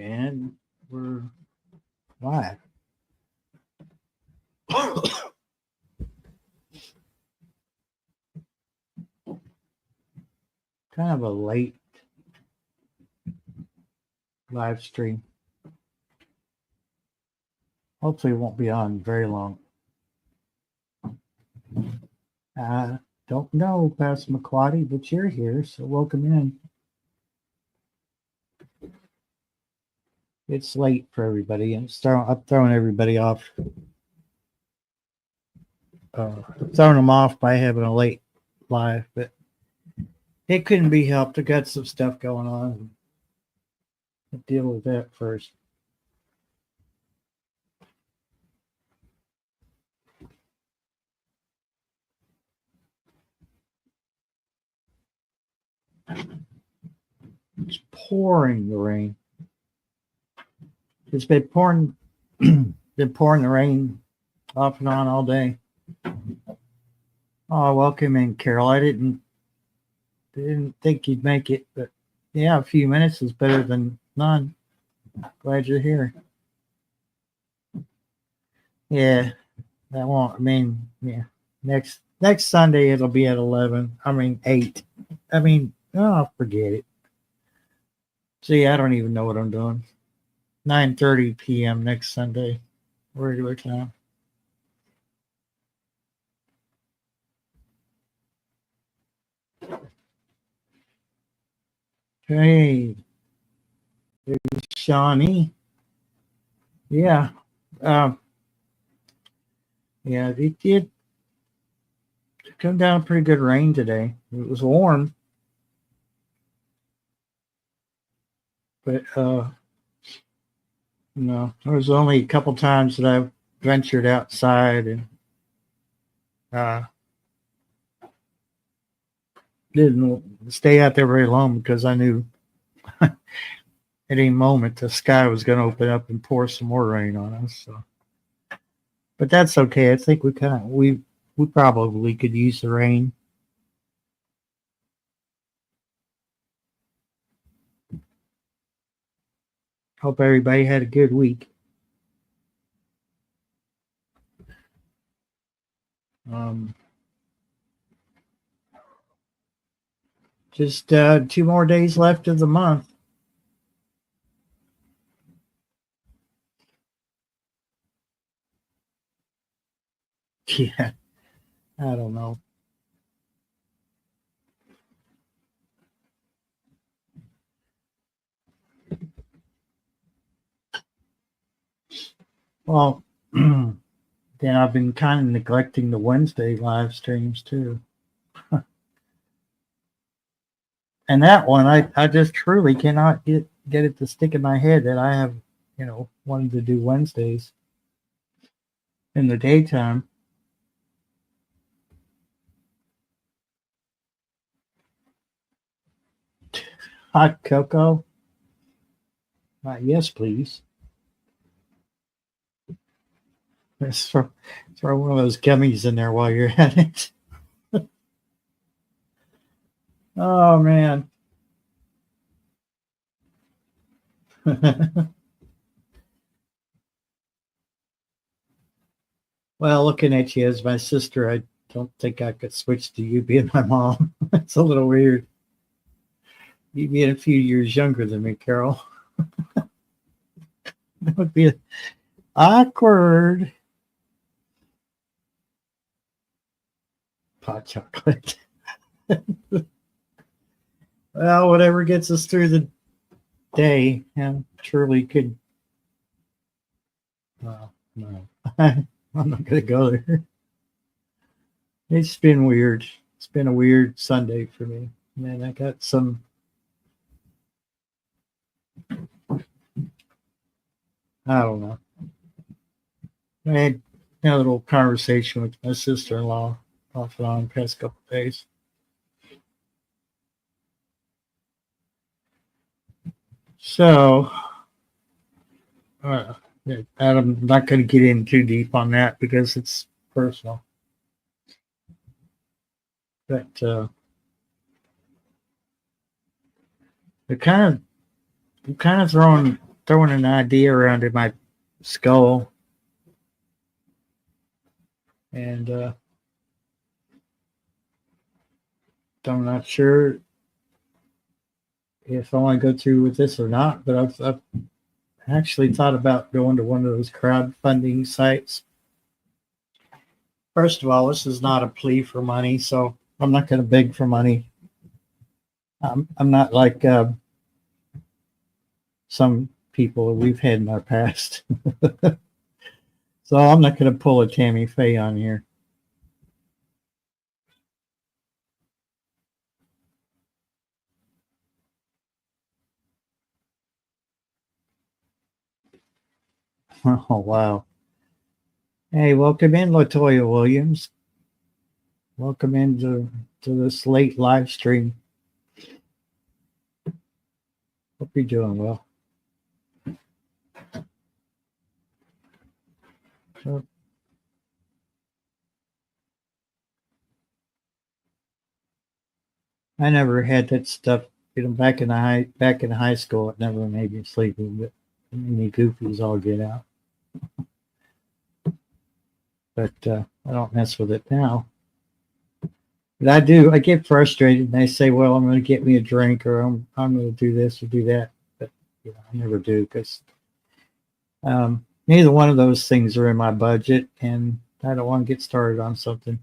And we're live. Kind of a late live stream. Hopefully it won't be on very long. I don't know, Pastor McQuaddy, but you're here, so welcome in. It's late for everybody. I'm throwing everybody off. Throwing them off by having a late live, but it couldn't be helped. I got some stuff going on. I'll deal with that first. It's pouring the rain. It's been pouring the rain off and on all day. Oh, welcome in, Carol. I didn't think you'd make it, but yeah, a few minutes is better than none. Glad you're here. Yeah, that won't. I mean, yeah. Next Sunday it'll be at 11. 8. Forget it. See, I don't even know what I'm doing. 9:30 p.m. next Sunday, regular time. Hey, there's Shawnee. Yeah. Yeah, it did come down pretty good rain today. It was warm. But there was only a couple times that I ventured outside and didn't stay out there very long because I knew at any moment the sky was going to open up and pour some more rain on us. So, but that's okay. I think we probably could use the rain. Hope everybody had a good week. Just 2 more days left of the month. Yeah, I don't know. Well, then I've been kind of neglecting the Wednesday live streams too. And that one, I just truly cannot get it to stick in my head that I have, wanted to do Wednesdays in the daytime. Hot cocoa? Yes, please. Let's throw one of those gummies in there while you're at it. Oh, man. Well, looking at you as my sister, I don't think I could switch to you being my mom. It's a little weird. You being a few years younger than me, Carol. That would be awkward. Hot chocolate. Well, whatever gets us through the day, and surely could. Well, no, I'm not going to go there. It's been weird. It's been a weird Sunday for me. Man, I got some. I don't know. I had a little conversation with my sister-in-law off and on the past couple of days. So, I'm not going to get in too deep on that because it's personal. But they're kind of throwing throwing an idea around in my skull, and I'm not sure if I want to go through with this or not. But I've actually thought about going to one of those crowdfunding sites. First of all, this is not a plea for money, so I'm not going to beg for money. I'm not like some people we've had in our past. So I'm not going to pull a Tammy Faye on here. Oh, wow. Hey, welcome in, Latoya Williams. Welcome into this late live stream. Hope you're doing well. I never had that stuff. Back in high school, it never made me sleepy, but it made me goofy as all get out. But I don't mess with it now. But I do. I get frustrated, and they say, "Well, I'm going to get me a drink, or I'm going to do this or do that." But I never do because neither one of those things are in my budget, and I don't want to get started on something.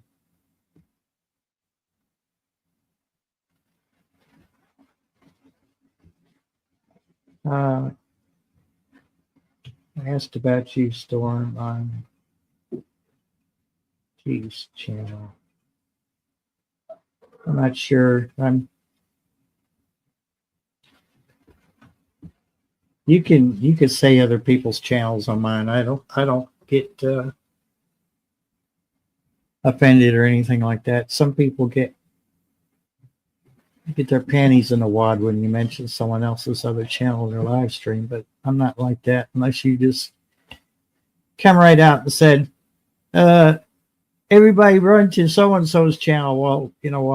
I asked about you, Storm, on Chiefs channel. I'm not sure. You can say other people's channels on mine. I don't get offended or anything like that. Some people get their panties in a wad when you mention someone else's other channel in their live stream, but I'm not like that unless you just come right out and said, everybody run to so-and-so's channel while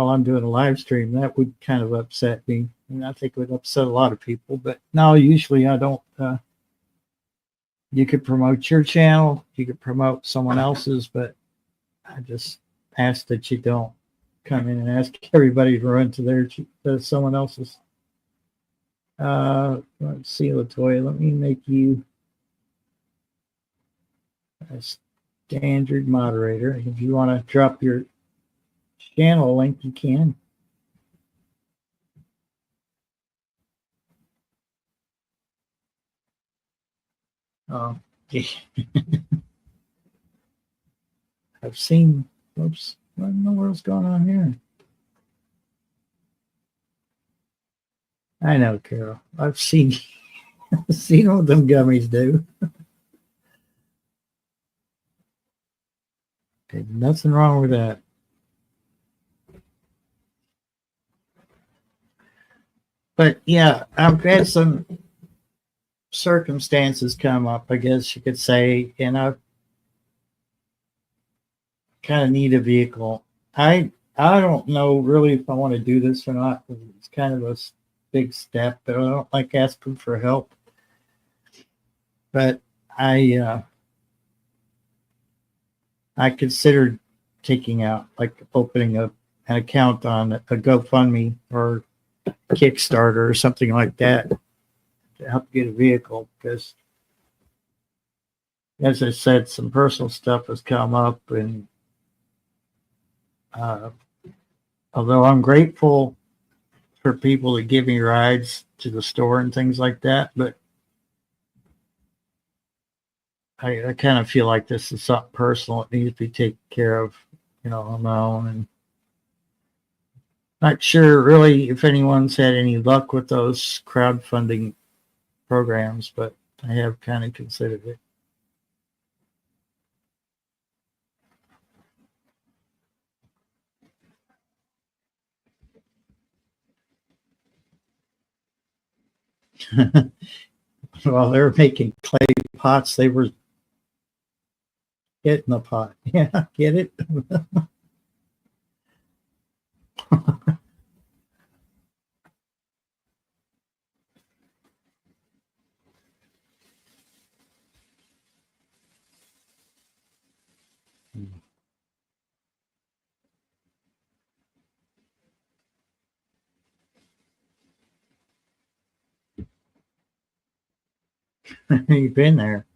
I'm doing a live stream. That would kind of upset me. And I think it would upset a lot of people, but no, usually I don't. You could promote your channel, you could promote someone else's, but I just ask that you don't come in and ask everybody to run to someone else's. Let's see, Latoya, let me make you a standard moderator. If you want to drop your channel link, you can. Oh, I've seen. Oops, what in the world's going on here? I know, Carol. I've seen what them gummies do. Okay, nothing wrong with that. But yeah, I've had some circumstances come up, I guess you could say, and I kind of need a vehicle. I don't know really if I want to do this or not. It's kind of a big step, but I don't like asking for help. But I considered taking out, like opening an account on a GoFundMe or Kickstarter or something like that to help get a vehicle, because as I said, some personal stuff has come up, and although I'm grateful for people that give me rides to the store and things like that, but I kind of feel like this is something personal. It needs to be taken care of, on my own. And not sure really if anyone's had any luck with those crowdfunding programs, but I have kind of considered it. While they were making clay pots, they were hitting the pot. Yeah, get it? You've been there.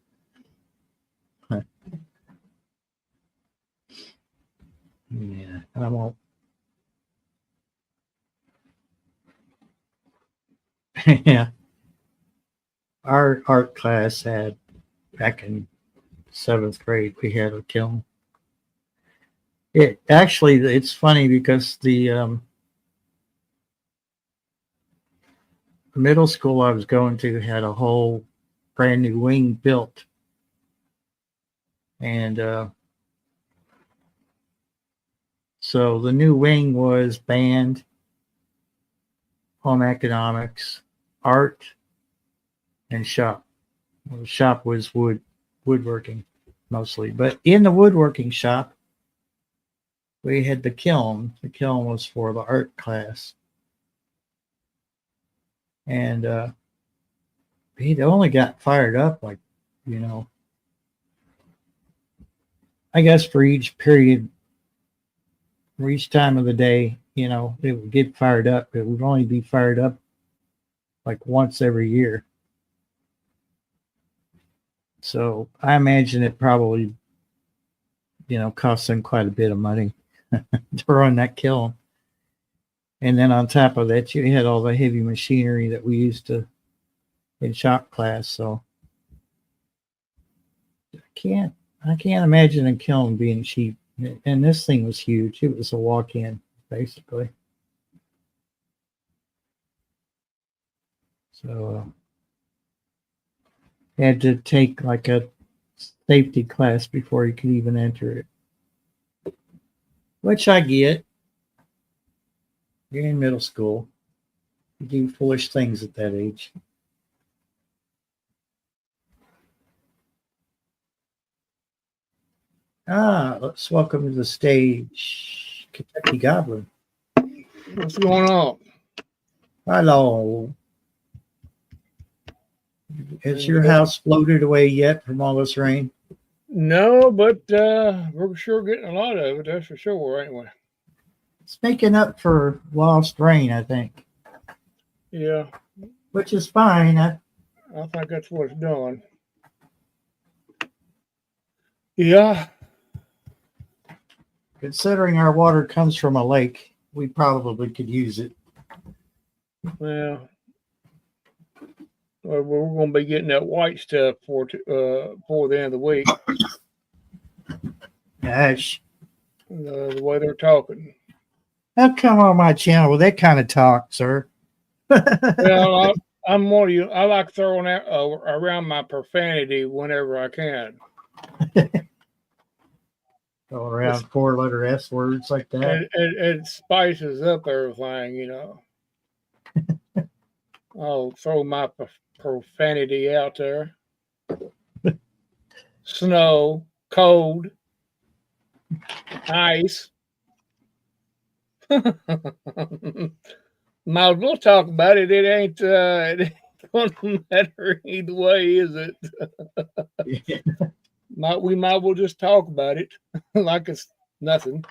Yeah, I won't. Yeah, our art class had back in 7th grade. We had a kiln. It actually, it's funny because the middle school I was going to had a whole brand new wing built, and so the new wing was band, home economics, art, and shop. Well, the shop was woodworking mostly, but in the woodworking shop we had the kiln. The kiln was for the art class, and he only got fired up like, you know, I guess for each period, for each time of the day, you know, it would get fired up. It would only be fired up like once every year. So I imagine it probably, you know, cost them quite a bit of money to run that kiln. And then on top of that, you had all the heavy machinery that we used to in shop class. So I can't I can't imagine a kiln being cheap. And this thing was huge. It was a walk-in, basically. So had to take like a safety class before you could even enter it, which I get. You're in middle school. You do foolish things at that age. Let's welcome to the stage Kentucky Goblin. What's going on? Hello. Has your house floated away yet from all this rain? No, but we're sure getting a lot of it. That's for sure, ain't we? It's making up for lost rain, I think, Yeah, which is fine. I think that's what it's doing. Yeah, Considering our water comes from a lake, we probably could use it. well, we're going to be getting that white stuff for the end of the week. Gosh, The way they're talking. how come on my channel with that kind of talk, sir? Well, I'm one of you. I like throwing out around my profanity whenever I can. Go around 4-letter S words like that. It spices up everything, you know. I'll throw my profanity out there. Snow, cold, ice. Might as well talk about it. It ain't going to matter either way, is it? We might as well just talk about it like it's nothing.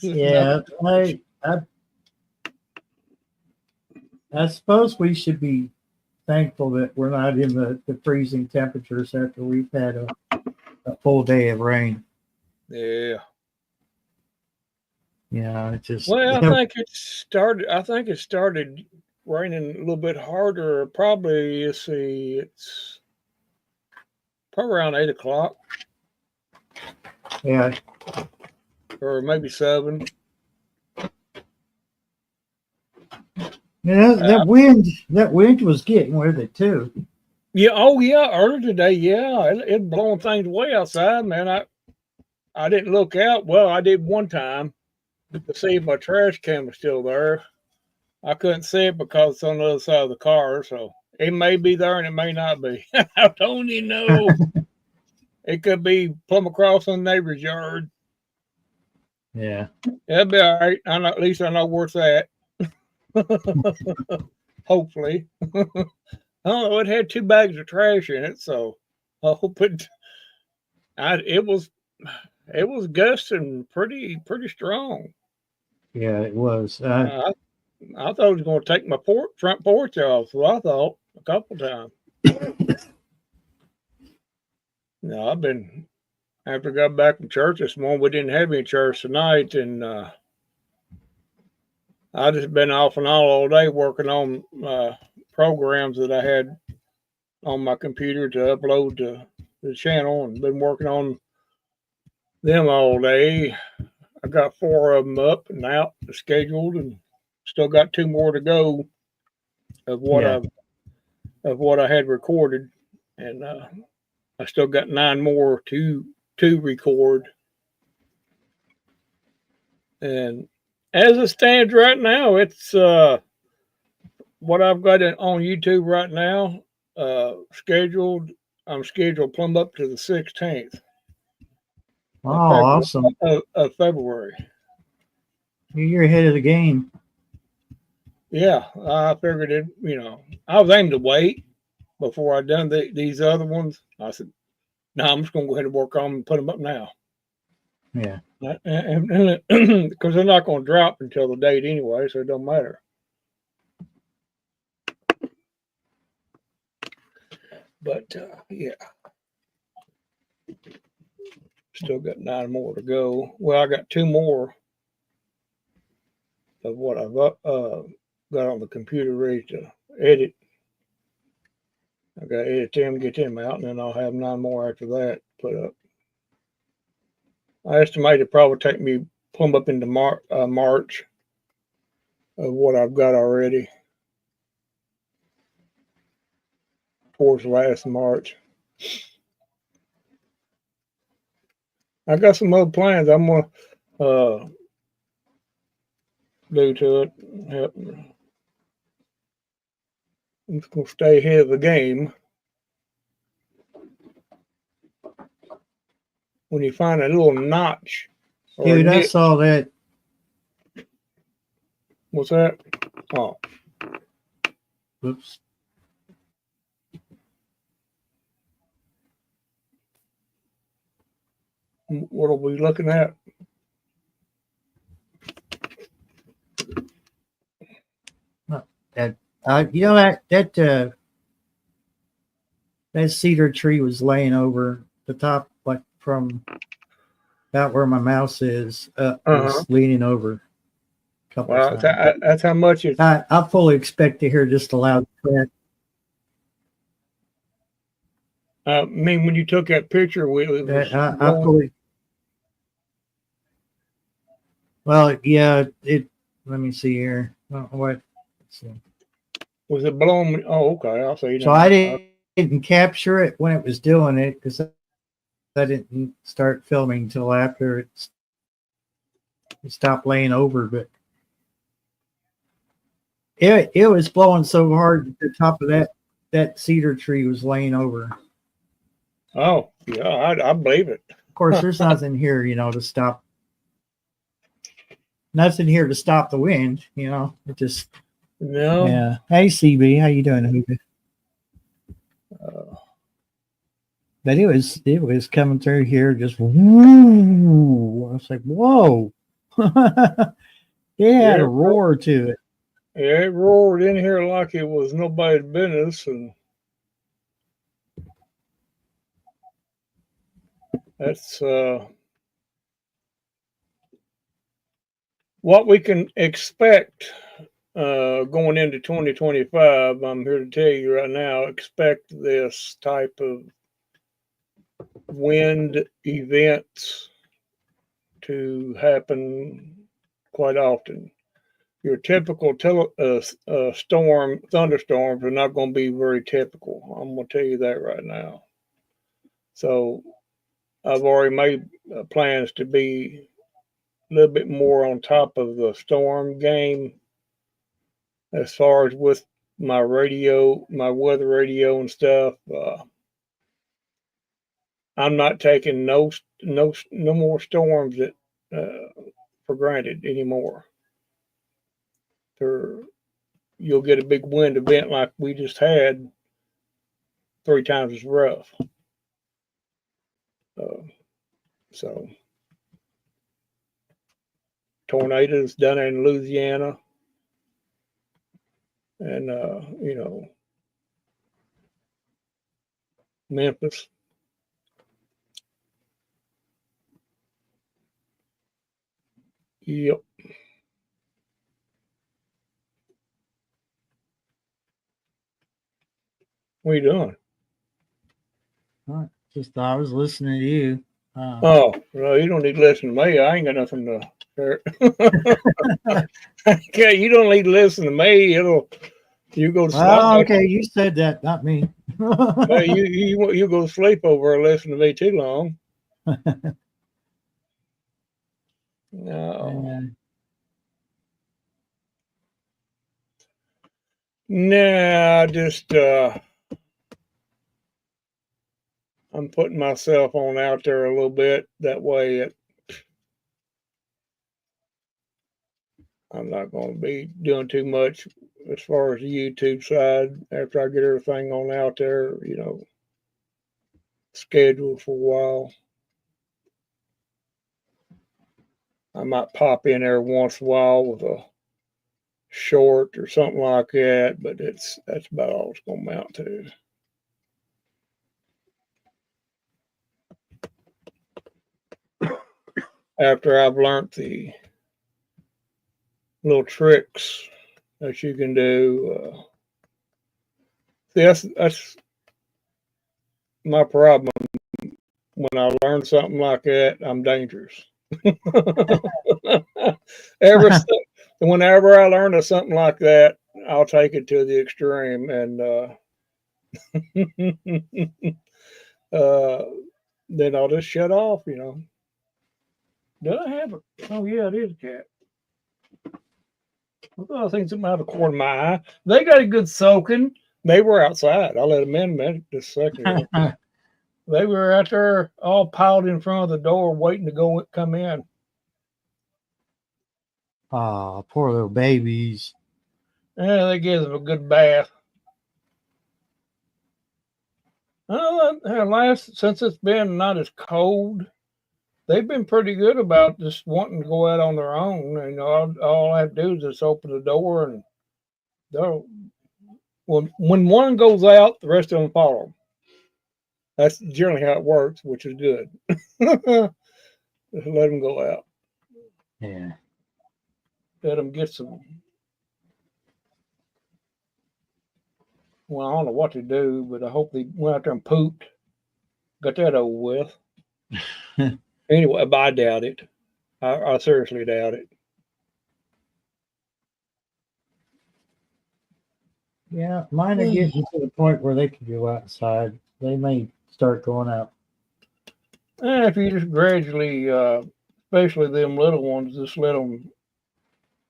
Yeah, I suppose we should be thankful that we're not in the freezing temperatures after we've had a full day of rain. Yeah. Yeah, it just. Well, I think it started raining a little bit harder. Probably, let's see, it's probably around 8 o'clock. Yeah. Or maybe 7. Yeah, that wind was getting with it too. Yeah, oh yeah, earlier today, yeah, it blowing things way outside, man. I didn't look out. Well, I did one time to see if my trash can was still there. I couldn't see it because it's on the other side of the car, so it may be there and it may not be. I don't even know. It could be plumb across the neighbor's yard. Yeah. That'll be all right. At least I know where it's at. Hopefully. I don't know. It had 2 bags of trash in it, so I hope it. It was gusting pretty strong. Yeah, it was. I thought it was going to take my front porch off. So I thought a couple times. No, after I got back from church this morning, we didn't have any church tonight, and I just been off and on all day working on programs that I had on my computer to upload to the channel, and been working on them all day. I got 4 of them up and out, scheduled, and still got 2 more to go of what Yeah. I had recorded, and I still got 9 more to record. And as it stands right now, it's what I've got on YouTube right now. Scheduled. I'm scheduled plumb up to the 16th Oh, awesome. of February. You're ahead of the game. Yeah, I figured it. I was aiming to wait before I done these other ones. I said, "No, I'm just gonna go ahead and work on them and put them up now." Yeah. And because they're not going to drop until the date anyway, so it don't matter. But yeah, still got 9 more to go. Well, I got 2 more of what I've got on the computer ready to edit. I got to edit them, get them out, and then I'll have 9 more after that put up. I estimate it probably take me plumb up into March of what I've got already. Towards last March. I got some other plans I'm gonna do to it. Yep. I'm just gonna stay ahead of the game. When you find a little notch or Dude, a I niche, saw that. what's that? Oh, Whoops. what are we looking at? You know that cedar tree was laying over the top, like from about where my mouse is, was leaning over a couple Well, of times. that's how much it's. I fully expect to hear just a loud crack. I mean, when you took that picture, it was I fully. Well, yeah. Let me see here. What? Let's see. Was it blowing? Oh, okay. I'll see. So I didn't capture it when it was doing it because I didn't start filming till after it stopped laying over. But it was blowing so hard at the top of that cedar tree was laying over. Oh, yeah, I believe it. Of course, there's nothing here, to stop. Nothing here to stop the wind, It just no. Yeah. Hey, CB, how you doing, Hoopy? But it was coming through here, just woo. I was like, whoa. It had a roar to it. Yeah, it roared in here like it was nobody's business, and that's what we can expect going into 2025. I'm here to tell you right now, expect this type of wind events to happen quite often. Your typical thunderstorms are not going to be very typical. I'm going to tell you that right now. So I've already made plans to be a little bit more on top of the storm game as far as with my radio, my weather radio and stuff. I'm not taking no more storms that for granted anymore. You'll get a big wind event like we just had 3 times as rough. So tornadoes down in Louisiana, and Memphis. Yep. What are you doing? Just I was listening to you. Oh, no, you don't need to listen to me. I ain't got nothing to share. Okay, you don't need to listen to me. You go to sleep. Well, okay, you said that, not me. Well, you go to sleep over and listen to me too long. No. And Nah, just I'm putting myself on out there a little bit. That way I'm not going to be doing too much as far as the YouTube side after I get everything on out there, scheduled for a while. I might pop in there once in a while with a short or something like that, but that's about all it's going to amount to. After I've learned the little tricks that you can do, see, that's my problem. When I learn something like that, I'm dangerous. Whenever I learn of something like that, I'll take it to the extreme, and then I'll just shut off. Do I have it? Oh yeah, it is a cat. I think something out of the corner of my eye. They got a good soaking. They were outside. I'll let them in just a second. They were out there all piled in front of the door waiting to come in. oh, poor little babies. Yeah, they give them a good bath. Since it's been not as cold, they've been pretty good about just wanting to go out on their own. All I have to do is just open the door, and they'll. When one goes out, the rest of them follow. That's generally how it works, which is good. Let them go out. Yeah. Let them get some. Well, I don't know what to do, but I hope they went out there and pooped. Got that over with. Anyway, but I doubt it. I seriously doubt it. Yeah, mine are getting to the point where they can go outside. They may start going out. And if you just gradually, especially them little ones, just let them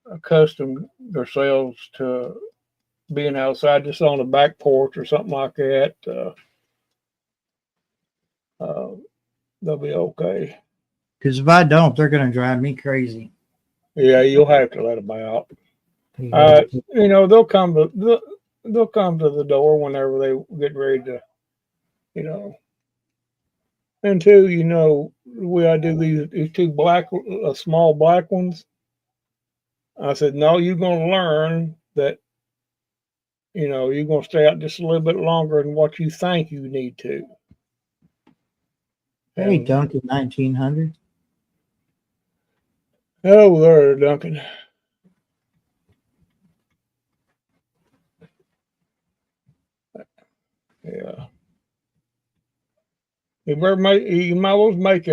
accustom themselves to being outside, just on the back porch or something like that, they'll be okay. Because if I don't, they're going to drive me crazy. Yeah, you'll have to let them out. They'll come to the door whenever they get ready to, And two, the way I do these two small black ones. I said, no, you're going to learn that, you're going to stay out just a little bit longer than what you think you need to. Hey, Duncan 1900. Oh, there, Duncan. Yeah. You might well make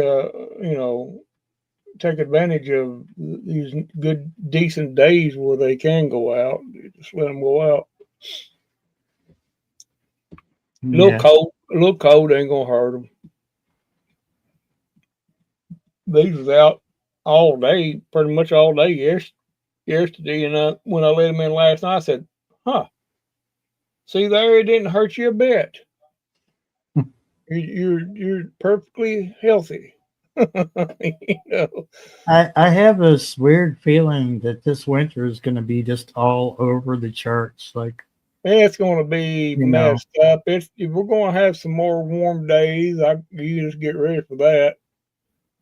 take advantage of these good, decent days where they can go out. Just let them go out. A little cold ain't gonna hurt them. These was out all day, pretty much all day yesterday, and when I let them in last night, I said, "Huh, see there, it didn't hurt you a bit. You're perfectly healthy." I have this weird feeling that this winter is going to be just all over the charts. Like, it's going to be messed up. If we're going to have some more warm days, you just get ready for that.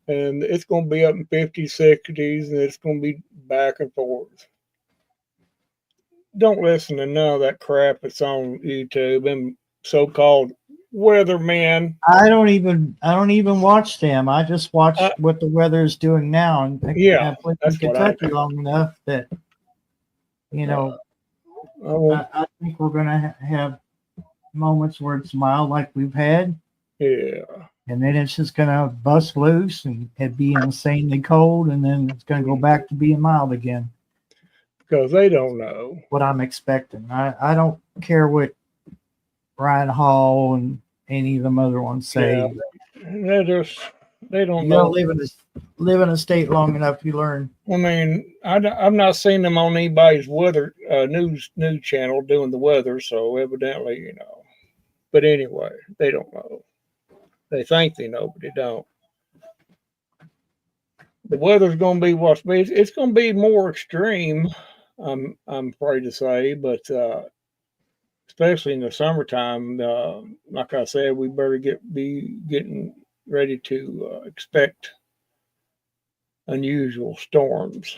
And it's going to be up in 50s, 60s, and it's going to be back and forth. Don't listen to none of that crap that's on YouTube and so-called weatherman. I don't even watch them. I just watch Uh, what the weather is doing now. And yeah, I've lived in that's what I Kentucky long enough that, you do. know, I won't, I think we're going to have moments where it's mild like we've had. yeah. And then it's just going to bust loose and be insanely cold. And then it's going to go back to being mild again. Because they don't know. What I'm expecting. I don't care what Ryan Hall and any of them other ones say. Yeah, they don't You gotta know. live in a state long enough, you learn. I mean, I've not seen them on anybody's weather news channel doing the weather, so evidently, you know. But anyway, they don't know. They think they know, but they don't. The weather's going to be it's going to be more extreme. I'm afraid to say, but especially in the summertime, like I said, we better be getting ready to expect unusual storms.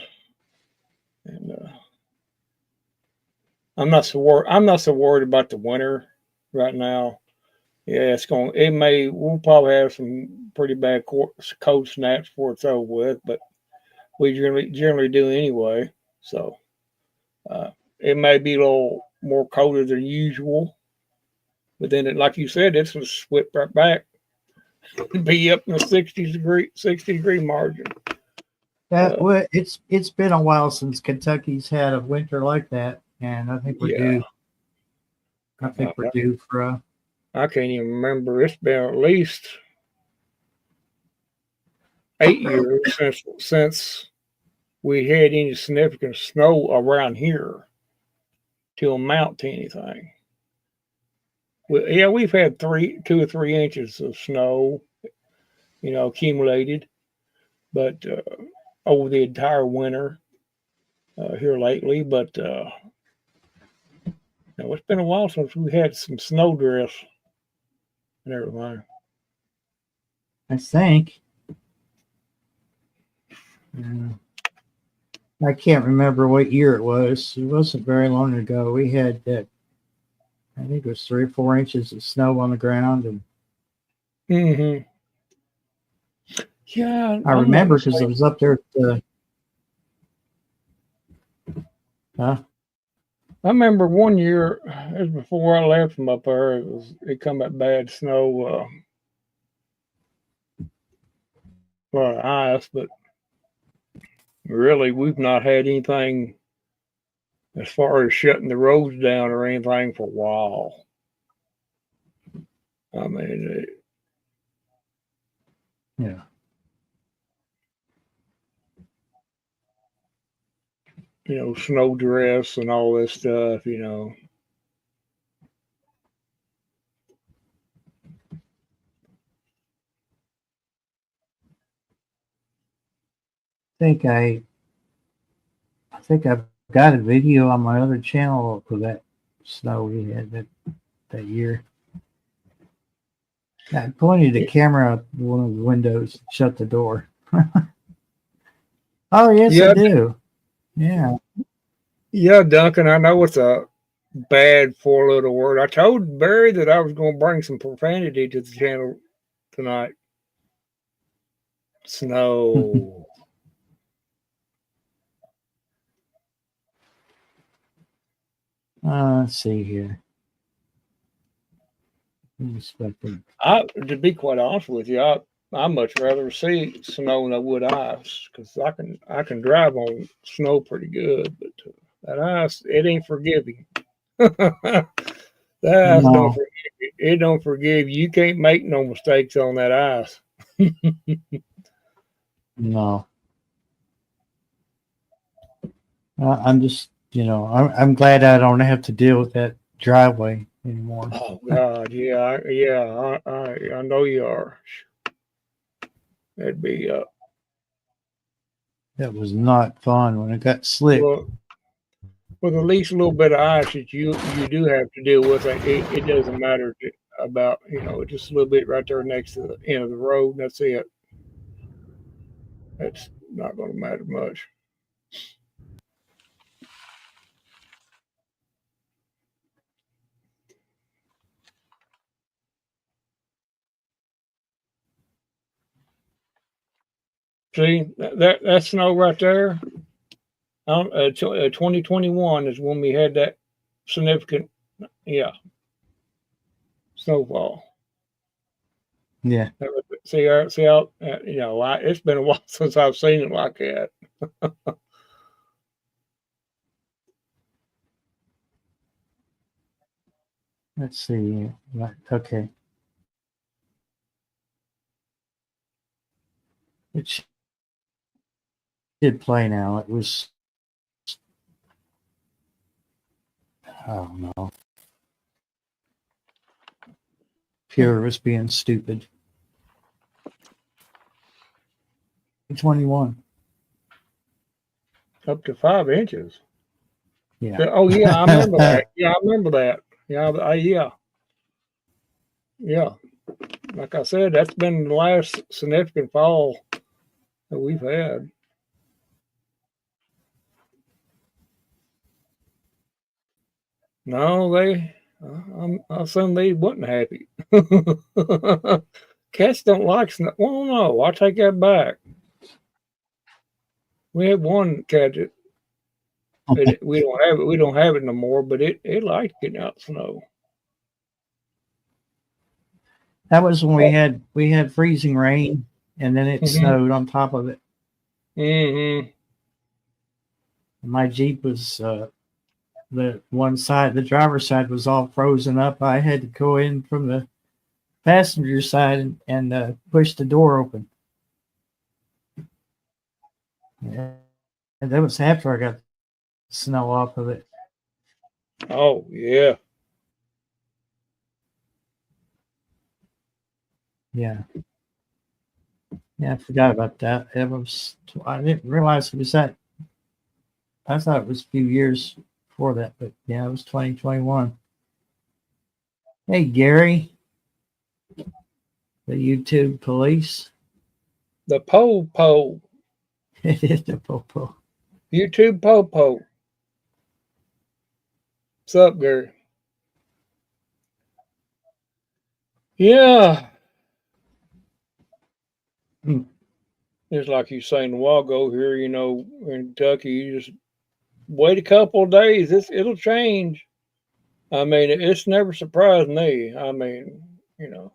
And I'm not so worried about the winter right now. Yeah, we'll probably have some pretty bad cold snaps before it's over with, but we generally do anyway. So it may be a little more colder than usual, but then, like you said, it's going to slip right back. Be up in the 60-degree margin. Well, it's been a while since Kentucky's had a winter like that, and I think we're Yeah, due. I think we're due for I can't even remember. It's been at least 8 years since we had any significant snow around here to amount to anything. We've had 2 or 3 inches of snow, you know, accumulated, but over the entire winter here lately. But it's been a while since we had some snow drifts and everything. I think. I can't remember what year it was. It wasn't very long ago. We had that. I think it was 3 or 4 inches of snow on the ground, and Mm-hmm. Yeah, I remember because I was up there. Huh? I remember one year, it was before I left from up there. It come up bad snow, ice, but really we've not had anything as far as shutting the roads down or anything for a while. I mean, Yeah. Snow drifts and all this stuff, I think I've got a video on my other channel for that snow we had that year. I pointed the camera up one of the windows and shut the door. Oh, yes, yeah, I do. Yeah. yeah, Duncan. I know it's a bad 4-letter word. I told Barry that I was going to bring some profanity to the channel tonight. Snow. Let's see here. To be quite honest with you, I much rather see snow than I would ice because I can drive on snow pretty good, but that ice it ain't forgiving. That ice don't forgive you. It don't forgive you. You can't make no mistakes on that ice. No. I'm just, I'm glad I don't have to deal with that driveway anymore. Oh God, yeah. I know you are. That'd be That was not fun when it got slick. well, with at least a little bit of ice that you do have to deal with. It doesn't matter about just a little bit right there next to the end of the road. That's it. That's not going to matter much. See that snow right there. 2021 is when we had that significant, snowfall. Yeah. See how it's been a while since I've seen it like that. Let's see. Right. Okay. It did play now. It was, I don't know. Pure was being stupid. 21. Up to 5 inches. Yeah. Oh yeah, I remember that. Yeah, I remember that. Yeah. Like I said, that's been the last significant fall that we've had. No, I assume they wasn't happy. Cats don't like snow. Well, no, I take that back. We had one cat that we don't have it. We don't have it no more, but it liked getting out snow. That was when we had freezing rain, and then it snowed on top of it. Mm-hmm. My Jeep was the one side, the driver's side was all frozen up. I had to go in from the passenger side and push the door open. Yeah. And that was after I got the snow off of it. Oh yeah. Yeah. Yeah, I forgot about that. I didn't realize it was that. I thought it was a few years before that, but yeah, it was 2021. Hey, Gary, the YouTube police. The Popo. It is the Popo. YouTube Popo. What's up, Gary? Yeah. Just like you saying a while ago here, in Kentucky, you just wait a couple of days. It'll change. I mean, it's never surprised me. I mean, it's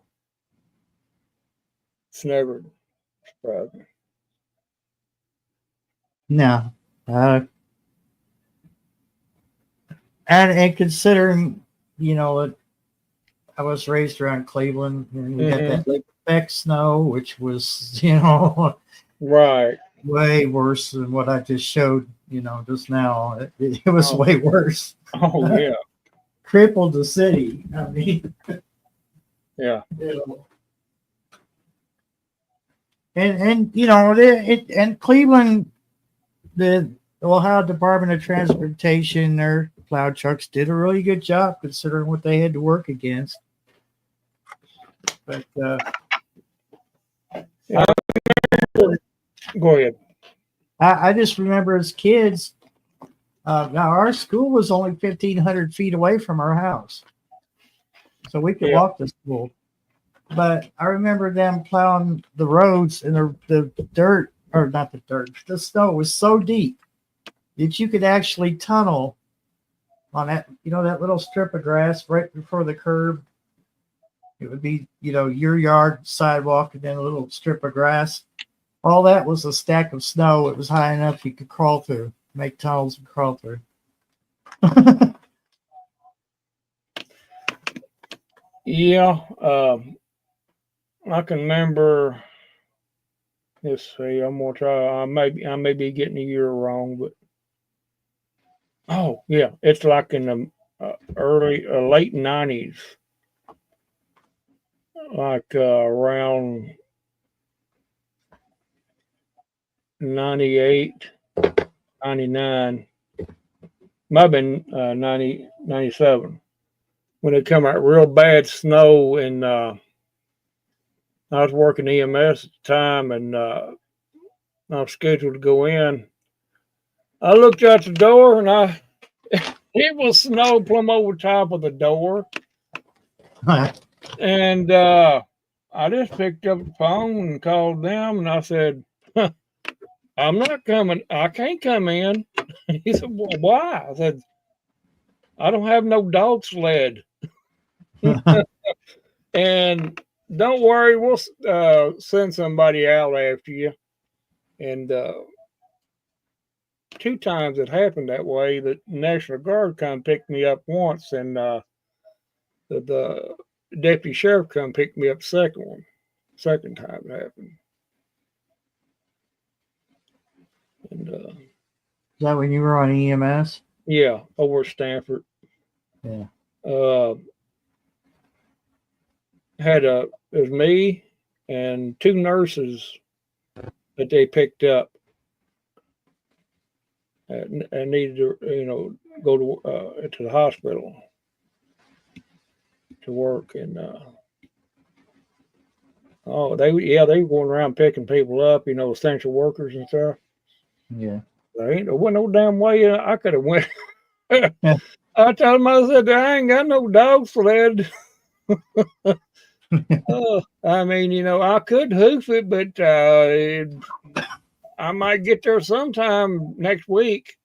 never surprised me. No. And considering, that I was raised around Cleveland and we got that Lake Effect snow, which was, right, way worse than what I just showed, just now. It was way worse. Oh yeah. Crippled the city. I mean, yeah. And and Cleveland, the Ohio Department of Transportation, their plow trucks did a really good job considering what they had to work against. But go ahead. I just remember as kids. Now our school was only 1,500 feet away from our house, so we could walk to school. But I remember them plowing the roads, and the dirt, or not the dirt, the snow was so deep that you could actually tunnel on that, that little strip of grass right before the curb. It would be, your yard sidewalk and then a little strip of grass. All that was a stack of snow. It was high enough you could crawl through, make tunnels and crawl through. Yeah. I can remember. Let's see. I'm gonna try. I may be getting the year wrong, but oh yeah, it's like in the late '90s, like around 98, 99. Might have been 90, 97 when it come out real bad snow, and I was working EMS at the time, and I was scheduled to go in. I looked out the door, and it was snow plumb over top of the door. And I just picked up the phone and called them, and I said, I'm not coming. I can't come in. He said, well, why? I said, I don't have no dog sled. And don't worry, we'll send somebody out after you. And 2 times it happened that way. The National Guard come picked me up once, and the deputy sheriff come pick me up second time it happened. And Is that when you were on EMS? yeah, over at Stanford. Yeah. It was me and 2 nurses that they picked up and needed to, go to the hospital to work. And they were going around picking people up, essential workers and stuff. Yeah. There wasn't no damn way I could have went. Yeah. I told him, I said, I ain't got no dog sled. I mean, I could hoof it, but I might get there sometime next week.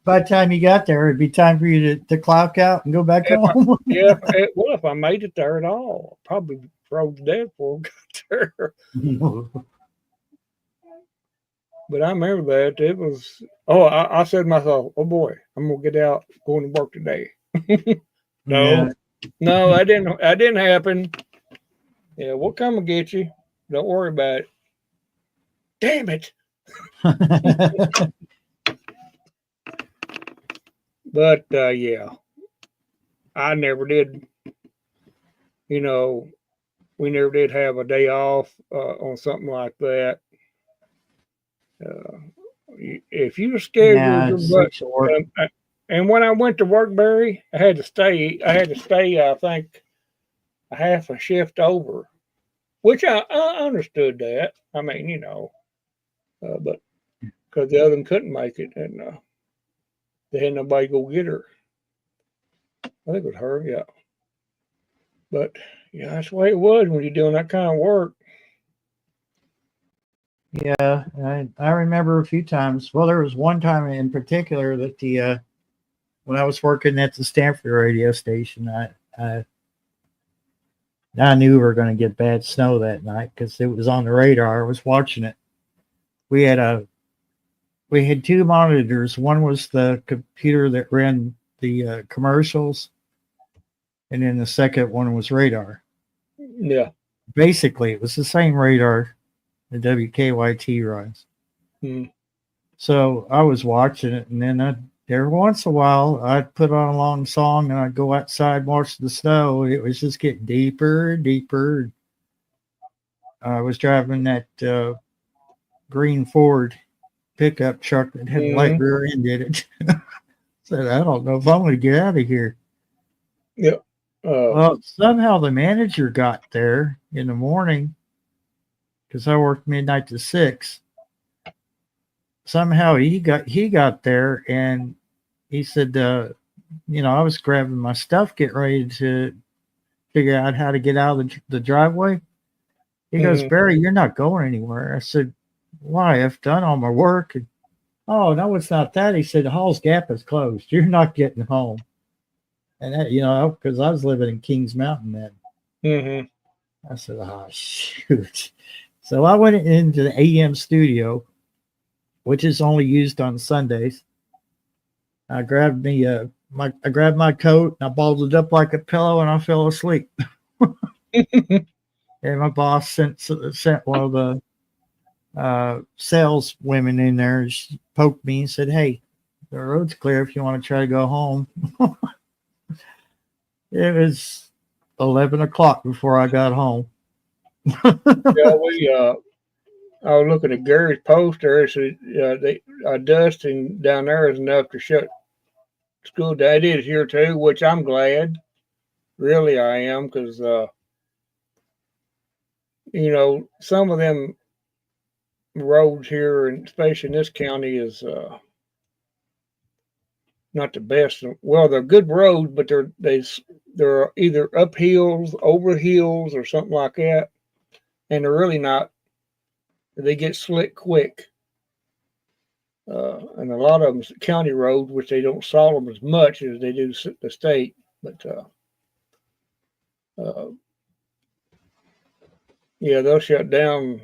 By the time you got there, it'd be time for you to clock out and go back home. Well, if I made it there at all, probably froze to death before I got there. But I remember that it was. I said to myself, "Oh boy, I'm gonna get out, going to work today." No, that didn't happen. Yeah, we'll come and get you. Don't worry about it. Damn it! But yeah, I never did. We never did have a day off on something like that. If you scheduled your and when I went to work, Barry, I had to stay. I think a half a shift over, which I understood that. I mean, but because the other one couldn't make it, and they had nobody go get her. I think it was her, yeah. But yeah, that's the way it was when you're doing that kind of work. Yeah, I remember a few times. Well, there was one time in particular that when I was working at the Stanford radio station, I knew we were going to get bad snow that night because it was on the radar. I was watching it. We had 2 monitors. One was the computer that ran the commercials, and then the second one was radar. Yeah. Basically, it was the same radar the WKYT runs. So I was watching it, and then every once in a while, I'd put on a long song, and I'd go outside and watch the snow. It was just getting deeper and deeper. I was driving that green Ford pickup truck that had a light rear end in it. Said, I don't know if I'm going to get out of here. Yeah. Well, somehow the manager got there in the morning because I worked midnight to 6. Somehow he got there, and he said, I was grabbing my stuff, getting ready to figure out how to get out of the driveway. He goes, Barry, you're not going anywhere. I said, why? I've done all my work. And, oh, no, it's not that. He said, Hall's Gap is closed. You're not getting home. And that, because I was living in Kings Mountain then. I said, oh, shoot. So I went into the AM studio, which is only used on Sundays. I grabbed my coat and I balled it up like a pillow and I fell asleep. And my boss sent one of the sales women in there. She poked me and said, hey, the road's clear if you want to try to go home. It was 11 o'clock before I got home. Yeah, I was looking at Gary's poster. It said dusting down there is enough to shut school down. It is here too, which I'm glad. Really, I am, because some of them roads here, and especially in this county, is not the best. Well, they're good roads, but they're either up hills, over hills, or something like that, and they're really not They get slick quick. And a lot of them county roads, which they don't salt them as much as they do the state. But yeah, they'll shut down.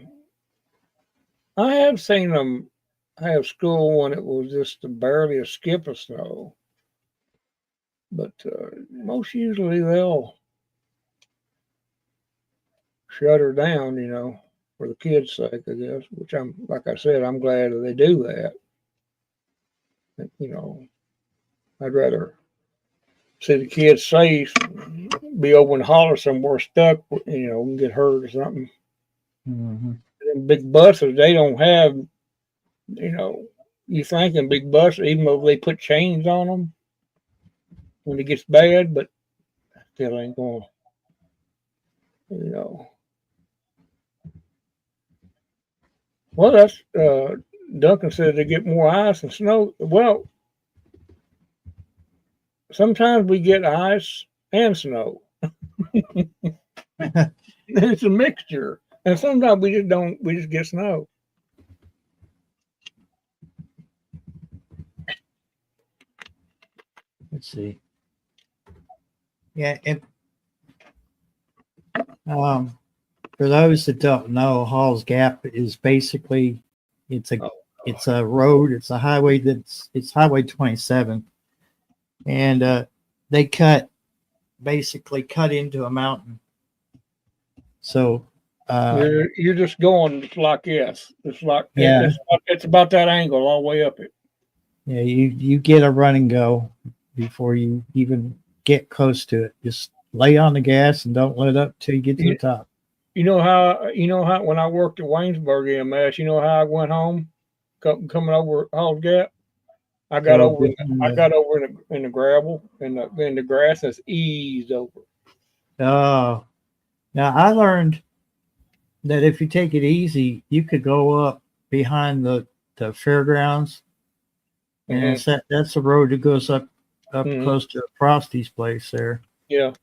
I have seen them have school when it was just barely a skip of snow. But most usually they'll shut her down, for the kids' sake, I guess, which like I said, I'm glad that they do that. I'd rather see the kids safe, be over in the holler somewhere stuck, and get hurt or something. Mm-hmm. Them big buses, they don't have, you think in big buses, even though they put chains on them when it gets bad, but still ain't going to, Well, that's Duncan said they get more ice and snow. Well, sometimes we get ice and snow. It's a mixture, and sometimes we just don't. We just get snow. Let's see. Yeah, and for those that don't know, Hall's Gap is basically it's a road, it's a highway it's Highway 27, and they basically cut into a mountain. So you're just going like this. It's like yeah, it's about that angle all the way up it. Yeah, you get a run and go before you even get close to it. Just lay on the gas and don't let it up till you get to the top. You know how when I worked at Waynesburg EMS, you know how I went home coming over Hall's Gap? I got over in the gravel in the grass that's eased over. Oh, now I learned that if you take it easy, you could go up behind the fairgrounds, and that's a road that goes up close to Frosty's place there. Yeah,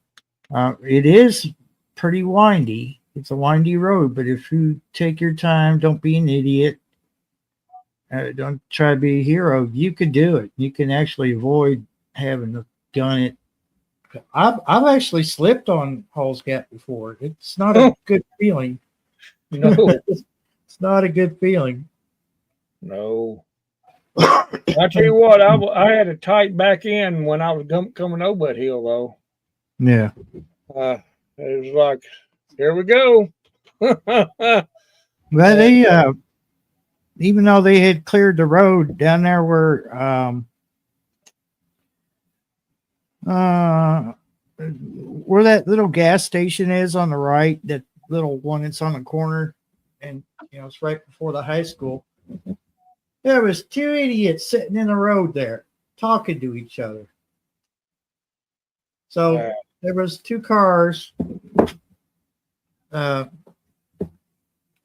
it is pretty windy. It's a windy road, but if you take your time, don't be an idiot. Don't try to be a hero. You could do it. You can actually avoid having to gun it. I've actually slipped on Hall's Gap before. It's not a good feeling. No, it's not a good feeling. No. I tell you what, I had to tight back in when I was coming over that hill, though. Yeah. It was like, here we go. Well, they even though they had cleared the road down there where that little gas station is on the right, that little one that's on the corner, and it's right before the high school. There was two idiots sitting in the road there talking to each other. So there was two cars,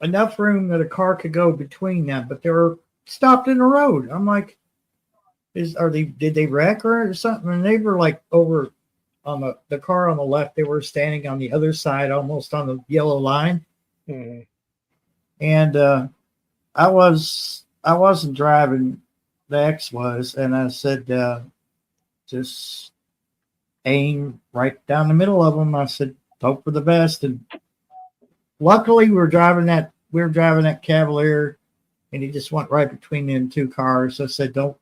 enough room that a car could go between them, but they were stopped in the road. I'm like, did they wreck or something? And they were like over on the car on the left. They were standing on the other side, almost on the yellow line. Mm-hmm. And I wasn't driving. The ex was, and I said, just aim right down the middle of them. I said, hope for the best. And luckily, we were driving that Cavalier, and he just went right between them two cars. So I said, don't,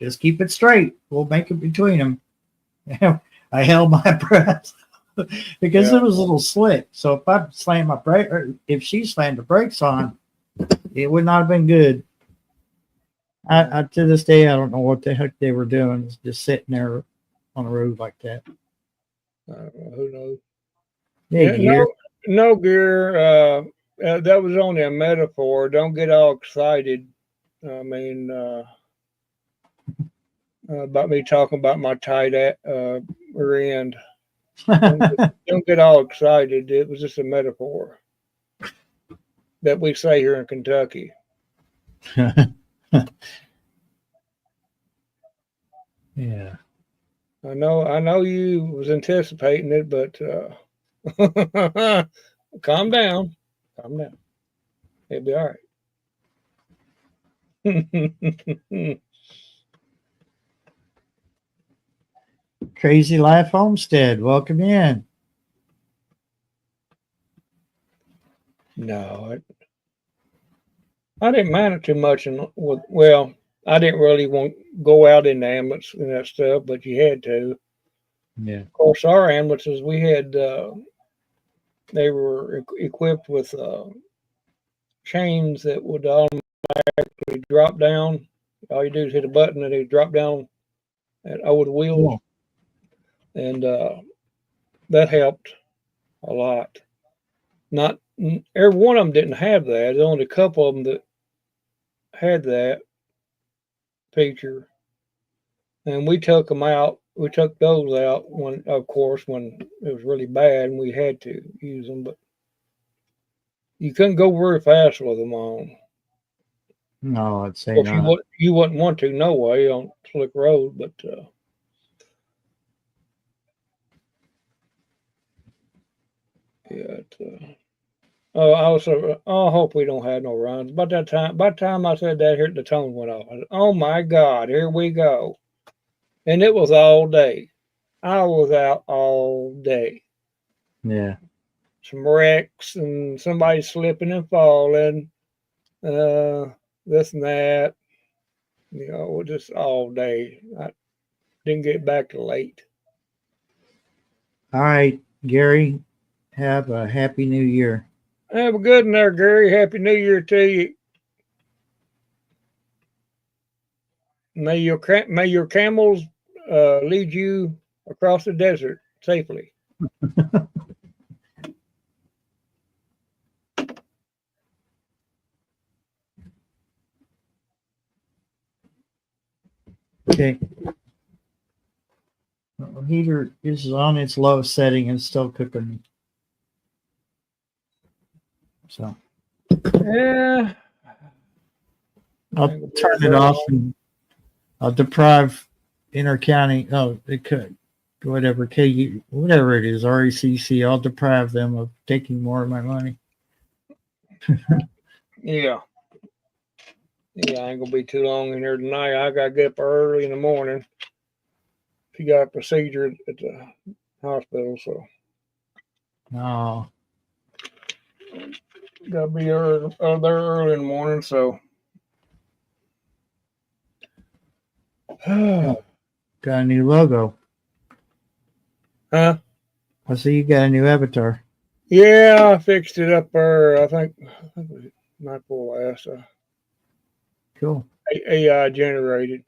just keep it straight. We'll make it between them. I held my breath because it was a little slick. So if I slammed my brake, or if she slammed the brakes on, it would not have been good. I to this day, I don't know what the heck they were doing, just sitting there on the road like that. Who knows? No gear. That was only a metaphor. Don't get all excited. I mean, about me talking about my tight rear end. Don't get all excited. It was just a metaphor that we say here in Kentucky. Yeah. I know you was anticipating it, but calm down. It'll be all right. Crazy Life Homestead, welcome in. No, I didn't mind it too much. And well, I didn't really want to go out in the ambulance and that stuff, but you had to. Yeah. Of course, our ambulances we had they were equipped with chains that would automatically drop down. All you do is hit a button and they drop down over the wheels, Cool. and that helped a lot. Not every one of them didn't have that. There's only a couple of them that had that feature, and we took them out. We took those out when, of course, when it was really bad and we had to use them. But you couldn't go very fast with them on. No, I'd say Of course, not. you wouldn't want to no way on slick road, but yeah. I hope we don't have no runs. By the time I said that, here the tone went off. I said, oh my God, here we go, and it was all day. I was out all day. Yeah. Some wrecks and somebody slipping and falling, this and that. You know, just all day. I didn't get back till late. All right, Gary, have a happy new year. Have a good one there, Gary. Happy New Year to you. May your camels lead you across the desert safely. Okay. Heater is on its low setting and still cooking. So Yeah. I'll turn it off and I'll deprive Inter-County. Oh, it could. Whatever KU, whatever it is, RECC. I'll deprive them of taking more of my money. Yeah. Yeah, I ain't gonna be too long in here tonight. I gotta get up early in the morning. She got a procedure at the hospital, so Oh, gotta be there early in the morning. So, got a new logo. huh? I see you got a new avatar. Yeah, I fixed it up there. I think it was night before last. Cool. AI generated.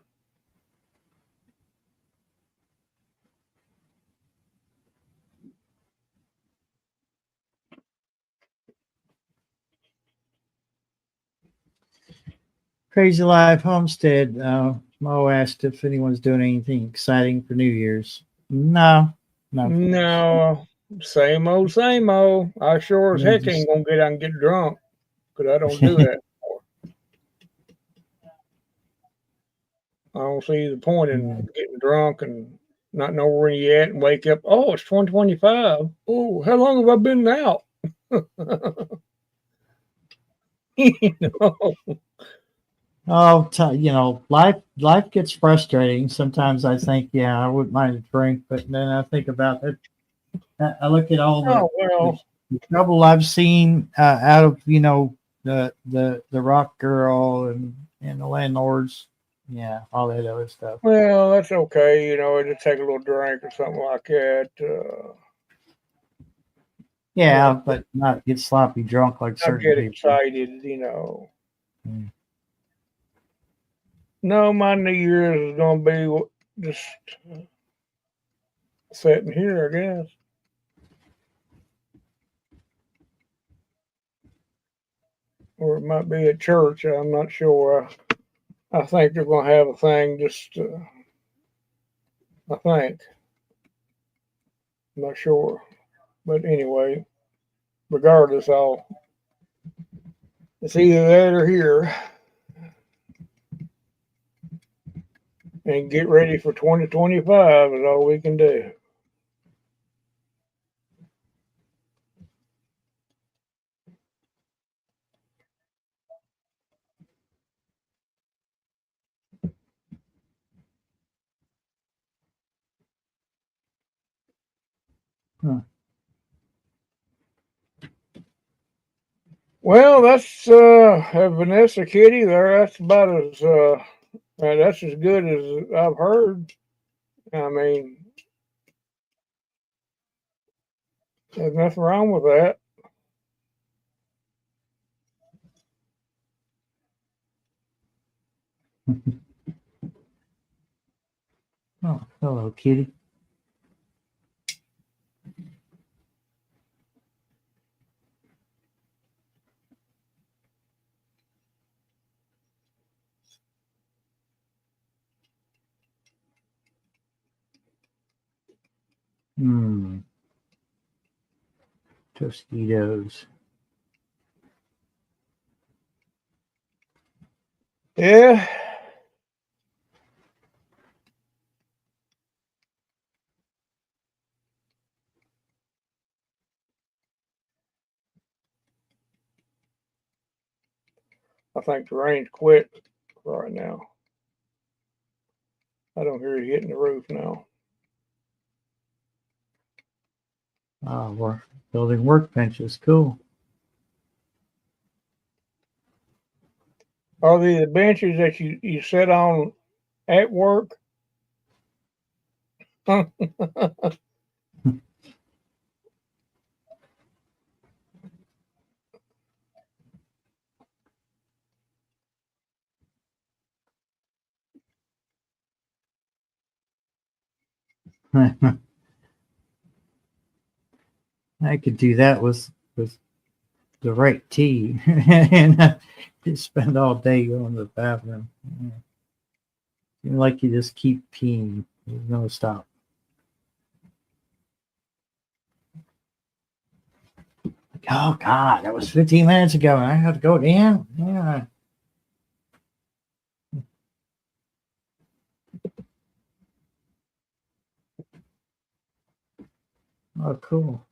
Crazy Life Homestead. Mo asked if anyone's doing anything exciting for New Year's. No. No, same old, same old. I sure as Yeah, heck just- ain't gonna get out and get drunk because I don't do that. I don't see the point in getting drunk and not know where you at and wake up. Oh, it's 2025. Oh, how long have I been out? You know? Oh, life gets frustrating. Sometimes I think, yeah, I wouldn't mind a drink, but then I think about it. I look at all Oh well. the trouble I've seen out of the rock girl and the landlords, yeah, all that other stuff. Well, that's okay. You know, just take a little drink or something like that. Yeah, but not get sloppy drunk like Not certain get people. excited. You know. Mm. No, my New Year's is gonna be just sitting here, I guess. Or it might be at church. I'm not sure. I think they're going to have a thing. Just I think. I'm not sure, but anyway, regardless, it's either that or here, and get ready for 2025 is all we can do. Huh. Well, that's Vanessa Kitty there. That's about that's as good as I've heard. I mean, there's nothing wrong with that. Oh, hello, kitty. Tostitos. Yeah. I think the rain's quit right now. I don't hear it hitting the roof now. Oh, we're building workbenches. Cool. Are they the benches that you sit on at work? I could do that with the right tea and just spend all day going to the bathroom. Seem like you just keep peeing. There's no stop. Oh God, that was 15 minutes ago, and I have to go in. Yeah. Oh, cool.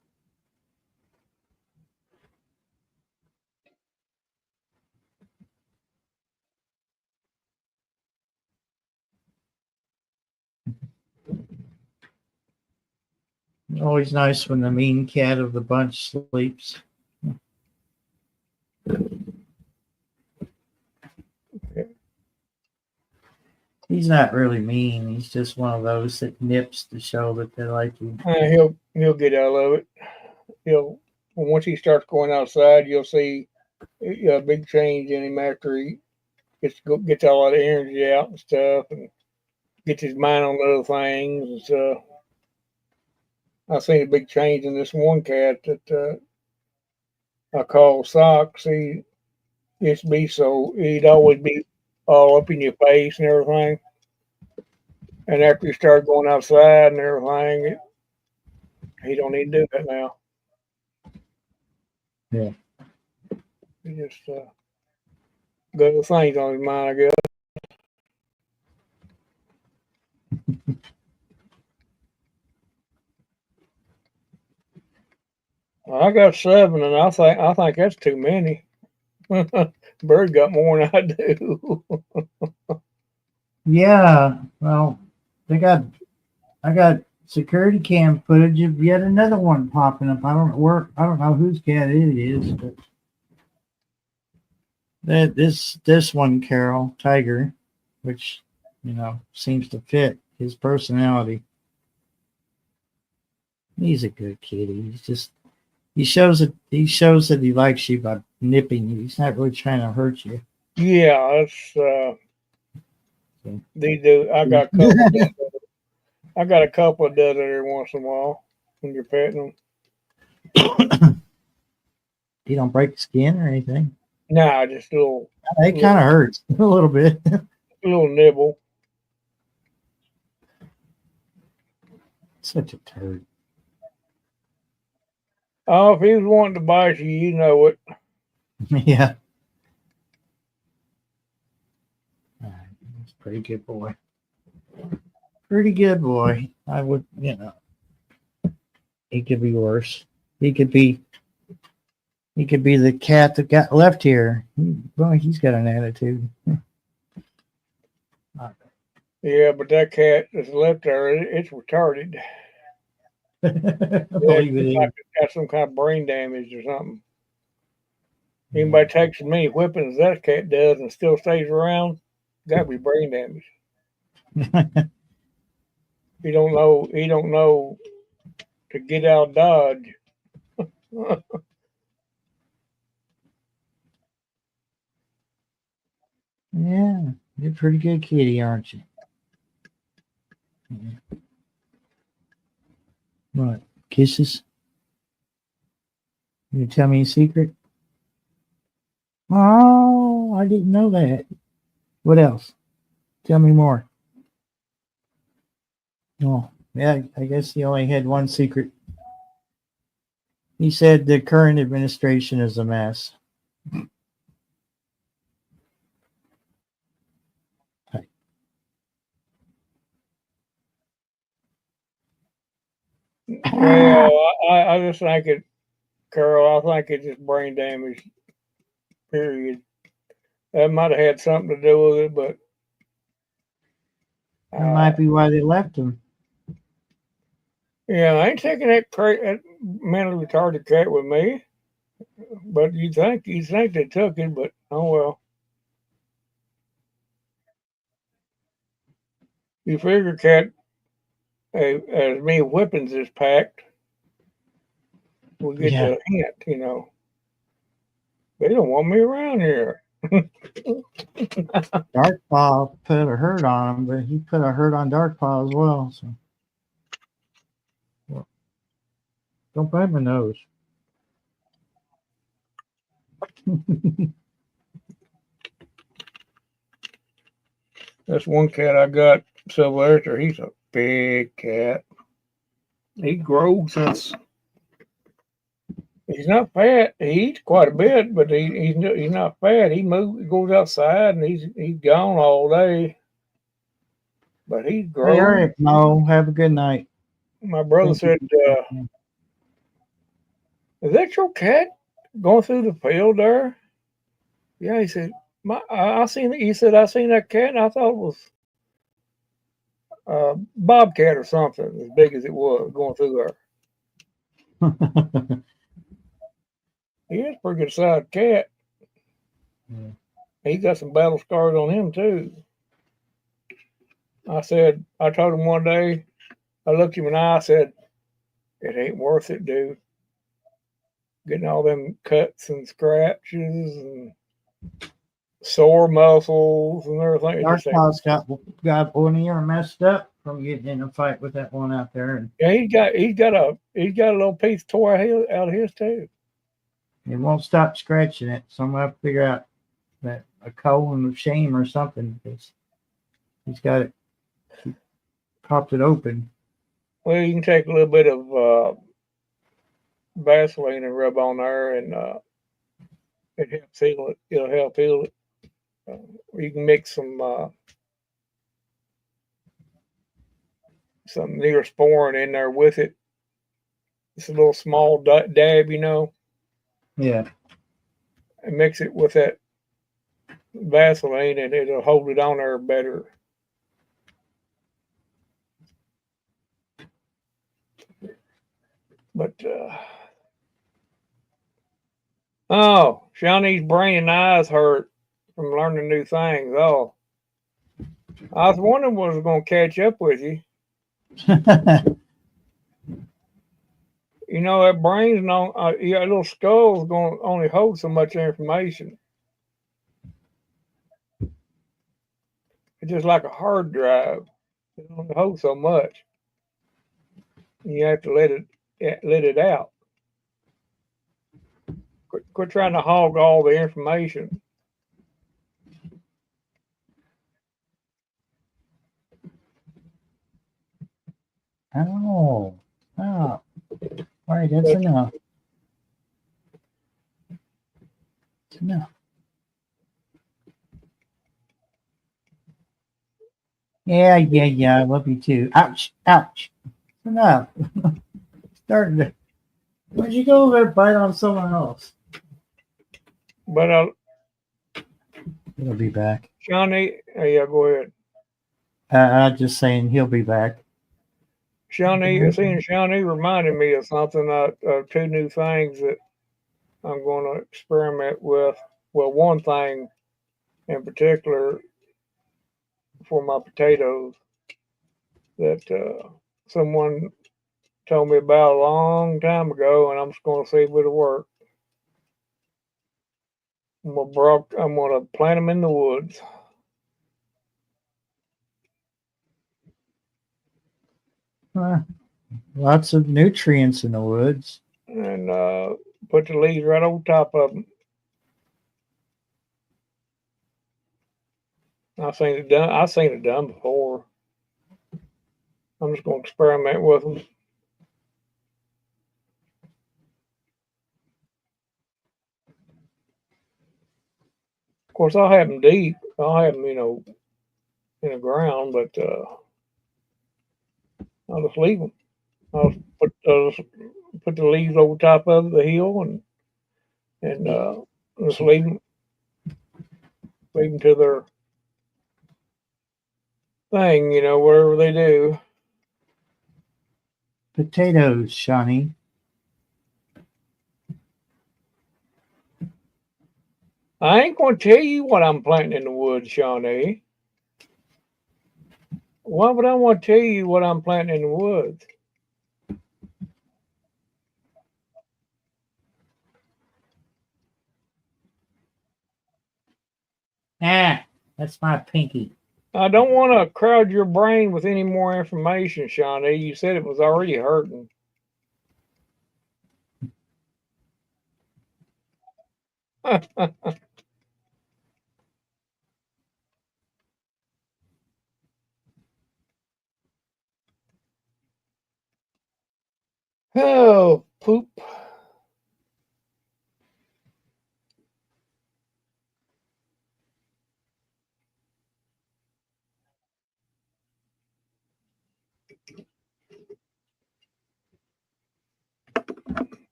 Always nice when the mean cat of the bunch sleeps. He's not really mean. He's just one of those that nips to show that they like you. He'll get out of it. He'll Once he starts going outside, you'll see a big change in him after he gets all that energy out and stuff, and gets his mind on other things and stuff. I seen a big change in this one cat that I call Socks. He used to be he'd always be all up in your face and everything. And after he started going outside and everything, he don't need to do that now. Yeah. He just got other things on his mind, I guess. I got 7, and I think that's too many. Bird got more than I do. Yeah. Well, I got security cam footage of yet another one popping up. I don't know whose cat it is, but this one, Carol Tiger, which seems to fit his personality. He's a good kitty. He shows that he likes you by nipping you. He's not really trying to hurt you. Yeah, that's they do. I got a couple of does it every once in a while when you're petting them. He don't break the skin or anything. Nah, just a little. It kind of hurts a little bit. A little nibble. Such a turd. Oh, if he was wanting to bite you, you know it. Yeah. He's a pretty good boy. Pretty good boy. I would, he could be worse. He could be the cat that got left here. Well, he's got an attitude. Yeah, but that cat that's left there, it's retarded. I believe it is. Got some kind of brain damage or something. Anybody takes as many whippings as that cat does and still stays around, got to be brain damage. He don't know. He don't know to get out of Dodge. Yeah, you're a pretty good kitty, aren't you? Yeah. What? Kisses? You tell me a secret? Oh, I didn't know that. What else? Tell me more. Oh, yeah, I guess he only had one secret. He said the current administration is a mess. Well, I just think it, Carol. I think it's just brain damage. Period. That might have had something to do with it, but That might be why they left him. yeah, I ain't taking that mentally retarded cat with me. But you think they took it, but oh well. You figure cat as many weapons is packed, we get Yeah. the hint, you know. They don't want me around here. Darkpaw put a hurt on him, but he put a hurt on Darkpaw as well. So well, don't bite my nose. That's one cat I got, Sylvester. He's a big cat. He grows since he's not fat. He eats quite a bit, but he's not fat. He goes outside, and he's gone all day. But he grows. Hey, all right, Mo. Have a good night. My brother said, "Is that your cat going through the field there?" Yeah, he said, I seen it. He said, I seen that cat, and I thought it was a bobcat or something, as big as it was, going through there. He is a pretty good sized cat. Yeah. He got some battle scars on him, too. I told him one day, I looked him in the eye, I said, it ain't worth it, dude. Getting all them cuts and scratches and sore muscles and everything. Darkpaw's got one ear messed up from getting in a fight with that one out there. And yeah, he's got a little piece tore out of his too. It won't stop scratching it, so I'm gonna have to figure out that a colon of shame or something because he's got it. He popped it open. Well, you can take a little bit of Vaseline and rub on there, and it helps heal it. It'll help heal it. You can mix some Neosporin in there with it. It's a little small dab, you know. Yeah. And mix it with that Vaseline, and it'll hold it on there better. But Shawnee's brain and eyes hurt from learning new things. Oh, I was wondering what was going to catch up with you. You know, that brain's your little skull's going to only hold so much information. It's just like a hard drive. It only holds so much. You have to let it out. Quit trying to hog all the information. Oh. All right, that's enough. That's enough. Yeah, I love you too. Ouch. Enough. Starting to. Why'd you go over there bite on someone else? But he'll be back. Shawnee, yeah, go ahead. I'm just saying he'll be back. Shawnee, seeing Shawnee reminded me of something. Two new things that I'm going to experiment with. Well, one thing in particular for my potatoes that someone told me about a long time ago, and I'm just going to see if it'll work. I'm gonna plant them in the woods. Lots of nutrients in the woods. And put the leaves right on top of them. I've seen it done. I've seen it done before. I'm just going to experiment with them. Of course, I'll have them deep. I'll have them, in the ground, but I'll just leave them. I'll put the leaves over top of the hill and just leave them to their thing, wherever they do. Potatoes, Shawnee. I ain't going to tell you what I'm planting in the woods, Shawnee. Why would I want to tell you what I'm planting in the woods? Ah, that's my pinky. I don't want to crowd your brain with any more information, Shawnee. You said it was already hurting. Oh, poop.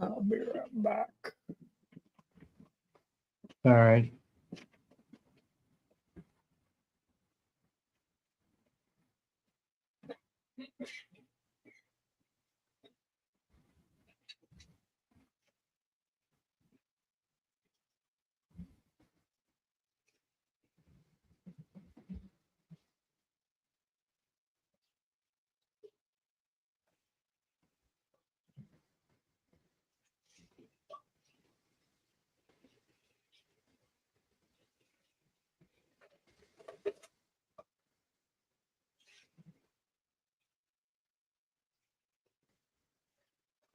I'll be right back. All right.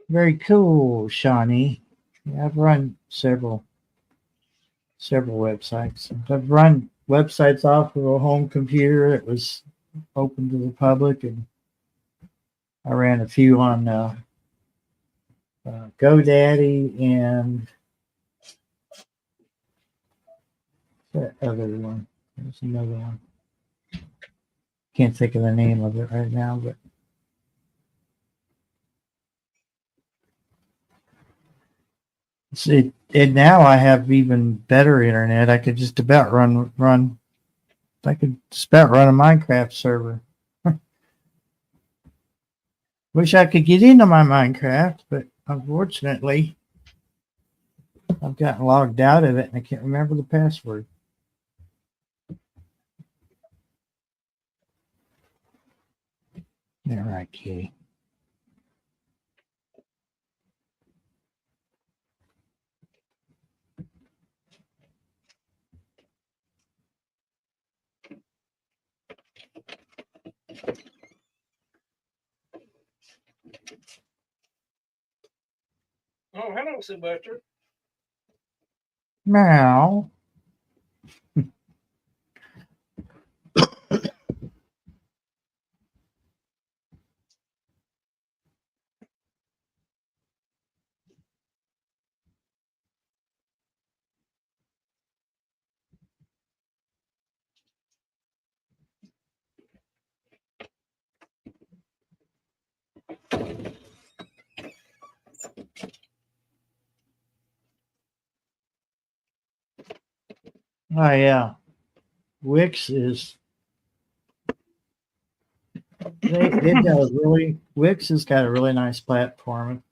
Very cool, Shawnee. Yeah, I've run several websites. I've run websites off of a home computer that was open to the public, and I ran a few on GoDaddy and that other one. There's another one. Can't think of the name of it right now, but see, and now I have even better internet. I could just about run. I could just about run a Minecraft server. Wish I could get into my Minecraft, but unfortunately, I've gotten logged out of it and I can't remember the password. All right, Kitty. Oh, hello, Sylvester. Meow. Oh yeah, Wix is They've got a really Wix has got a really nice platform.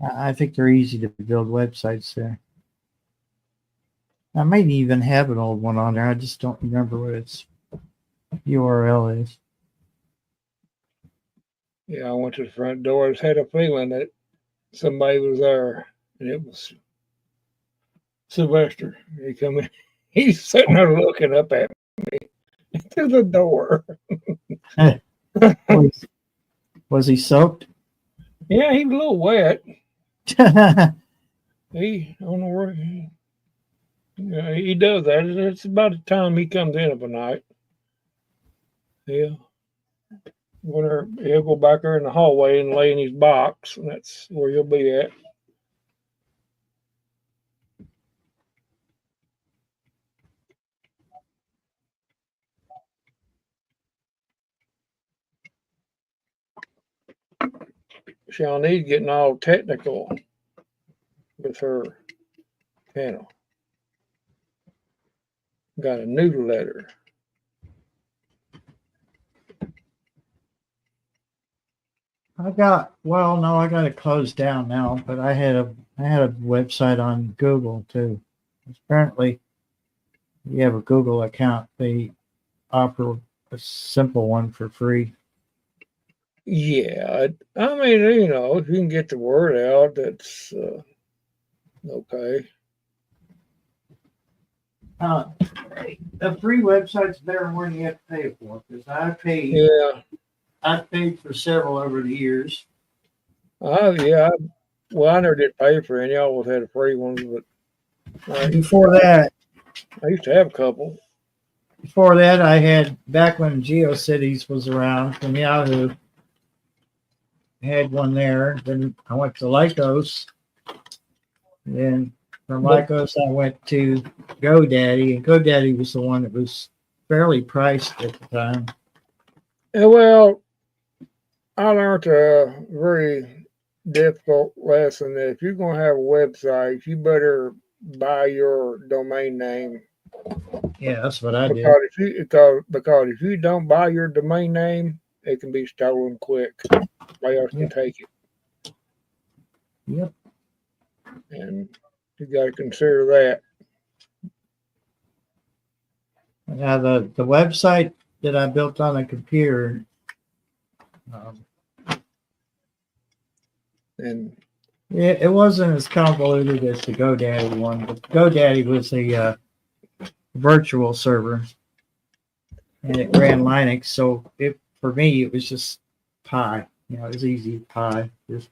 I think they're easy to build websites there. I might even have an old one on there. I just don't remember what its URL is. Yeah, I went to the front door. I just had a feeling that somebody was there, and it was Sylvester. He come in. He's sitting there looking up at me through the door. Was he soaked? Yeah, he was a little wet. He I don't know where he does that. It's about the time he comes in of a night. Yeah. He'll go back there in the hallway and lay in his box, and that's where he'll be at. Shawnee's getting all technical with her panel. Got a noodle letter. I got it closed down now, but I had a website on Google too. Apparently, you have a Google account, they offer a simple one for free. Yeah, I mean, if you can get the word out, that's okay. A free website's better than one you have to pay for because Yeah. I've paid for several over the years. Yeah. Well, I never did pay for any. I always had a free one, but Before that, I used to have a couple. I had back when GeoCities was around from Yahoo. I had one there. Then I went to Lycos. Then from Lycos, I went to GoDaddy, and GoDaddy was the one that was fairly priced at the time. Well, I learned a very difficult lesson that if you're going to have a website, you better buy your domain name. Yeah, that's what I did. Because if you don't buy your domain name, it can be stolen quick. Somebody else can take it. Yep. And you got to consider that. Now the website that I built on a computer, and it wasn't as convoluted as the GoDaddy one, but GoDaddy was a virtual server, and it ran Linux. So for me, it was just Pi. It was easy Pi. Just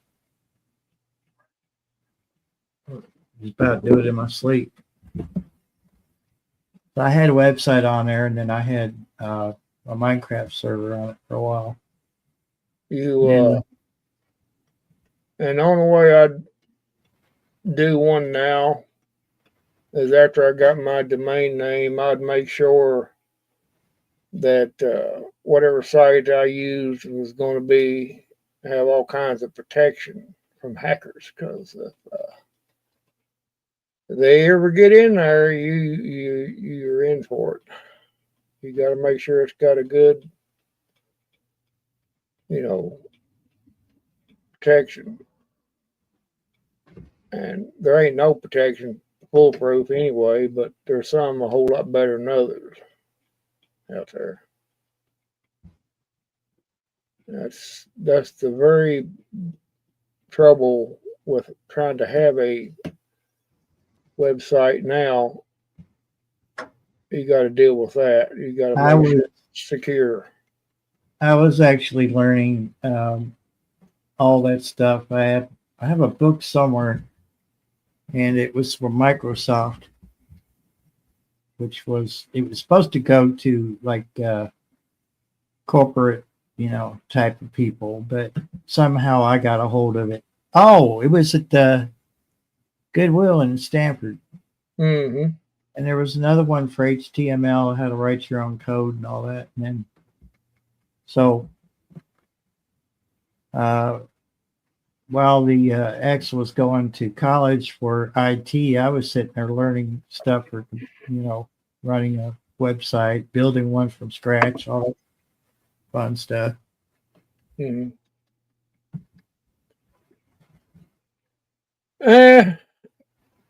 about do it in my sleep. So I had a website on there, and then I had a Minecraft server on it for a while. And the only way I'd do one now is after I got my domain name, I'd make sure that whatever site I used was going to have all kinds of protection from hackers. Because if they ever get in there, you're in for it. You got to make sure it's got a good, protection. And there ain't no protection foolproof anyway, but there's some a whole lot better than others out there. That's the very trouble with trying to have a website now. You got to deal with that. You got to make sure it's secure. I was actually learning all that stuff. I have a book somewhere, and it was from Microsoft, it was supposed to go to like corporate, type of people, but somehow I got a hold of it. Oh, it was at the Goodwill in Stanford. Mm-hmm. And there was another one for HTML, how to write your own code and all that. And then, so while the ex was going to college for IT, I was sitting there learning stuff for, running a website, building one from scratch, all that. fun stuff. Mhm. Eh,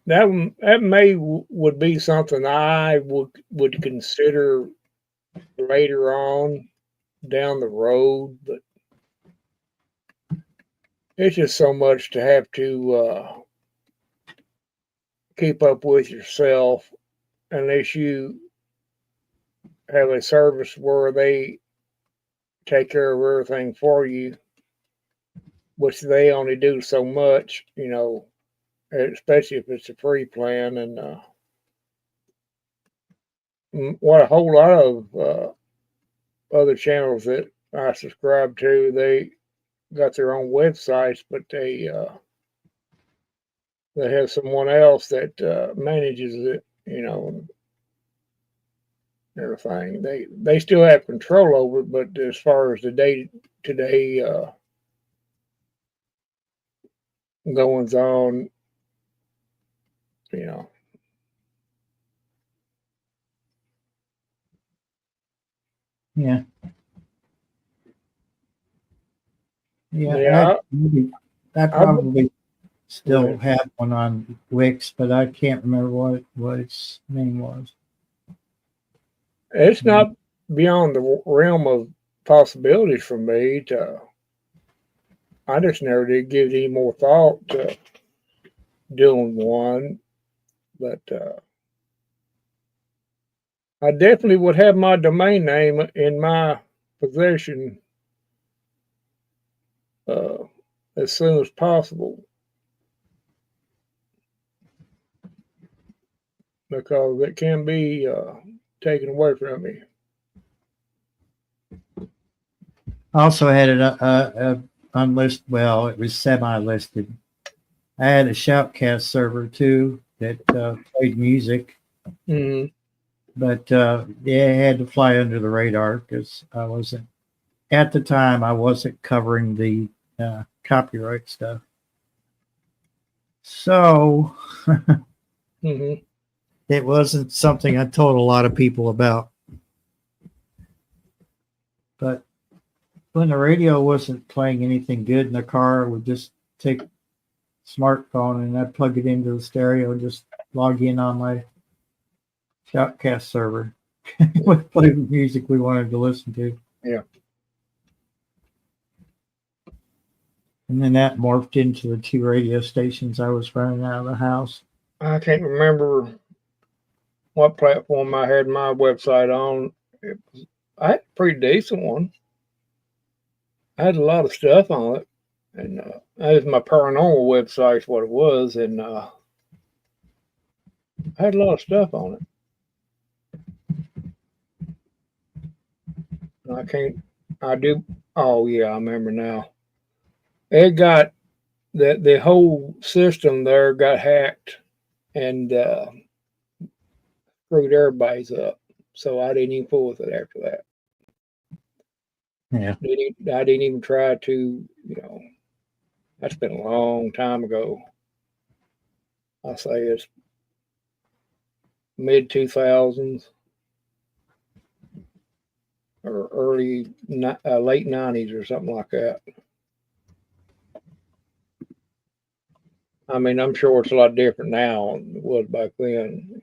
that may would be something I would consider later on down the road, but it's just so much to have to keep up with yourself unless you have a service where they take care of everything for you, which they only do so much, especially if it's a free plan. And what a whole lot of other channels that I subscribe to, they got their own websites, but they have someone else that manages it, everything. They still have control over it, but as far as the day to day goings on, you know, Yeah. yeah, I I probably go still ahead. have one on Wix, but I can't remember what its name was. It's not beyond the realm of possibilities for me to. I just never did give it any more thought to doing one, but I definitely would have my domain name in my possession uh, as soon as possible because it can be taken away from me. I also had it unlisted. Well, it was semi-listed. I had a Shoutcast server too that played music, Mm-hmm. but yeah, it had to fly under the radar because I wasn't at the time. I wasn't covering the copyright stuff, so Mm-hmm. it wasn't something I told a lot of people about. But when the radio wasn't playing anything good in the car, I would just take smartphone and I'd plug it into the stereo and just log in on my Shoutcast server. Would play the music we wanted to listen to. Yeah. And then that morphed into the two radio stations I was running out of the house. I can't remember what platform I had my website on. I had a pretty decent one. I had a lot of stuff on it. And that was my paranormal website, what it was. And I had a lot of stuff on it. I can't. I do. Oh yeah, I remember now. It got the whole system there got hacked and screwed everybody's up. So I didn't even fool with it after that. Yeah. I didn't even try to. That's been a long time ago. I say it's mid 2000s or late 90s or something like that. I mean, I'm sure it's a lot different now than it was back then.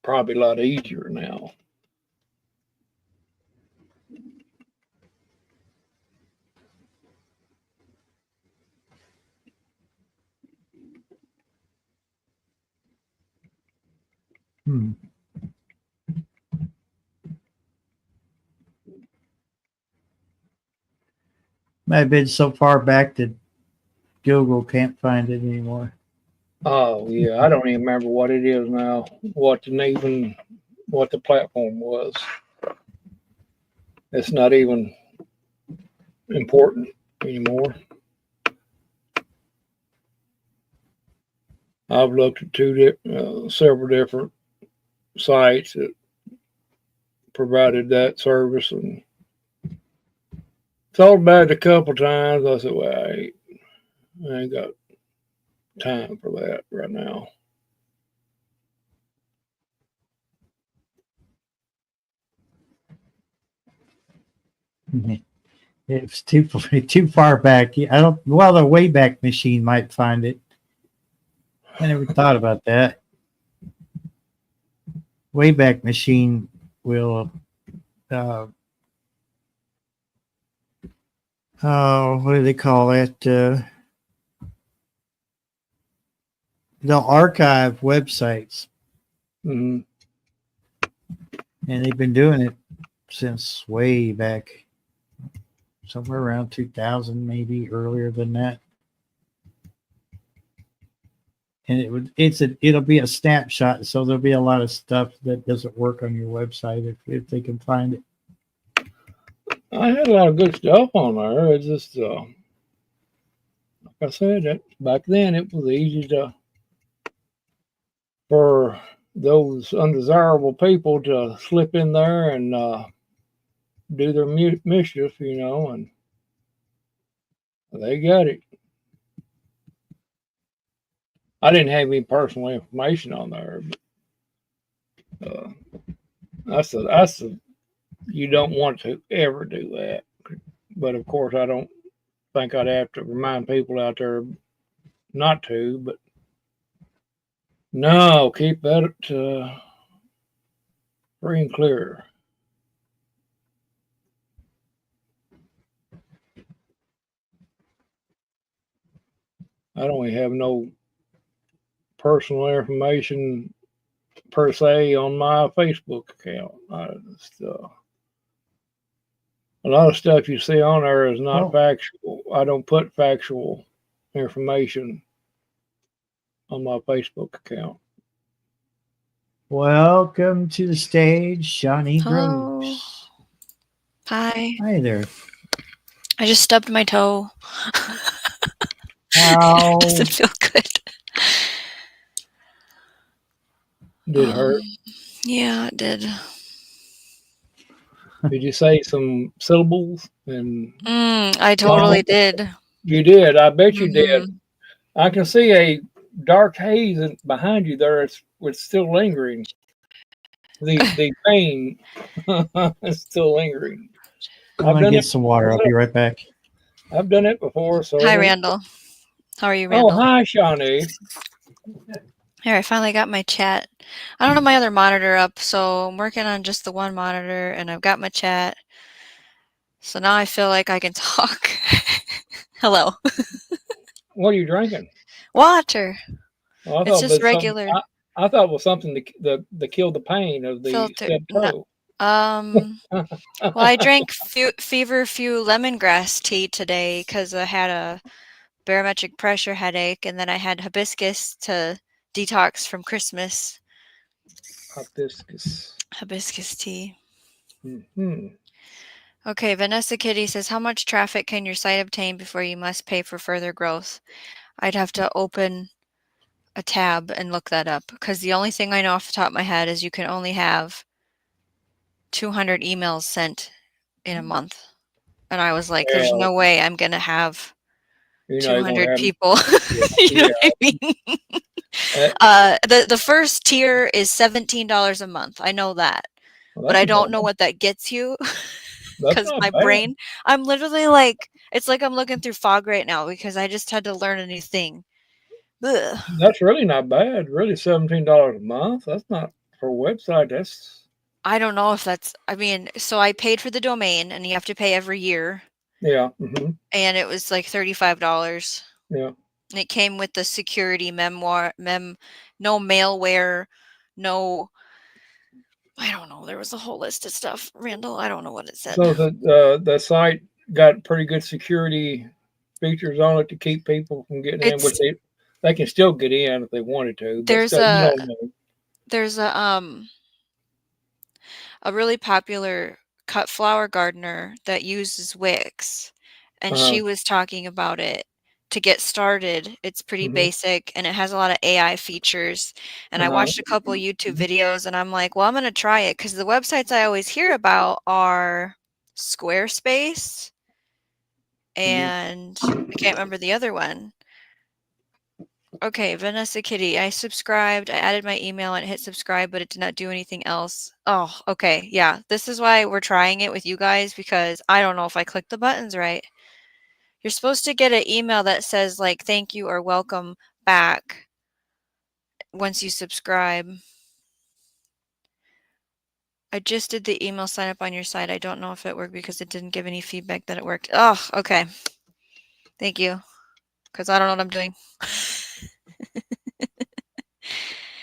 Probably a lot easier now. Hmm. Might have been so far back that Google can't find it anymore. Oh yeah, I don't even remember what it is now. What the platform was. It's not even important anymore. I've looked at several different sites that provided that service and thought about it a couple times. I said, "Well, I ain't got time for that right now." It's too far back. I don't. Well, the Wayback Machine might find it. I never thought about that. Wayback Machine will. Oh, what do they call it? They'll archive websites, Hmm. and they've been doing it since way back, somewhere around 2000, maybe earlier than that. And it'll be a snapshot, so there'll be a lot of stuff that doesn't work on your website if they can find it. I had a lot of good stuff on there. It's just, like I said, back then it was easy for those undesirable people to slip in there and do their mischief, and they got it. I didn't have any personal information on there, but that's you don't want to ever do that. But of course, I don't think I'd have to remind people out there not to. But no, keep that free and clear. I don't have no personal information per se on my Facebook account. A lot of stuff you see on there is not factual. I don't put factual information on my Facebook account. Welcome to the stage, Shawnee Hello. Groves. Hi. Hi there. I just stubbed my toe. Ow. Doesn't feel good. Did it hurt? Yeah, it did. Did you say some syllables? And I totally did. You did. I bet you did. Mhm. I can see a dark haze behind you there. It's still lingering. The pain is still lingering. I'm gonna get some water. I'll be right back. I've done it before. So Hi, Randall. How are you, Randall? Oh, hi, Shawnee. Here, I finally got my chat. I don't have my other monitor up, so I'm working on just the one monitor, and I've got my chat. So now I feel like I can talk. Hello. What are you drinking? Water. Oh, It's just regular. I thought it was something to kill the pain of the Filter. toe. Well, I drank Feverfew lemongrass tea today because I had a barometric pressure headache, and then I had hibiscus to detox from Christmas. Hibiscus tea. Mm-hmm. Okay, Vanessa Kitty says, how much traffic can your site obtain before you must pay for further growth? I'd have to open a tab and look that up, because the only thing I know off the top of my head is you can only have 200 emails sent in a month. And I was like, there's no way I'm going to have 200 people. You know what I mean? The first tier is $17 a month. I know that. But I don't know what that gets you. Because my brain, I'm literally like, it's like I'm looking through fog right now because I just had to learn a new thing. Ugh. That's really not bad. Really, $17 a month. That's not for a website. I don't know if that's. I mean, so I paid for the domain, and you have to pay every year. Yeah. Mm-hmm. And it was like $35. Yeah. And it came with the security no malware, no. I don't know. There was a whole list of stuff, Randall. I don't know what it said. So the site got pretty good security features on it to keep people from getting in, which they can still get in if they wanted to. There's a really popular cut flower gardener that uses Wix, and she was talking about it to get started. It's pretty basic, and it has a lot of AI features. And I watched a couple YouTube videos, and I'm like, well, I'm going to try it, because the websites I always hear about are Squarespace, and I can't remember the other one. Okay, Vanessa Kitty. I subscribed. I added my email and hit subscribe, but it did not do anything else. Oh, okay. Yeah, this is why we're trying it with you guys because I don't know if I clicked the buttons right. You're supposed to get an email that says like thank you or welcome back once you subscribe. I just did the email sign up on your site. I don't know if it worked because it didn't give any feedback that it worked. Oh, okay. Thank you. Because I don't know what I'm doing.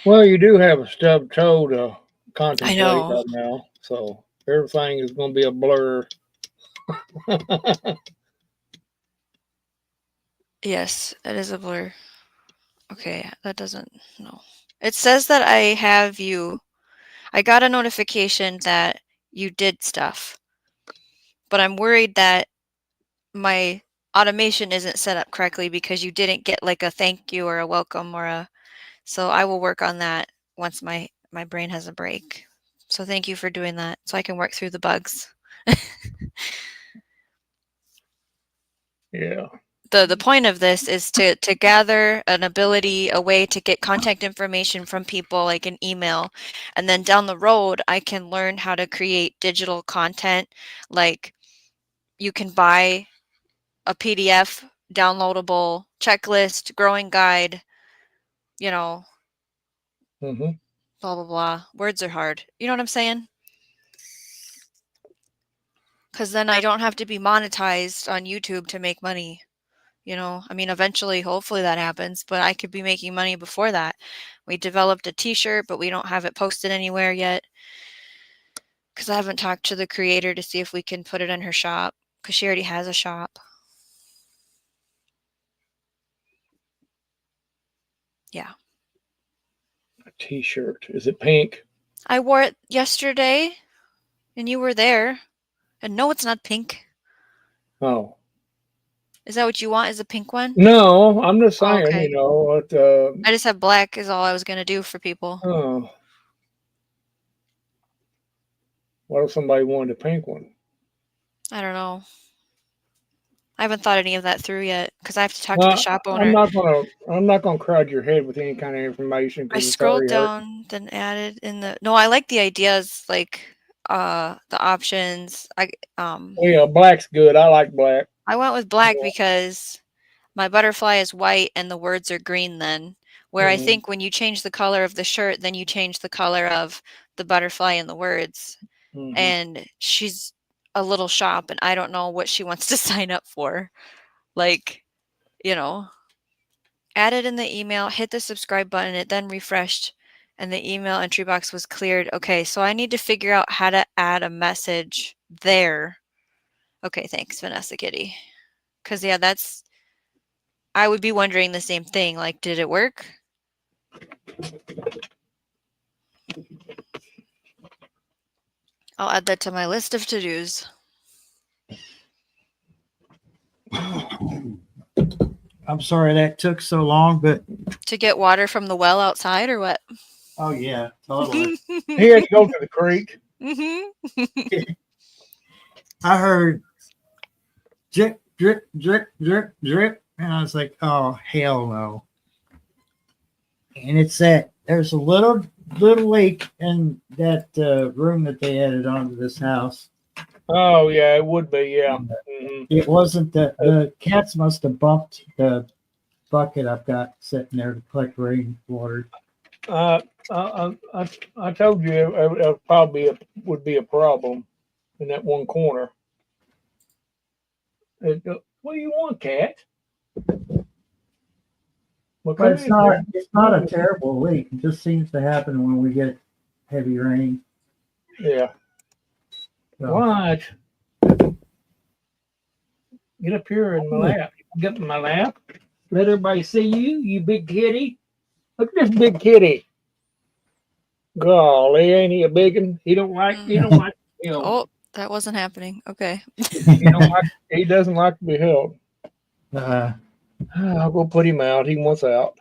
Well, you do have a stub toe to I contemplate know. right now, so everything is going to be a blur. Yes, it is a blur. Okay, that doesn't, no. It says that I have you, I got a notification that you did stuff, but I'm worried that my automation isn't set up correctly because you didn't get like a thank you or a welcome or a, so I will work on that once my brain has a break. So thank you for doing that so I can work through the bugs. Yeah. The point of this is to gather an ability, a way to get contact information from people like an email, and then down the road I can learn how to create digital content. Like you can buy a PDF downloadable checklist, growing guide, you know, Mm-hmm. blah blah blah. Words are hard. You know what I'm saying? Because then I don't have to be monetized on YouTube to make money. You know, I mean, eventually, hopefully that happens, but I could be making money before that. We developed a t-shirt, but we don't have it posted anywhere yet because I haven't talked to the creator to see if we can put it in her shop because she already has a shop. Yeah. A t-shirt. Is it pink? I wore it yesterday and you were there. And no, it's not pink. Oh. Is that what you want? Is a pink one? No, I'm just Oh, saying, okay. what, I just have black is all I was going to do for people. oh. What if somebody wanted a pink one? I don't know. I haven't thought any of that through yet because I have to talk to the Well, shop I'm owner. not gonna crowd your head with any kind of information I because it's scrolled already hurt. down, then added in the no, I like the ideas, like the options. Oh, yeah, black's good. I like black. I went with black Yeah. because my butterfly is white and the words are green then. Where I Mhm, think when you change the color of the shirt, then you change the color of the butterfly and the words. mhm. And she's a little shop and I don't know what she wants to sign up for. Like, you know, added in the email, hit the subscribe button, it then refreshed and the email entry box was cleared. Okay, so I need to figure out how to add a message there. Okay, thanks, Vanessa Kitty. Because, yeah, that's, I would be wondering the same thing. Like, did it work? I'll add that to my list of to dos. I'm sorry that took so long, but To get water from the well outside or what? oh yeah, totally. He had to go to the creek. I heard drip, drip, drip, drip, drip, and I was like, oh hell no. And it's that there's a little lake in that room that they added onto this house. Oh yeah, it would be. Yeah. Mhm. It wasn't the cats must have bumped the bucket I've got sitting there to collect rainwater. I told you it probably would be a problem in that one corner. What do you want, cat? Well, But come it's in here. not a terrible leak. It just seems to happen when we get heavy rain. Yeah. So, What? Get up here in my lap. Get in my lap. Let everybody see you, you big kitty. Look at this big kitty. Golly, ain't he a big one? He don't like. He don't like to be held. Oh, that wasn't happening. Okay. He don't like. He doesn't like to be held. uh, I'll go put him out. He wants out.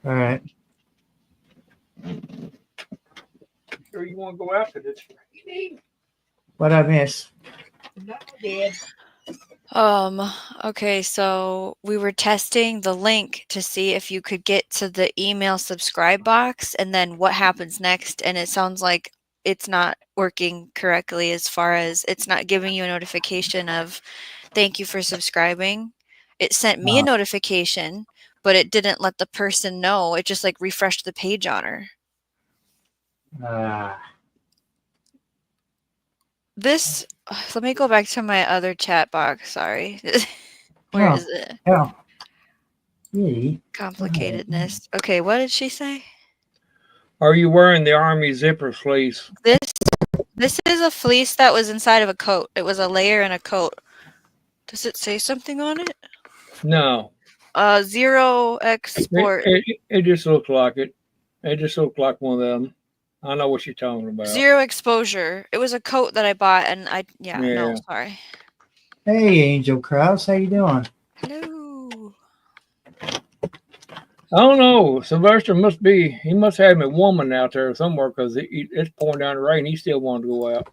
all right. Sure, you want to go out? Cause it's raining. What I miss? No, Dad. Okay, so we were testing the link to see if you could get to the email subscribe box and then what happens next. And it sounds like it's not working correctly as far as it's not giving you a notification of thank you for subscribing. It sent me a Uh, notification, but it didn't let the person know. It just like refreshed the page on her. uh, This, let me go back to my other chat box. Sorry. Where oh, is it? yeah. Yeah. Complicatedness. Okay, what did she say? Are you wearing the Army zipper fleece? This is a fleece that was inside of a coat. It was a layer in a coat. Does it say something on it? No. Zero export. It just looked like it. It just looked like one of them. I know what you're talking about. Zero exposure. It was a coat that I bought and Yeah. no, sorry. Hey, Angel Krause, how you doing? Hello. I don't know. Sylvester he must have a woman out there somewhere because it's pouring down the rain. He still wanted to go out.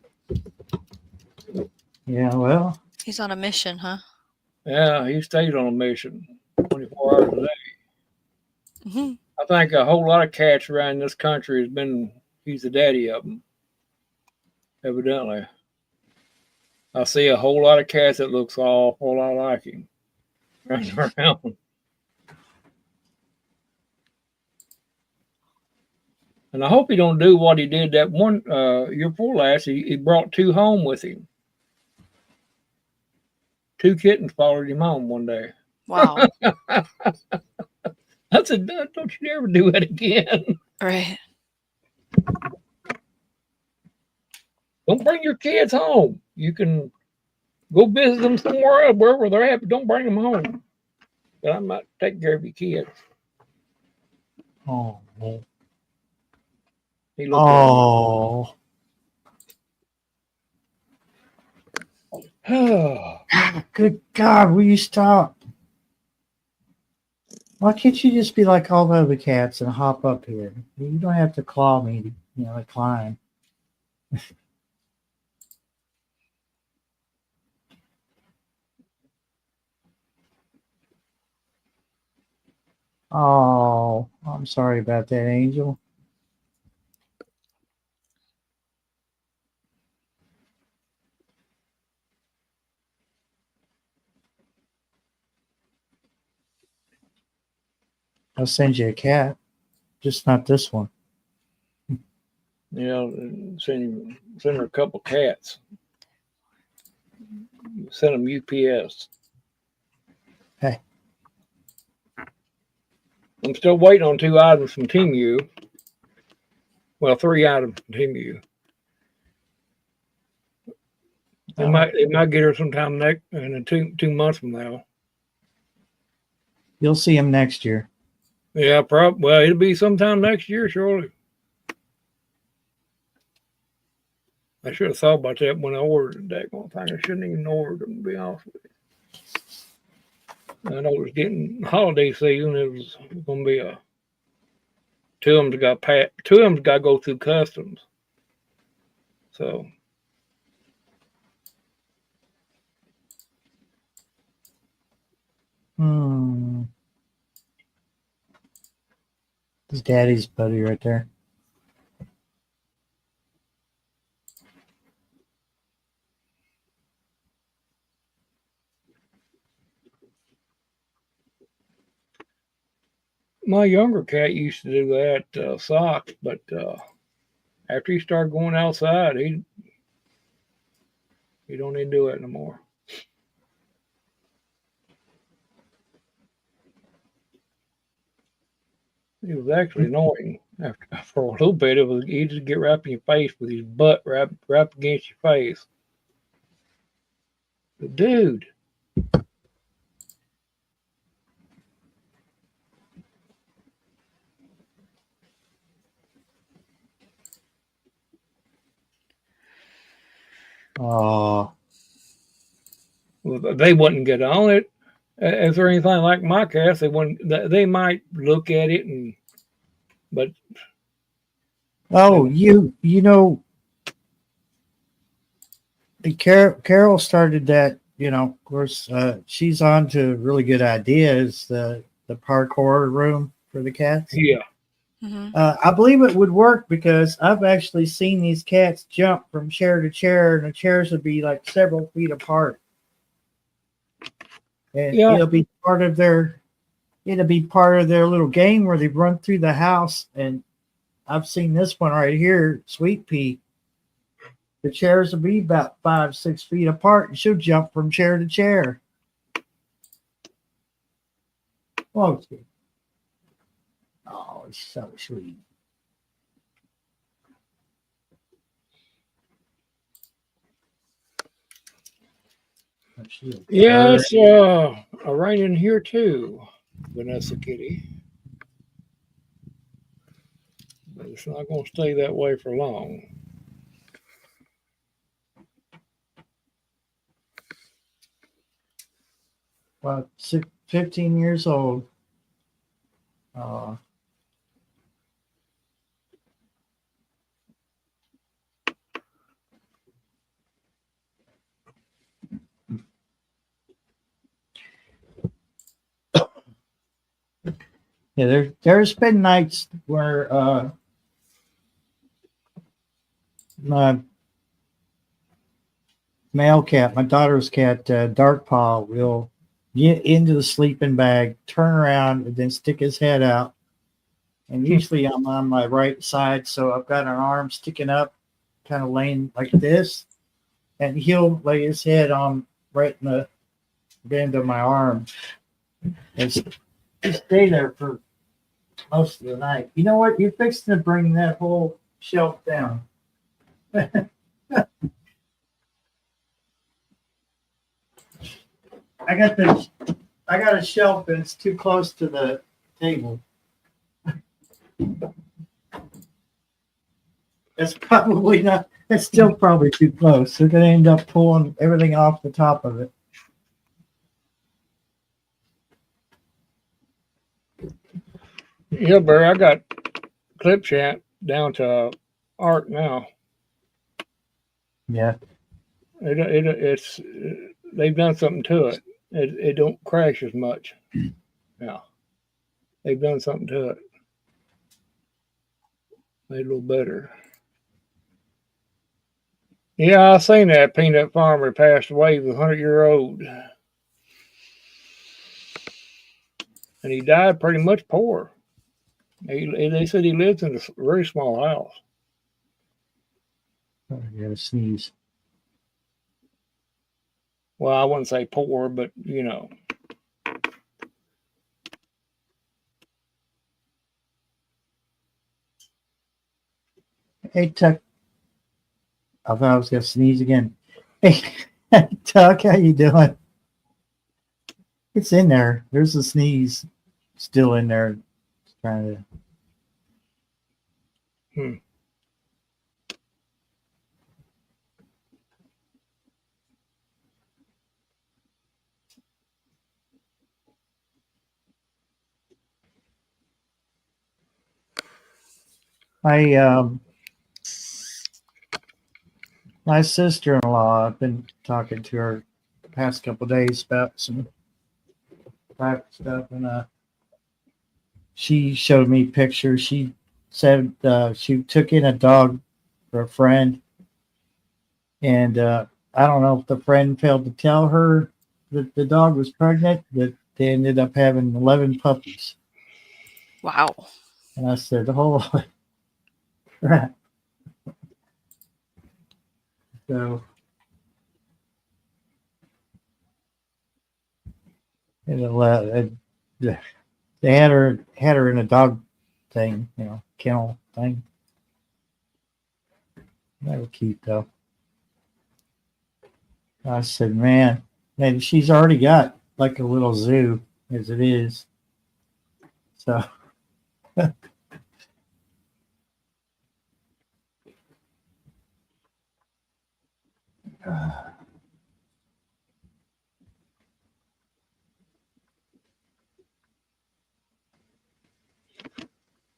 Yeah, well, He's on a mission, huh? Yeah, he stays on a mission 24 hours a day. Hmm. I think a whole lot of cats around this country he's the daddy of them, evidently. I see a whole lot of cats that looks all a whole lot like him running around. And I hope he don't do what he did that one year before last. He brought 2 home with him. 2 kittens followed him home one day. Wow. I said, don't you ever do that again. Right. Don't bring your kids home. You can go visit them somewhere else, wherever they're at, but don't bring them home. But I might take care of your kids. oh, man. He looked Oh, good God, will you stop? Why can't you just be like all the other cats and hop up here? You don't have to claw me to, like climb. Oh, I'm sorry about that, Angel. I'll send you a cat, just not this one. send her a couple cats. Send them UPS. Hey. I'm still waiting on 2 items from Temu. Well, 3 items from Temu. They might get her sometime in 2 months from now. You'll see him next year. Yeah, probably. Well, it'll be sometime next year, surely. I should have thought about that when I ordered that one thing. I shouldn't even order them, to be honest with you. I know it was getting holiday season. It was going to be 2 of them got to go through customs. So. His daddy's buddy right there. My younger cat used to do that, Sock, but after he started going outside, he don't even do it no more. It was actually annoying. For a little bit, he'd just get right up in your face with his butt right against your face. But dude. Oh. They wouldn't get on it. If they're anything like my cats, they wouldn't. They might look at it but. Oh, the Carol started that of course, she's on to really good ideas. The parkour room for the cats. Yeah. Hmm. I believe it would work because I've actually seen these cats jump from chair to chair, and the chairs would be like several feet apart, and Yeah. it'll be part of their little game where they run through the house. And I've seen this one right here, Sweet Pea. The chairs will be about 5-6 feet apart, and she'll jump from chair to chair. Oh, oh, it's so sweet. Yeah, it's raining here too, Vanessa Kitty. But it's not going to stay that way for long. About 15 years old. Uh, yeah, there's been nights where my male cat, my daughter's cat, Dark Paw, will get into the sleeping bag, turn around, and then stick his head out. And usually I'm on my right side, so I've got an arm sticking up, kind of laying like this, and he'll lay his head on right in the bend of my arm and stay there for most of the night. You know what? You're fixing to bring that whole shelf down. I got a shelf and it's too close to the table. It's probably not. It's still probably too close. They're gonna end up pulling everything off the top of it. Yeah, Barry, I got Clip Chant down to art now. Yeah. It's they've done something to it. It don't crash as much. Yeah, they've done something to it. Made it a little better. Yeah, I seen that peanut farmer passed away. He was 100-year-old, and he died pretty much poor. They said he lived in a very small house. Oh, I gotta sneeze. Well, I wouldn't say poor, but you know. Hey Tuck, I thought I was gonna sneeze again. Hey Tuck, how you doing? It's in there. There's a sneeze still in there. Just trying to. My my sister-in-law, I've been talking to her the past couple of days about some private stuff, and she showed me pictures. She said she took in a dog for a friend, and I don't know if the friend failed to tell her that the dog was pregnant, that they ended up having 11 puppies. Wow. And I said, "Holy crap!" So they had her in a dog thing, kennel thing. They were cute though. I said, man, she's already got like a little zoo as it is. So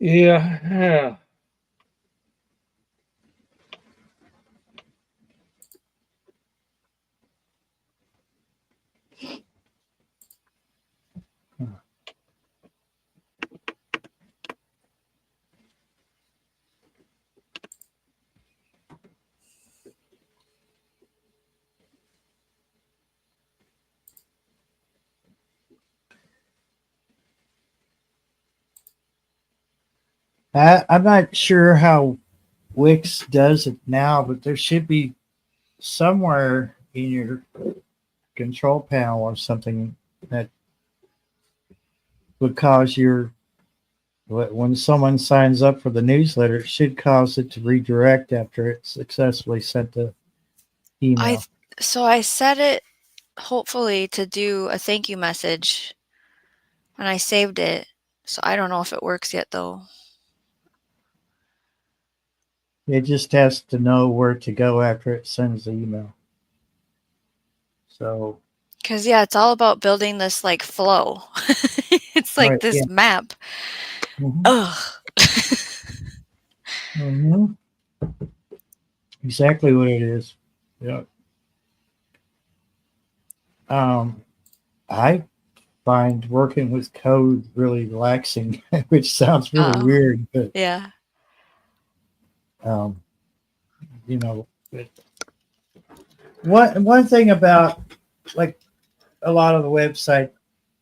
Yeah. I'm not sure how Wix does it now, but there should be somewhere in your control panel or something that would cause your when someone signs up for the newsletter, it should cause it to redirect after it successfully sent the email. So I set it hopefully to do a thank you message, and I saved it. So I don't know if it works yet though. It just has to know where to go after it sends the email. So, Cause yeah, it's all about building this like flow. It's like right, this yeah. map. Mhm. Ugh. Mhm. Exactly what it is. Yeah. I find working with code really relaxing, which sounds really Oh, weird, but yeah. um, you know, one thing about like a lot of the website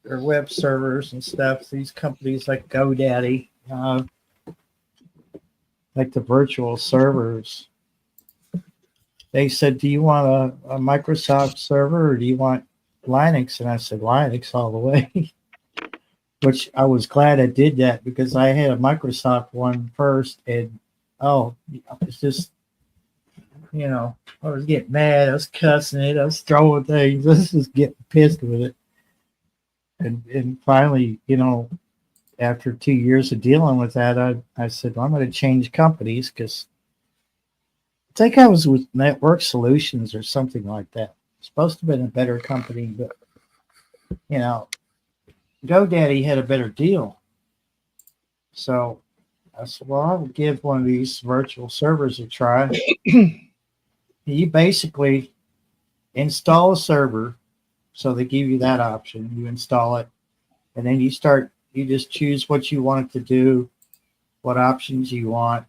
or web servers and stuff, these companies like GoDaddy, like the virtual servers, they said, "Do you want a Microsoft server or do you want Linux?" And I said, "Linux all the way." Which I was glad I did that because I had a Microsoft one first, and oh, it's just I was getting mad, I was cussing it, I was throwing things, I was just getting pissed with it, and finally, after 2 years of dealing with that, I said, well, I'm going to change companies because I think I was with Network Solutions or something like that. It's supposed to have been a better company, but you know, GoDaddy had a better deal, so I said, well, I'll give one of these virtual servers a try. You basically install a server, so they give you that option. You install it, and then you just choose what you want it to do, what options you want,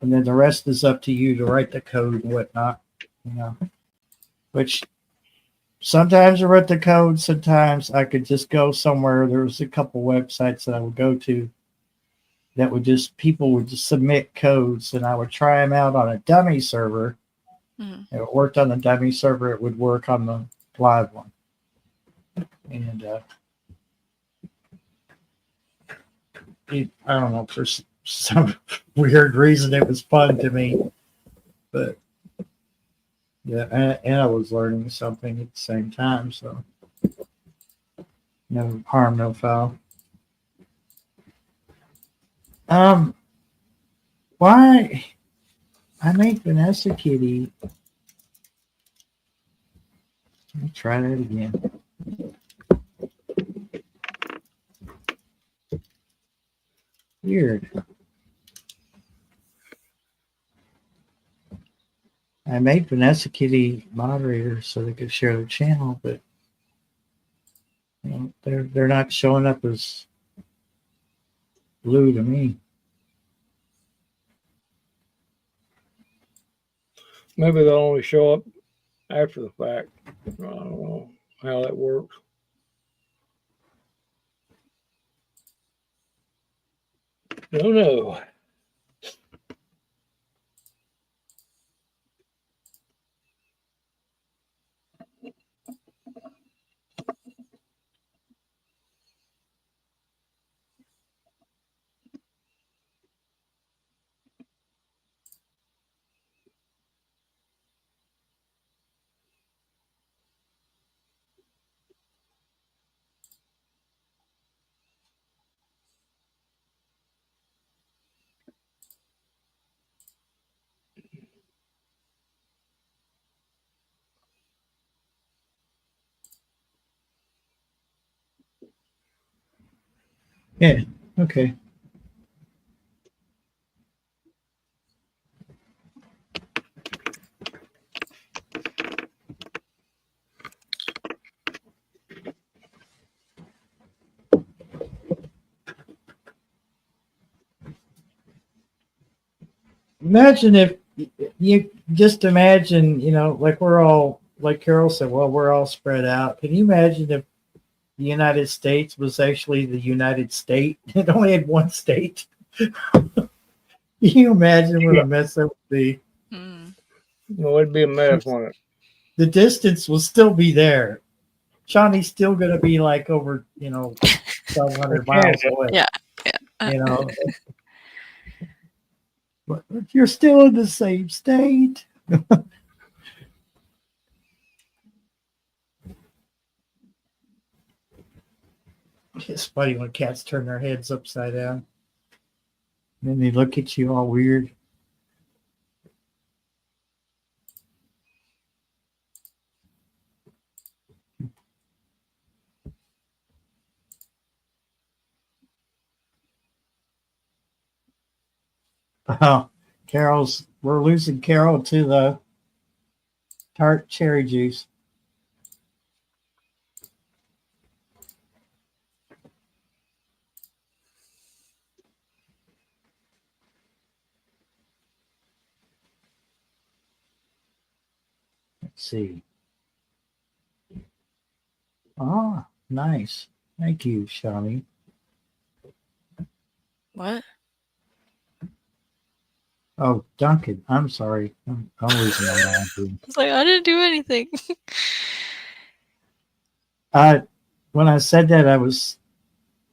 and then the rest is up to you to write the code and whatnot, which sometimes I wrote the code, sometimes I could just go somewhere. There was a couple websites that I would go to that people would just submit codes, and I would try them out on a dummy server. Mhm. If it worked on the dummy server, it would work on the live one. And I don't know, for some weird reason, it was fun to me. But yeah, and I was learning something at the same time, so no harm, no foul. Why I made Vanessa Kitty? Let me try that again. Weird. I made Vanessa Kitty moderator so they could share their channel, but they're not showing up as blue to me. Maybe they'll only show up after the fact. I don't know how that works. Don't know. Yeah. Okay. Imagine if you just imagine, like we're all, like Carol said, well, we're all spread out. Can you imagine if the United States was actually the United State? It only had one state. Can you imagine what a mess that would be? Mm. No, it'd be a mess, wouldn't it? The distance will still be there. Shawnee's still going to be like over, 1,200 miles away. Yeah. You know, but you're still in the same state. It's funny when cats turn their heads upside down. And then they look at you all weird. Oh, we're losing Carol to the tart cherry juice. Let's see. Ah, nice. Thank you, Shawnee. What? Oh, Duncan. I'm sorry. I'm losing my mind. Too. It's like I didn't do anything. When I said that, I don't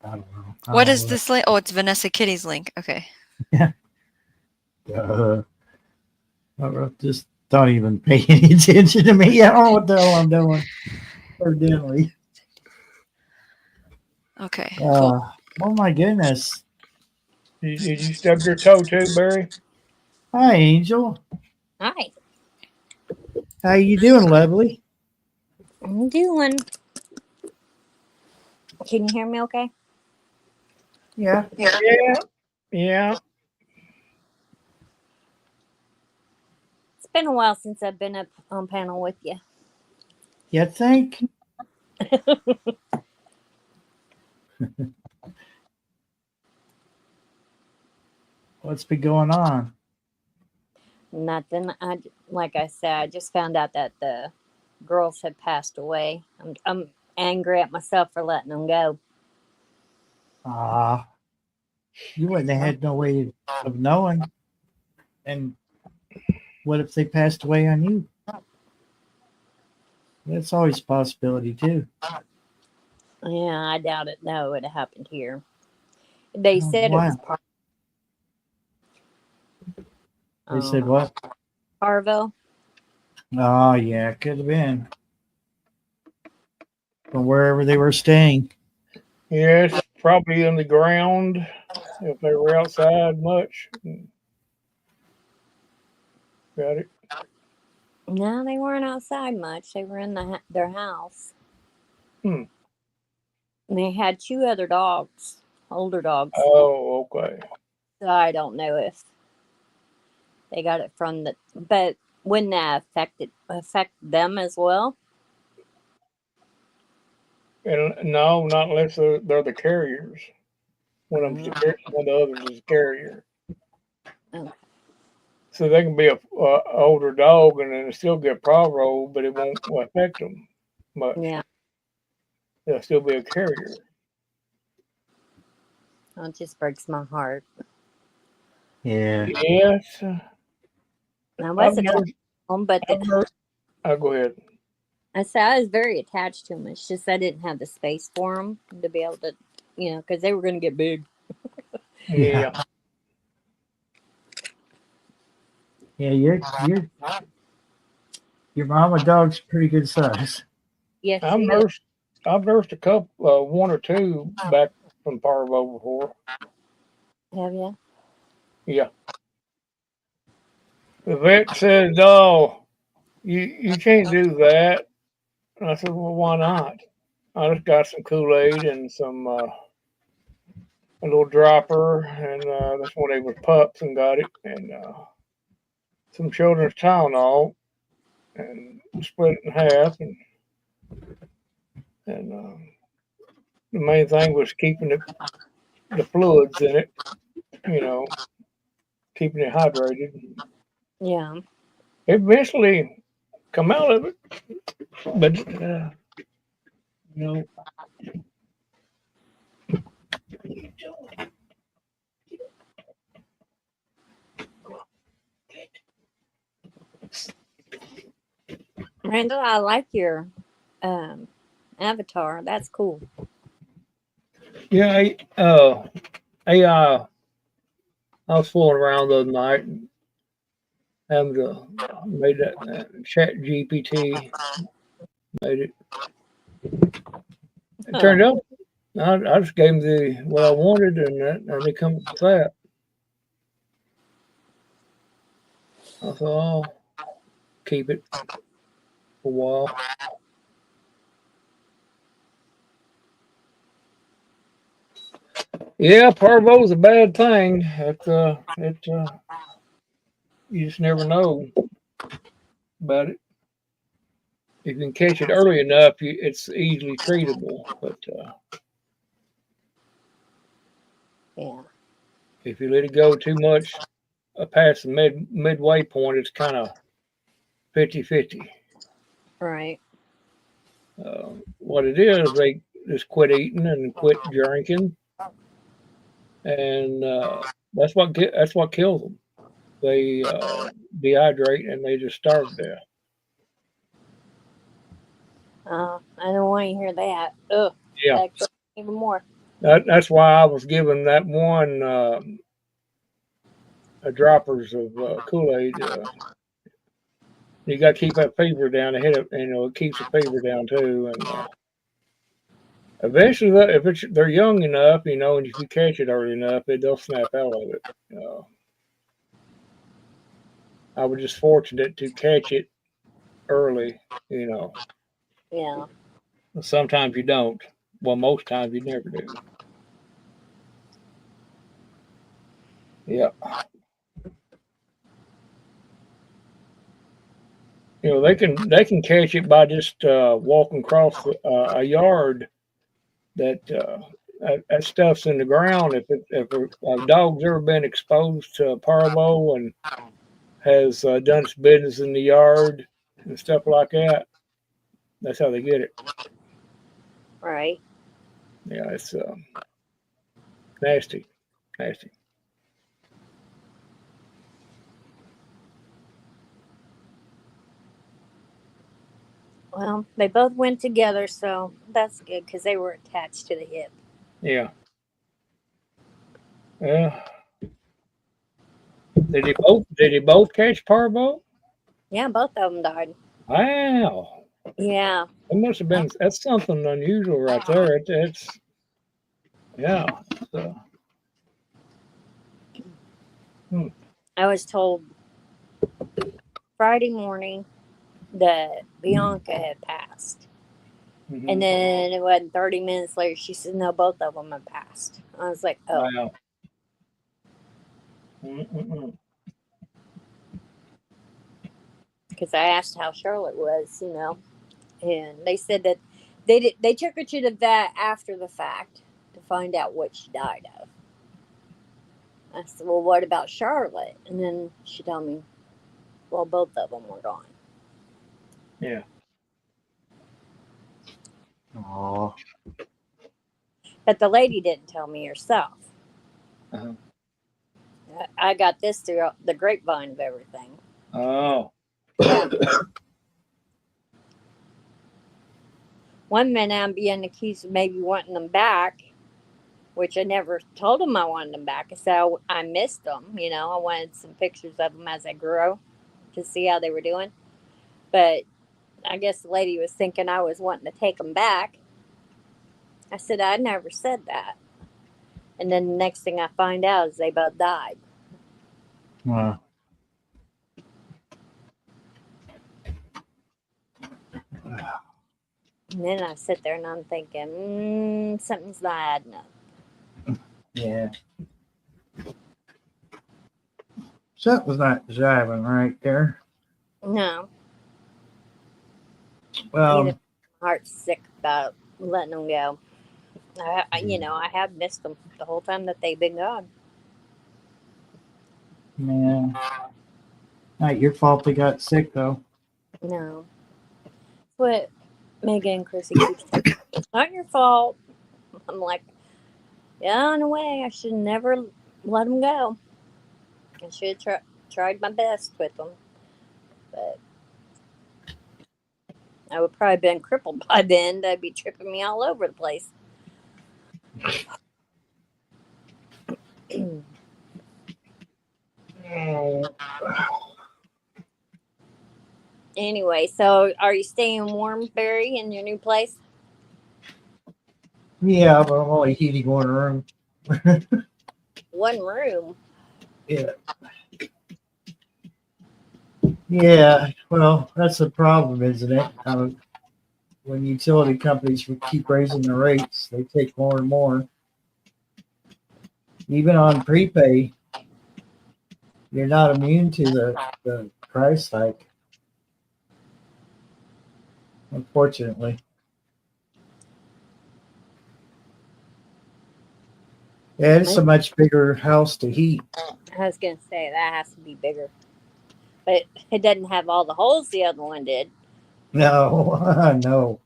know. What is this link? Oh, it's Vanessa Kitty's link. Okay. Just don't even pay any attention to me. I don't know what the hell I'm doing. Evidently. Okay. Cool. Oh my goodness. Did you stub your toe too, Barry? Hi, Angel. Hi. How you doing, Lovely? I'm doing. Can you hear me okay? Yeah. Yeah. It's been a while since I've been up on panel with you. You think? What's been going on? Nothing. Like I said, I just found out that the girls had passed away. I'm angry at myself for letting them go. You wouldn't have had no way of knowing. And what if they passed away on you? That's always a possibility too. Yeah, I doubt it. No, it would have happened here. They Oh, said wow. it was They said what? Parvo. Oh, yeah, could have been. From wherever they were staying. Yes, probably on the ground if they were outside much. Got it. No, they weren't outside much. They were in their house. And they had 2 other dogs, older dogs. Oh, okay. So I don't know if they got it from but wouldn't that affect them as well? And no, not unless they're the carriers. One of the others is a carrier. Okay. So they can be a older dog and then still get Parvo, but it won't affect them much. Yeah. They'll still be a carrier. It just breaks my heart. Yeah. Yes. I wasn't home, but I'll go ahead. I said I was very attached to them. It's just I didn't have the space for them to be able to, because they were going to get big. Yeah. Yeah, your mama dog's pretty good size. Yes, I've nursed a couple, 1 or 2 back from Parvo before. Have you? Yeah. The vet said, "Oh, you can't do that." And I said, "Well, why not?" I just got some Kool-Aid and some a little dropper, and that's when they were pups and got it, and some children's Tylenol, and split it in half, and the main thing was keeping the fluids in it, keeping it hydrated. Yeah. Eventually come out of it, but Randall, I like your avatar. That's cool. Yeah, I was fooling around the other night and having to made that Chat GPT made it. It turned out I just gave him what I wanted and they come up with that. I thought I'll keep it for a while. Yeah, parvo's a bad thing. You just never know about it. If you can catch it early enough, it's easily treatable. But Yeah. if you let it go too much past the midway point, it's kind of 50-50. Right. What it is, they just quit eating and quit drinking, and that's what kills them. They dehydrate and they just starve to death. I don't want to hear that. Ugh. Yeah, That kills me even more. that's why I was given that one droppers of Kool-Aid. You got to keep that fever down. It keeps the fever down too. And eventually, if they're young enough, and if you catch it early enough, they'll snap out of it. I was just fortunate to catch it early. Yeah. Sometimes you don't. Well, most times you never do. Yeah. They can catch it by just walking across a yard. That stuff's in the ground. If a dog's ever been exposed to parvo and has done its business in the yard and stuff like that, that's how they get it. Right. Yeah, it's nasty, nasty. Well, they both went together, so that's good because they were attached to the hip. Yeah. Yeah. Did they both catch parvo? Yeah, both of them died. Wow. Yeah. It must have been. That's something unusual right there. Yeah. So, I was told Friday morning that Bianca had passed. mhm. And then it wasn't 30 minutes later, she said, no, both of them had passed. I was like, oh. Wow. Mm-mm-mm. Because I asked how Charlotte was, and they said that they took her to the vet after the fact to find out what she died of. I said, well, what about Charlotte? And then she told me, well, both of them were gone. Yeah. Oh, But the lady didn't tell me herself. Uh-huh. I got this through the grapevine of everything. Oh. One minute I'm being accused of maybe wanting them back, which I never told them I wanted them back. I said I missed them. I wanted some pictures of them as they grew to see how they were doing. But I guess the lady was thinking I was wanting to take them back. I said, I never said that. And then the next thing I find out is they both died. wow. And then I sit there and I'm thinking, something's not adding up. Yeah. Something's not jiving right there. No. Well, My heart's sick about letting them go. I have missed them the whole time that they've been gone. man. Not your fault they got sick, though. No. That's what Megan and Chrissy keep saying. It's not your fault. I'm like, yeah, in a way, I should never let them go. I should have tried my best with them. But I would probably been crippled by then. They'd be tripping me all over the place. Anyway, so are you staying warm, Barry, in your new place? Yeah, but I'm only heating one room. One room. Yeah. Yeah. Well, that's the problem, isn't it? When utility companies would keep raising the rates, they take more and more. Even on prepay, you're not immune to the price hike. Unfortunately. Yeah, it's a much bigger house to heat. I was gonna say that has to be bigger, but it doesn't have all the holes the other one did. No, no.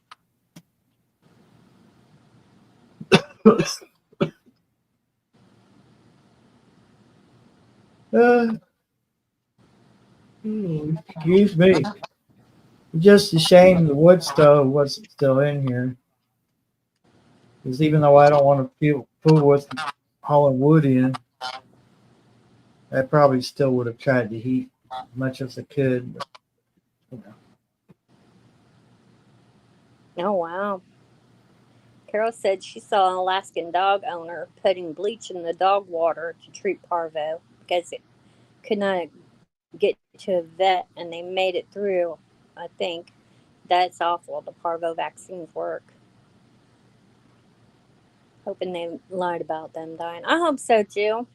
Excuse me. Just a shame the wood stove wasn't still in here. Because even though I don't want to fool with hauling wood in, I probably still would have tried to heat as much as I could. But, you know. Oh wow. Carol said she saw an Alaskan dog owner putting bleach in the dog water to treat parvo because it could not get to a vet and they made it through. I think that's awful. The parvo vaccines work. Hoping they lied about them dying. I hope so too.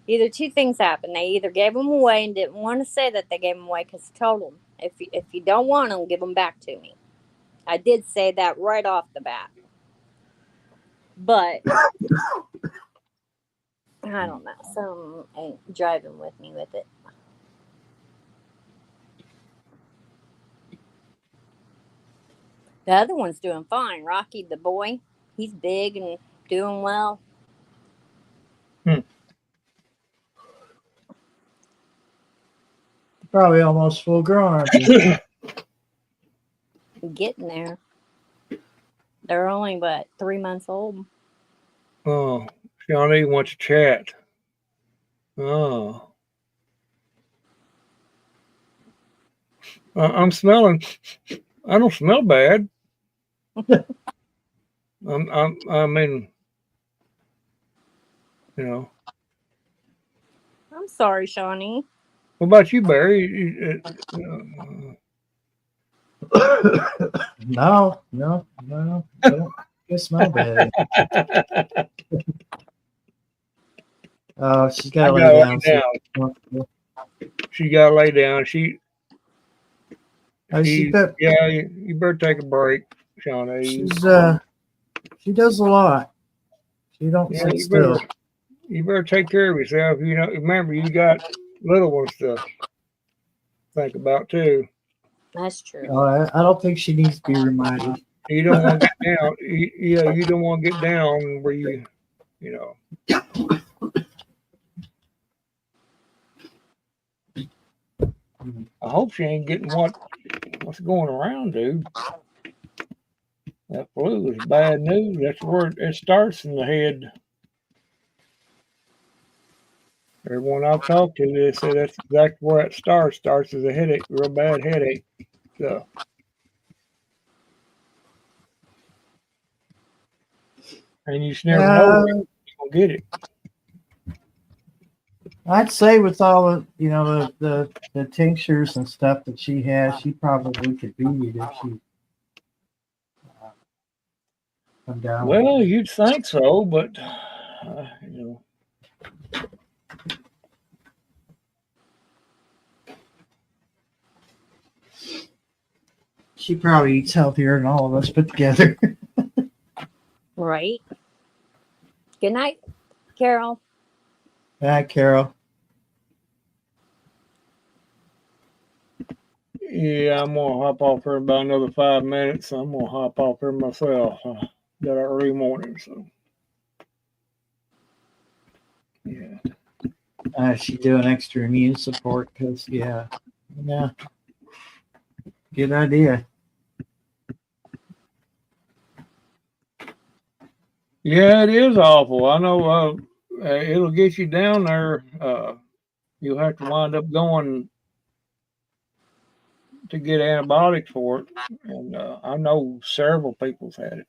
Either two things happened. They either gave them away and didn't want to say that they gave them away because I told them, if you don't want them, give them back to me. I did say that right off the bat. But I don't know. Some ain't driving with me with it. The other one's doing fine. Rocky, the boy, he's big and doing well. Probably almost full grown, aren't you? Getting there. They're only, what, 3 months old? Oh, Shawnee wants to chat. Oh. I'm smelling. I don't smell bad. I mean, you know. I'm sorry, Shawnee. What about you, Barry? No. I don't smell bad. Oh, she's got to lay down. She got to lay down. Yeah, you better take a break, Shawnee. She does a lot. She don't sit still. You better take care of yourself. You know, remember you got little ones to think about too. That's true. I don't think she needs to be reminded. You don't want to get down. You don't want to get down where you know. I hope she ain't getting what's going around, dude. That flu is bad news. That's where it starts in the head. Everyone I've talked to, they say that's exactly where it starts. Starts as a headache, real bad headache. So. And you just never know when you'll get it. I'd say with all the tinctures and stuff that she has, she probably could beat it if she come down. Well, you'd think so, but you know. She probably eats healthier than all of us put together. Right. Good night, Carol. Hi, Carol. Yeah, I'm gonna hop off here about another 5 minutes. I'm gonna hop off here myself. I got an early morning, so yeah. She's doing extra immune support because good idea. Yeah, it is awful. I know. It'll get you down there. You'll have to wind up going to get antibiotics for it, and I know several people's had it,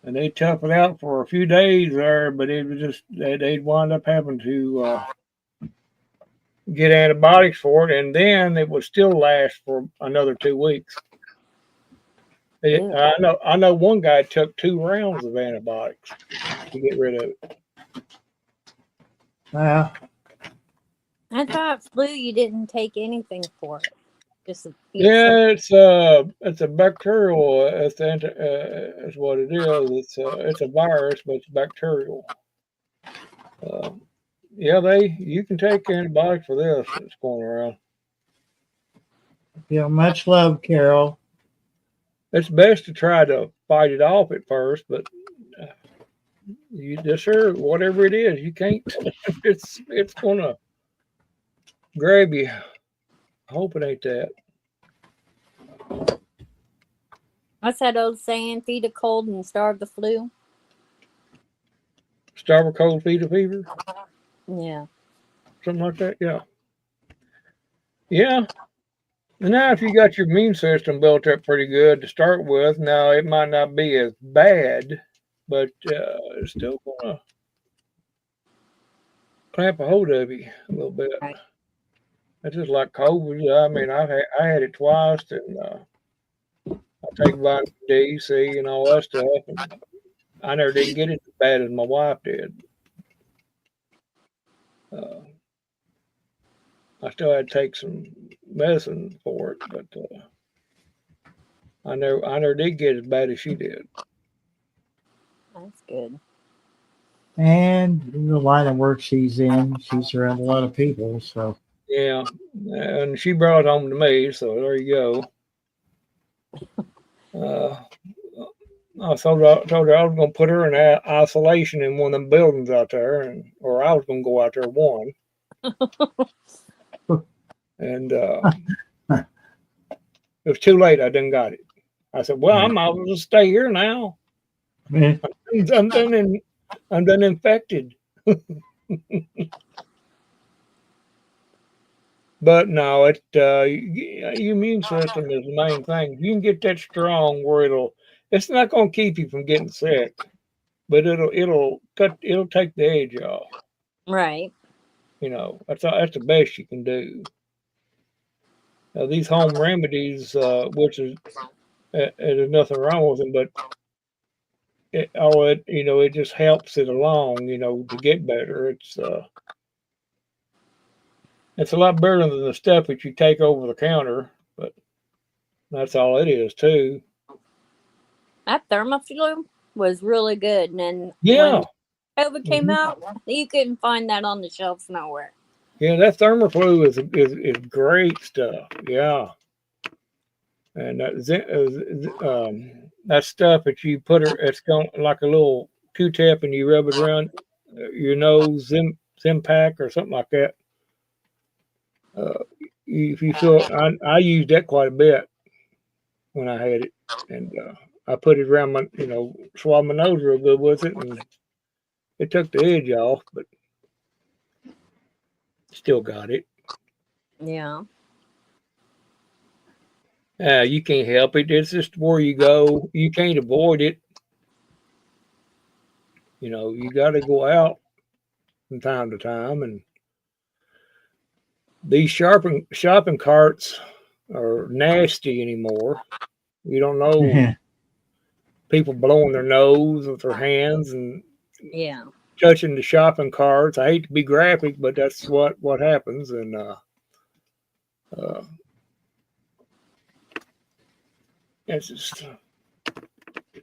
and they tough it out for a few days there, but it was just they'd wind up having to get antibiotics for it, and then it would still last for another 2 weeks. Yeah. I know one guy took 2 rounds of antibiotics to get rid of it. Well, I thought flu you didn't take anything for it. Just Yeah, it's a bacterial. It's what it is. It's a virus, but it's bacterial. Uh, yeah, you can take antibiotics for this. It's going around. much love, Carol. It's best to try to fight it off at first, but you just sure whatever it is, you can't. It's gonna grab you. I hope it ain't that. what's that old saying? Feed a cold and starve the flu. Starve a cold, feed a fever, Yeah. something like that. Yeah, yeah. And now, if you got your immune system built up pretty good to start with, now it might not be as bad, but it's still gonna clamp a hold of you a little bit. Right. It's just like COVID. I mean, I had it twice, and I take vitamin D, C, and all that stuff, and I never did get it as bad as my wife did. Uh, I still had to take some medicine for it, but I never did get as bad as she did. That's good. And the line of work she's in, she's around a lot of people. So, Yeah, and she brought it home to me, so there you go. I told her I was going to put her in isolation in one of them buildings out there, or I was going to go out there one. And it was too late. I didn't got it. I said, "Well, I might as well stay here now. eh, I'm done infected." But no, your immune system is the main thing. You can get that strong where it's not going to keep you from getting sick, but it'll take the edge off. Right. You know, that's the best you can do. Now, these home remedies, which is there's nothing wrong with them, but it just helps it along, to get better. It's a lot better than the stuff that you take over the counter, but that's all it is too. That Thermaflu was really good. And then Yeah, when COVID came out, you couldn't find that on the shelves nowhere. yeah, that Thermoflu is great stuff. Yeah, and that stuff that you it's going like a little Q-tip and you rub it around your nose, Zimpac or something like that. If you feel, I used that quite a bit when I had it, and I put it around my, swab my nose real good with it, and it took the edge off, but still got it. Yeah. You can't help it. It's just where you go. You can't avoid it. You got to go out from time to time, and these shopping carts are nasty anymore. You don't know people blowing their nose with their hands and Yeah. touching the shopping carts. I hate to be graphic, but that's what happens, and it's just.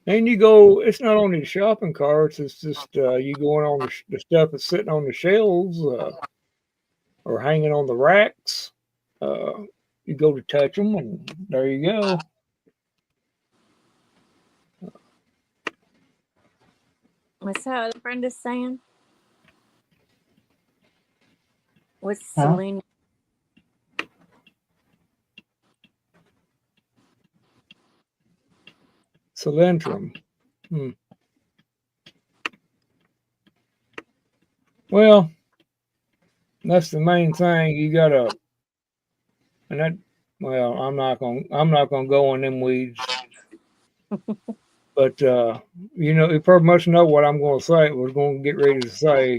And you go. It's not only the shopping carts. It's just you going on the stuff that's sitting on the shelves or hanging on the racks. You go to touch them, and there you go. What's that other friend is saying? What's Huh? Selena? Cilantrum. Well, that's the main thing. You gotta, and that. Well, I'm not gonna go in them weeds. But you pretty much know what I'm gonna say. Was gonna get ready to say.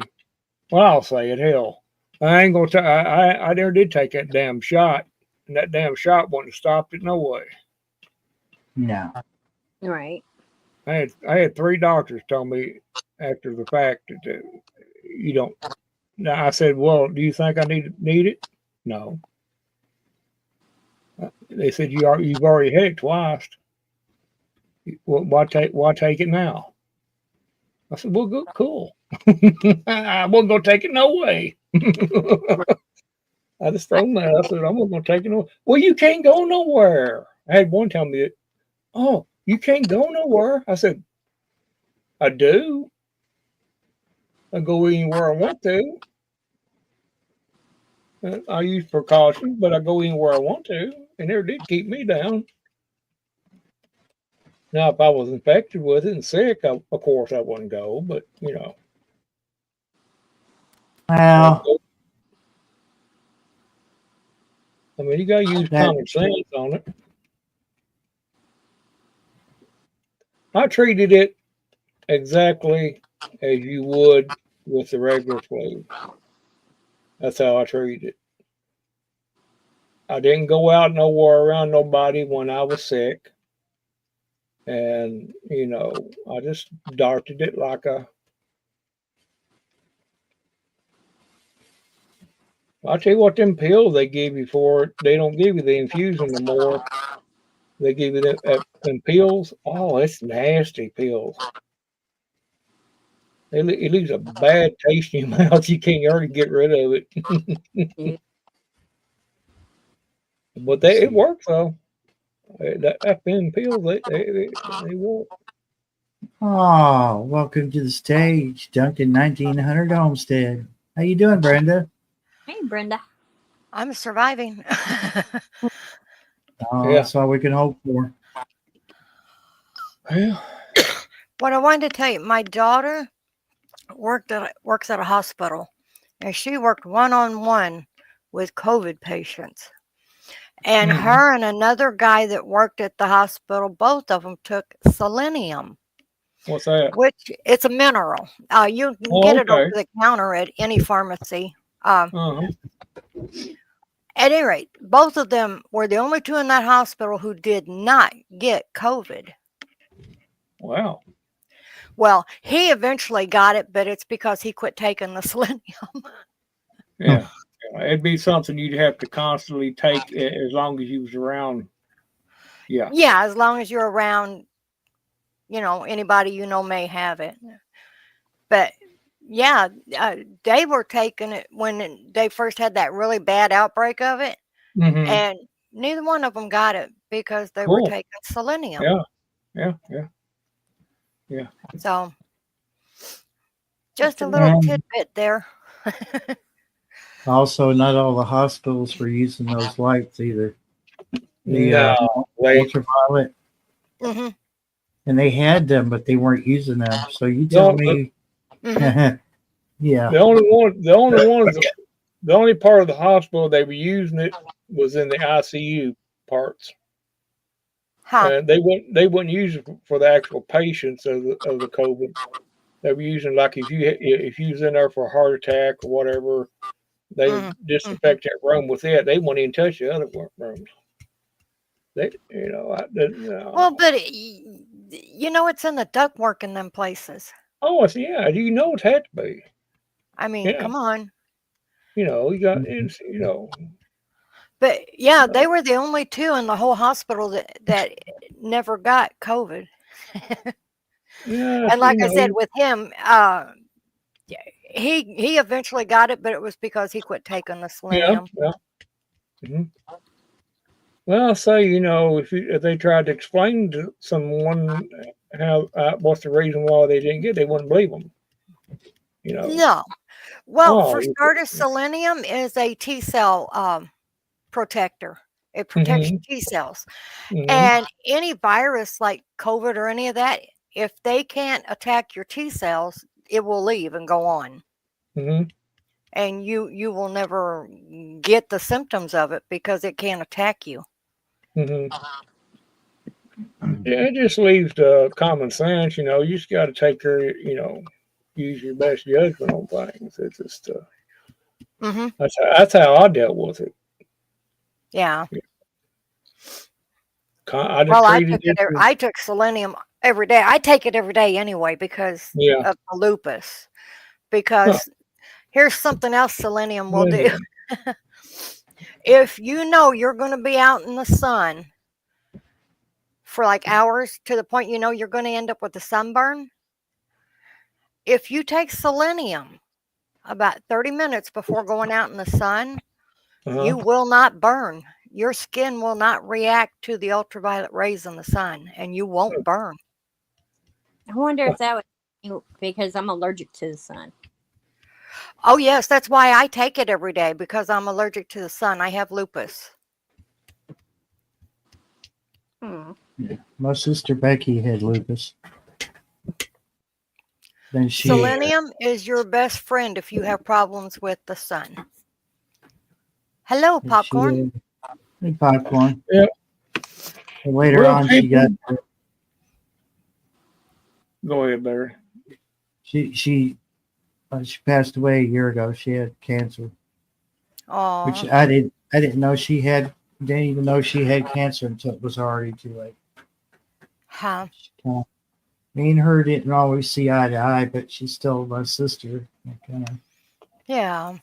Well, I'll say it. Hell, I ain't gonna. I never did take that damn shot, and that damn shot wouldn't have stopped it. No way. No. Right. I had 3 doctors tell me after the fact that you don't. Now I said, well, do you think I need it? No. They said you've already had it twice. Well, why take it now? I said, well, good, cool. I wasn't gonna take it no way. I just told them that. I said, I'm not gonna take it no. Well, you can't go nowhere. I had one tell me that. Oh, you can't go nowhere. I said, I do. I go anywhere I want to. I use precautions, but I go anywhere I want to, and never did keep me down. Now, if I was infected with it and sick, of course I wouldn't go. But Well, I mean, you got to use common sense on it. I treated it exactly as you would with the regular flu. That's how I treated it. I didn't go out nowhere around nobody when I was sick. And, I just darted it like I'll tell you what, them pills they give you for it, they don't give you the infusion no more. They give you them pills. Oh, it's nasty pills. It leaves a bad taste in your mouth. You can't hardly get rid of it. But it works though. That thin pills, they work. oh, welcome to the stage, Duncan 1900 Homestead. How you doing, Brenda? Hey, Brenda. I'm surviving. Oh, Yeah. that's all we can hope for. Yeah. What I wanted to tell you, my daughter works at a hospital, and she worked one-on-one with COVID patients. And Mhm. her and another guy that worked at the hospital, both of them took selenium, What's that? which it's a mineral. You can Oh, get it over okay. the counter at any pharmacy. At Uh-huh. any rate, both of them were the only two in that hospital who did not get COVID. Wow. Well, he eventually got it, but it's because he quit taking the selenium. Yeah. It'd be something you'd have to constantly take as long as you was around. Yeah. Yeah, as long as you're around, anybody may have it. But yeah, they were taking it when they first had that really bad outbreak of it, Mm-hmm. and neither one of them got it because they Cool. were taking selenium. Yeah. So just a little tidbit there. Also, not all the hospitals were using those lights either. The No, they ultraviolet, hmm and they had them, but they weren't using them. So you tell me, hmm yeah. the only part of the hospital they were using it was in the ICU parts. Huh. They wouldn't use it for the actual patients of the COVID. They were using like if you was in there for a heart attack or whatever, they would disinfect that room with it. They wouldn't even touch the other rooms. They, Well, but it's in the ductwork in them places. Oh, I see. Yeah, it had to be. I mean, Yeah. come on. You got it's, But yeah, they were the only two in the whole hospital that never got COVID. Yeah. And like I said, with him, he eventually got it, but it was because he quit taking the selenium. Yeah. Mm-hmm. Well, say if they tried to explain to someone how what's the reason why they didn't get it, they wouldn't believe them. No. Well, Oh, for starters, selenium is a T cell protector. It protects your T cells. Mhm. And any virus like COVID or any of that, if they can't attack your T cells, it will leave and go on. Hmm. and you will never get the symptoms of it because it can't attack you. Hmm. Yeah, it just leaves to common sense. You just got to take care. Use your best judgment on things. It's just Hmm. that's how I dealt with it. Yeah. I just Well, treated it. I took selenium every day. I take it every day anyway because Yeah. of the lupus. Huh. Because here's something else selenium will do. Yeah. If you know you're going to be out in the sun for like hours to the point you know you're going to end up with a sunburn, if you take selenium about 30 minutes before going out in the sun, you Uh-huh. will not burn. Your skin will not react to the ultraviolet rays in the sun and you won't burn. I wonder if that was because I'm allergic to the sun. Oh, yes, that's why I take it every day because I'm allergic to the sun. I have lupus. Hmm. My sister Becky had lupus. Then she Selenium is your best friend if you have problems with the sun. Hello, popcorn. had popcorn. Yeah. And later Well, on, she got Go ahead, Barry. she passed away a year ago. She had cancer, which Oh, I didn't know she had. Didn't even know she had cancer until it was already too late. huh. Me and her didn't always see eye to eye, but she's still my sister. It Yeah.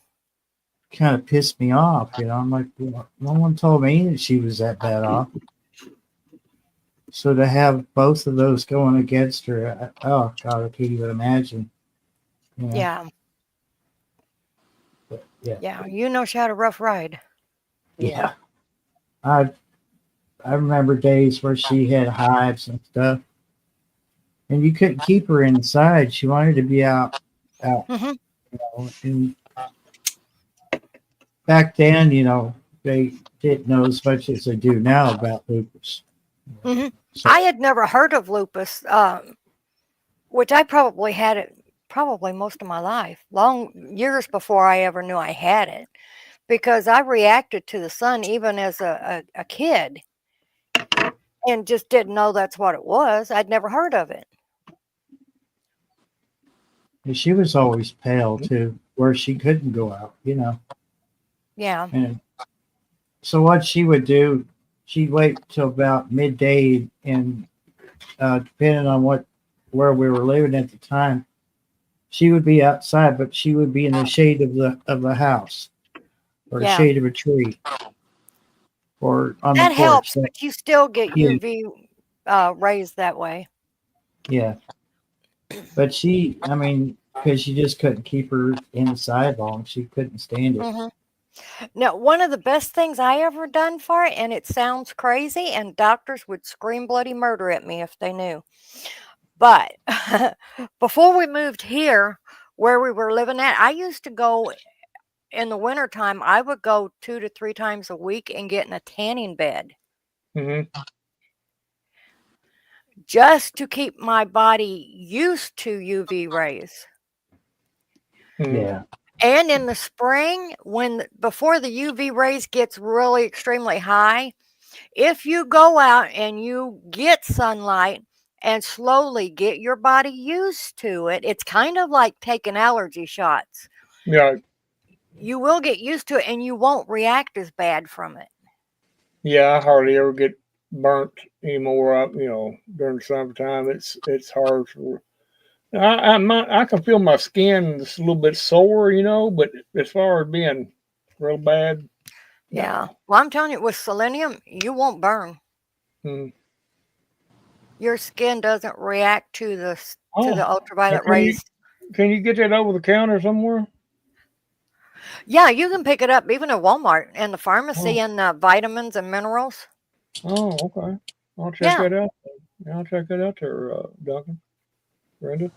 kind of pissed me off, I'm like, well, no one told me that she was that bad off. So to have both of those going against her, oh God, I can't even imagine. Yeah. But Yeah. You know she had a rough ride. yeah. I remember days where she had hives and stuff, and you couldn't keep her inside. She wanted to be out. Hmm. And back then, they didn't know as much as they do now about lupus. Hmm. So, I had never heard of lupus, which I probably had it probably most of my life, long years before I ever knew I had it, because I reacted to the sun even as a kid and just didn't know that's what it was. I'd never heard of it. and she was always pale too, where she couldn't go out. Yeah. And so what she would do, she'd wait till about midday, and depending on where we were living at the time, she would be outside, but she would be in the shade of the house, or the Yeah. shade of a tree, or on That the porch. helps, but you still get Yeah. UV rays that way. Yeah. But because she just couldn't keep her inside long. She couldn't stand it. Hmm. Now, one of the best things I ever done for it, and it sounds crazy, and doctors would scream bloody murder at me if they knew. But before we moved here, where we were living at, I used to go in the wintertime, I would go 2 to 3 times a week and get in a tanning bed Hmm. just to keep my body used to UV rays. Yeah. And in the spring, before the UV rays gets really extremely high, if you go out and you get sunlight and slowly get your body used to it, it's kind of like taking allergy shots. Yeah. You will get used to it and you won't react as bad from it. Yeah. I hardly ever get burnt anymore. During the summertime, it's hard for. I can feel my skin just a little bit sore, but as far as being real bad, no. Yeah. Well, I'm telling you, with selenium, you won't burn. Mm. Your skin doesn't react to the Oh, ultraviolet can rays. can you get that over the counter somewhere? Yeah, you can pick it up even at Walmart and the pharmacy Oh, and vitamins and minerals. okay. I'll check Yeah. that out. Yeah, I'll check that out there, Duncan, Brenda.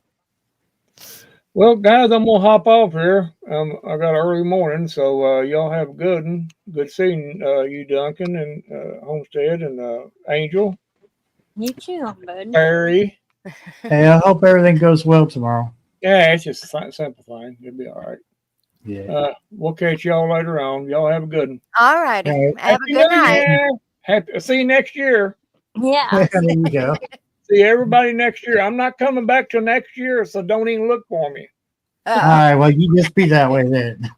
Well, guys, I'm gonna hop off here. I got an early morning, so y'all have a good one. Good seeing you, Duncan, and Homestead, and Angel, You too, bud. Barry. Hey, I hope everything goes well tomorrow. Yeah, it's just a simple thing. It'll be all right. Yeah. We'll catch y'all later on. Y'all have a good one. All righty. All right. Have a Happy good New night. Year. Happy. See you next year. Yeah. There you go. See everybody next year. I'm not coming back till next year, so don't even look for me. All right. Well, you just be that way then.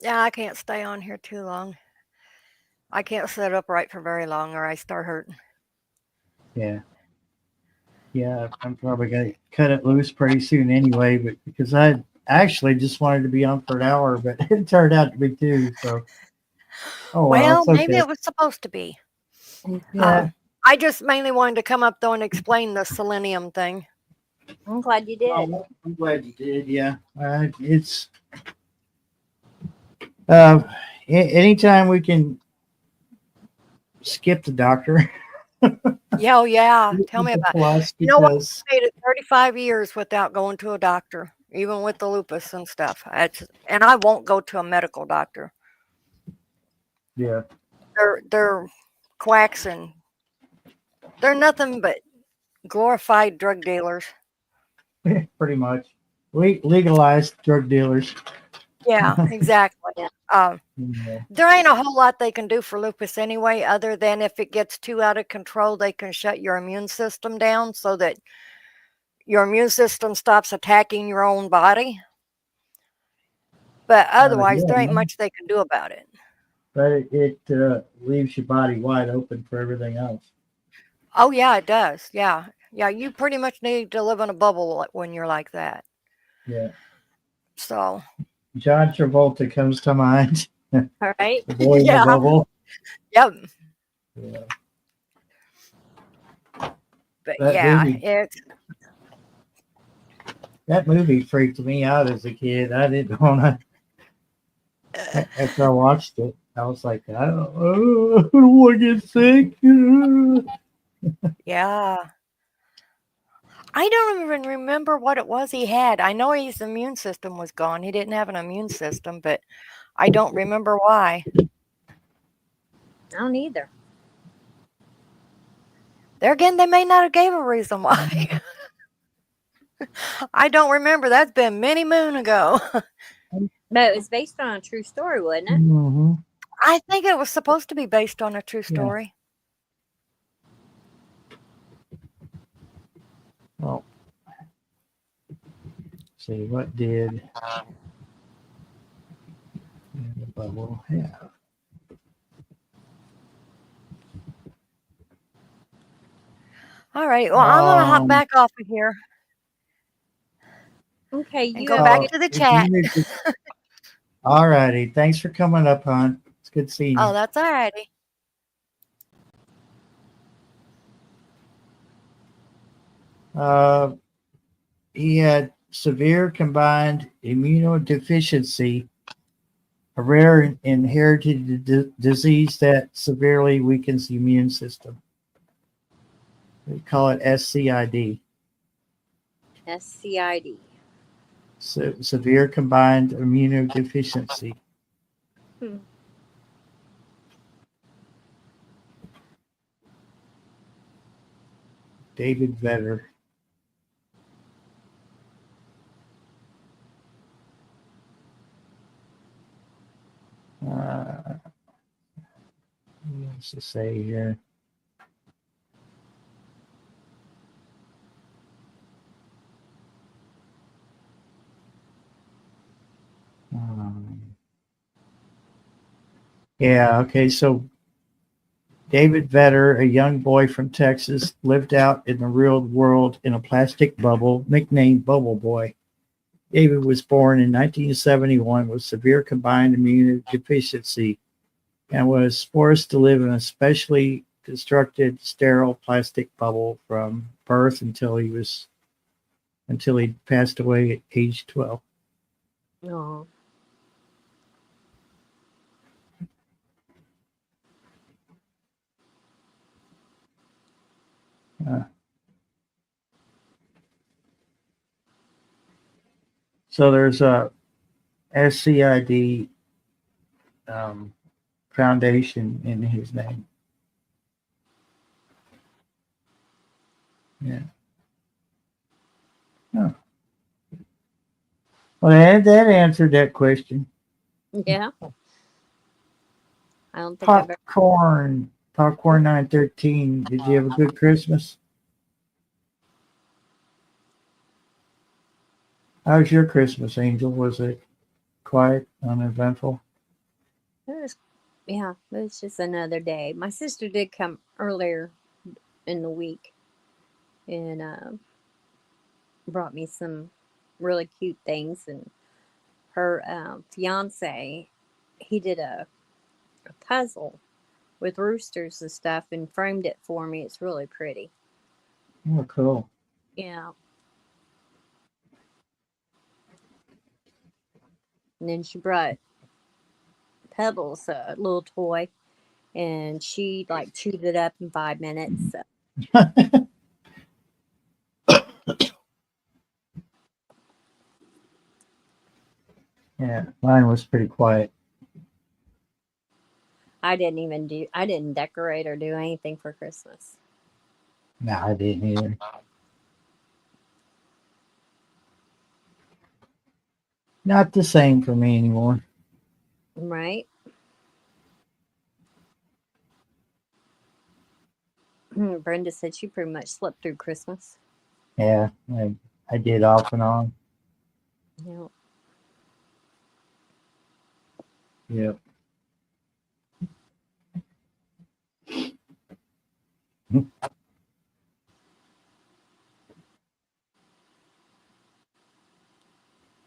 Yeah, I can't stay on here too long. I can't sit upright for very long or I start hurting. Yeah. Yeah, I'm probably gonna cut it loose pretty soon anyway, but because I actually just wanted to be on for an hour, but it turned out to be 2. So, oh well, it's Maybe okay. it was supposed to be. Yeah, I just mainly wanted to come up though and explain the selenium thing. I'm glad you did. well, I'm glad you did. Yeah, it's anytime we can skip the doctor. Yeah, oh yeah. Tell me about it. Plus, You know what? because I made it 35 years without going to a doctor, even with the lupus and stuff. And I won't go to a medical doctor. yeah, They're quacks and they're nothing but glorified drug dealers. pretty much we legalized drug dealers. Yeah, exactly. Yeah. Yeah. There ain't a whole lot they can do for lupus anyway, other than if it gets too out of control, they can shut your immune system down so that your immune system stops attacking your own body. But otherwise, there ain't Yeah, much they can do about it. but it leaves your body wide open for everything else. Oh, yeah, it does. Yeah. Yeah, you pretty much need to live in a bubble when you're like that. Yeah. So, John Travolta comes to mind. All right. The boy in Yeah. the bubble. yep. Yeah. But That yeah, movie. That movie freaked me out as a kid. I didn't want to. After I watched it, I was like, I don't want to get sick. yeah. I don't even remember what it was he had. I know his immune system was gone. He didn't have an immune system, but I don't remember why. I don't either. There again, they may not have gave a reason why. I don't remember. That's been many moon ago. But it was based on a true story, wasn't it? Mm-hmm. I think it was supposed to be based on a true story. Well, see what did the bubble have? All right. Well, I'm going to hop Um, back off of here Okay, and you go have back a to the if chat. you need to- All righty. Thanks for coming up, hon. It's good seeing you. Oh, that's all righty. He had severe combined immunodeficiency, a rare inherited disease that severely weakens the immune system. We call it SCID. SCID. Severe combined immunodeficiency. Hmm. David Vetter. What's to say here? Yeah, okay, so David Vetter, a young boy from Texas, lived out in the real world in a plastic bubble, nicknamed Bubble Boy. David was born in 1971 with severe combined immunodeficiency and was forced to live in a specially constructed sterile plastic bubble from birth until he passed away at age 12. Oh. So there's a SCID foundation in his name. Yeah. Oh. Well, that answered that question. Yeah. I don't think I've ever. Popcorn 913. Did you have a good Christmas? How was your Christmas, Angel? Was it quiet, uneventful? It was, yeah, it was just another day. My sister did come earlier in the week and brought me some really cute things. And her fiance, he did a puzzle with roosters and stuff and framed it for me. It's really pretty. Oh, cool. Yeah. And then she brought Pebbles a little toy, and she like chewed it up in 5 minutes. So. Yeah, mine was pretty quiet. I didn't decorate or do anything for Christmas. No, I didn't either. Not the same for me anymore. Right? Brenda said she pretty much slept through Christmas. Yeah, I did off and on. Yeah. Yep.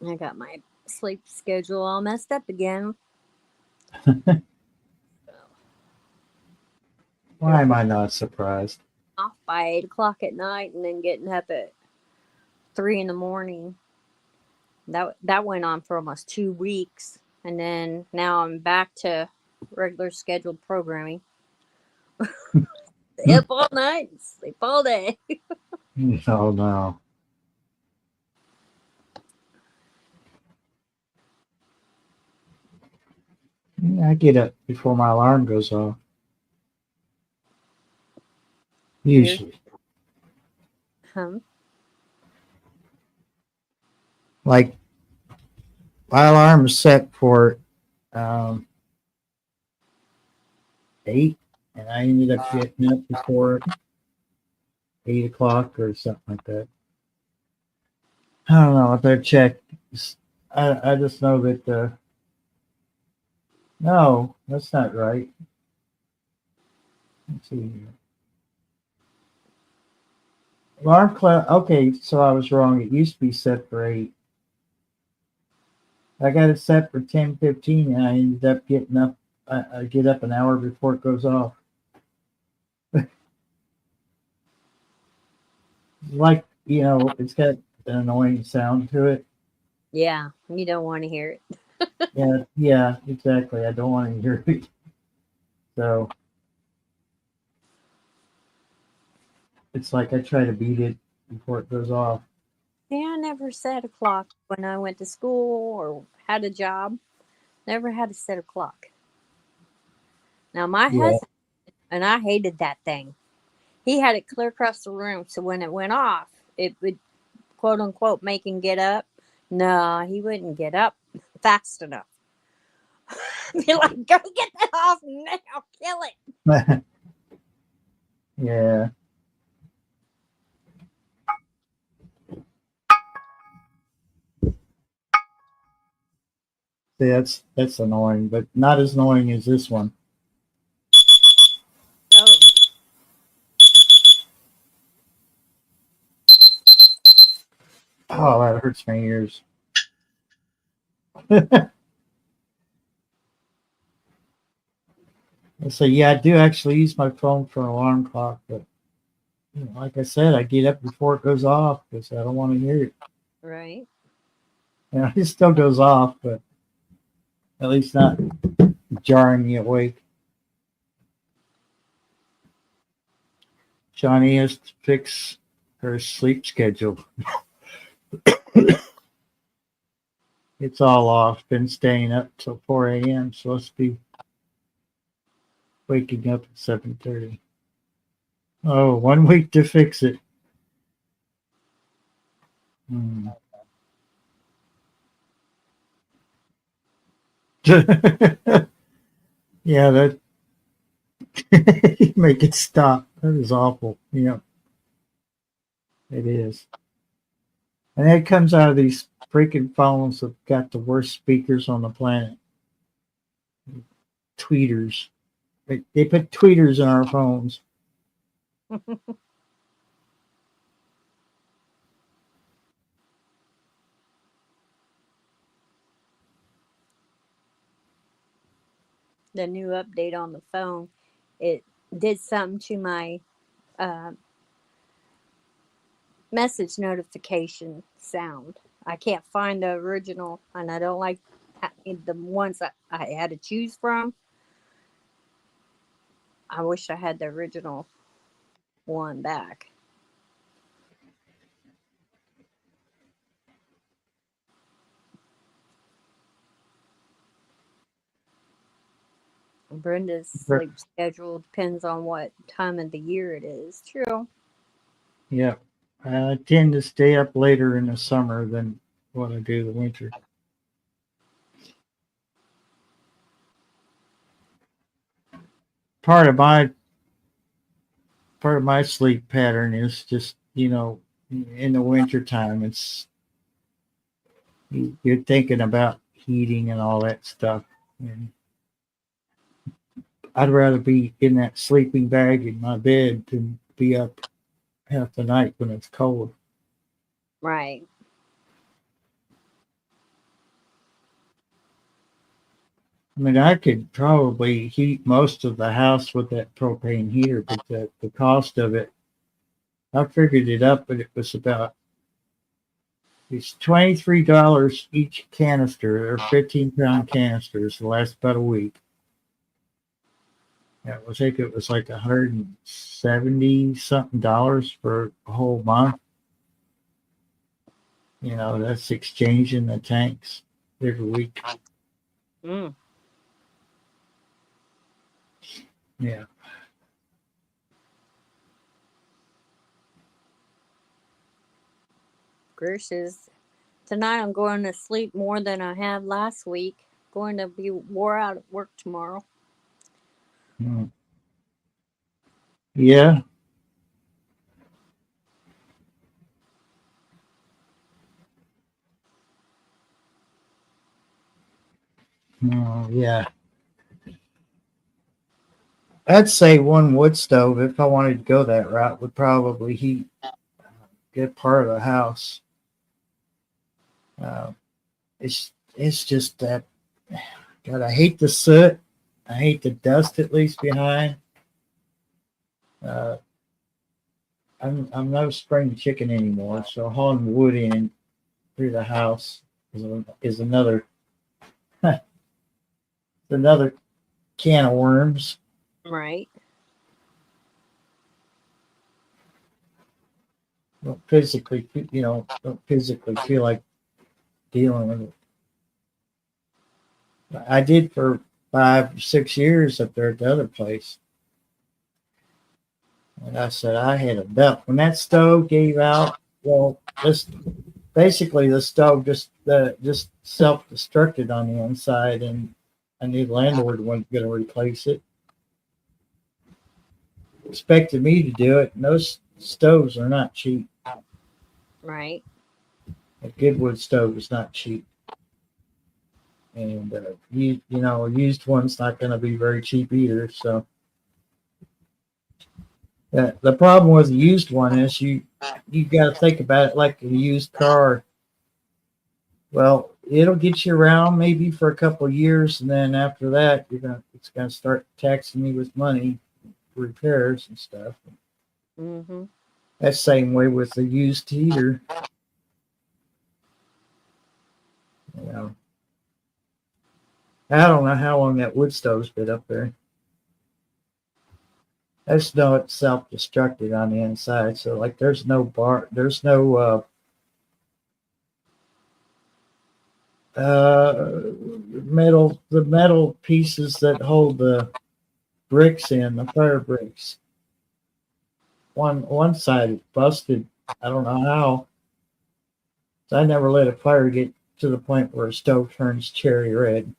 I got my sleep schedule all messed up again. Why am I not surprised? Off by 8 o'clock at night and then getting up at 3 in the morning. That went on for almost 2 weeks, and then now I'm back to regular scheduled programming. Stay up all night, and sleep all day. Oh no. I get up before my alarm goes off. Usually. Like my alarm is set for 8, and I ended up getting up before 8 o'clock or something like that. I don't know. I better check. I just know that. No, that's not right. Let's see here. Alarm clock. Okay, so I was wrong. It used to be set for 8. I got it set for 10:15, and I ended up getting up. I get up an hour before it goes off. Like, it's got an annoying sound to it. Yeah, you don't want to hear it. Yeah, exactly. I don't want to hear it. So it's like I try to beat it before it goes off. Yeah, I never set a clock when I went to school or had a job. Never had to set a clock. Now my husband, and I hated that thing. He had it clear across the room, so when it went off, it would quote unquote make him get up. No, he wouldn't get up fast enough. Be like, go get that off now, kill it. Yeah. See, that's annoying, but not as annoying as this one. Oh. Oh, that hurts my ears. So yeah, I do actually use my phone for an alarm clock, but like I said, I get up before it goes off because I don't want to hear it. Right. It still goes off, but at least not jarring me awake. Johnny has to fix her sleep schedule. It's all off. Been staying up till 4 a.m. Supposed to be waking up at 7:30. Oh, 1 week to fix it. Hmm. Yeah, that make it stop. That is awful. Yeah, it is. And it comes out of these freaking phones that got the worst speakers on the planet. Tweeters. They put tweeters in our phones. The new update on the phone, it did something to my uh, message notification sound. I can't find the original, and I don't like the ones that I had to choose from. I wish I had the original one back. Brenda's sleep schedule depends on what time of the year it is. True. Yeah. I tend to stay up later in the summer than what I do the winter. Part of my sleep pattern is just, in the winter time it's you're thinking about heating and all that stuff. And I'd rather be in that sleeping bag in my bed than be up half the night when it's cold. Right. I mean, I could probably heat most of the house with that propane heater, but the cost of it, I figured it up, but it's $23 each canister, or 15-pound canisters, to last about a week. Yeah, I think it was like $170 something for a whole month. That's exchanging the tanks every week. Mm. Yeah. Gracious. Tonight I'm going to sleep more than I have last week. Going to be wore out at work tomorrow. Mm. Yeah. Oh, yeah. I'd say one wood stove, if I wanted to go that route, would probably heat a good part of the house. Uh, it's just that, God, I hate the soot. I hate the dust it leaves behind. Uh, I'm no spring chicken anymore, so hauling wood in through the house is another another can of worms. Right. Don't physically feel like dealing with it. I did for 5 or 6 years up there at the other place. And I said I had enough. When that stove gave out, well, basically the stove just self-destructed on the inside, and I knew the landlord wasn't going to replace it. Expected me to do it, and those stoves are not cheap. Right. A good wood stove is not cheap. And a used one's not going to be very cheap either. So the problem with a used one is you got to think about it like a used car. Well, it'll get you around maybe for a couple of years, and then after that, it's gonna start taxing you with money for repairs and stuff. Mm-hmm. That's the same way with the used heater. I don't know how long that wood stove's been up there. I just know it's self-destructed on the inside. So like there's no metal pieces that hold the bricks in, the fire bricks. One side is busted. I don't know how. So I never let a fire get to the point where a stove turns cherry red.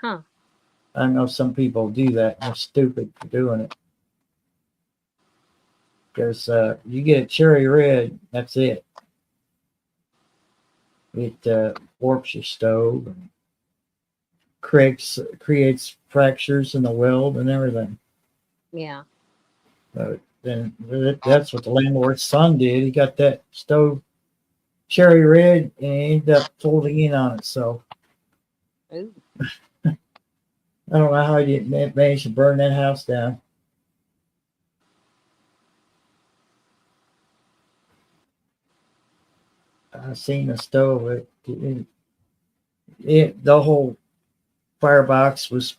Huh. I know some people do that and they're stupid for doing it. Because you get it cherry red, that's it. It warps your stove and creates fractures in the weld and everything. Yeah. But then that's what the landlord's son did. He got that stove cherry red and he ended up folding in on it. So Ooh. I don't know how he didn't manage to burn that house down. I seen the stove. The whole firebox was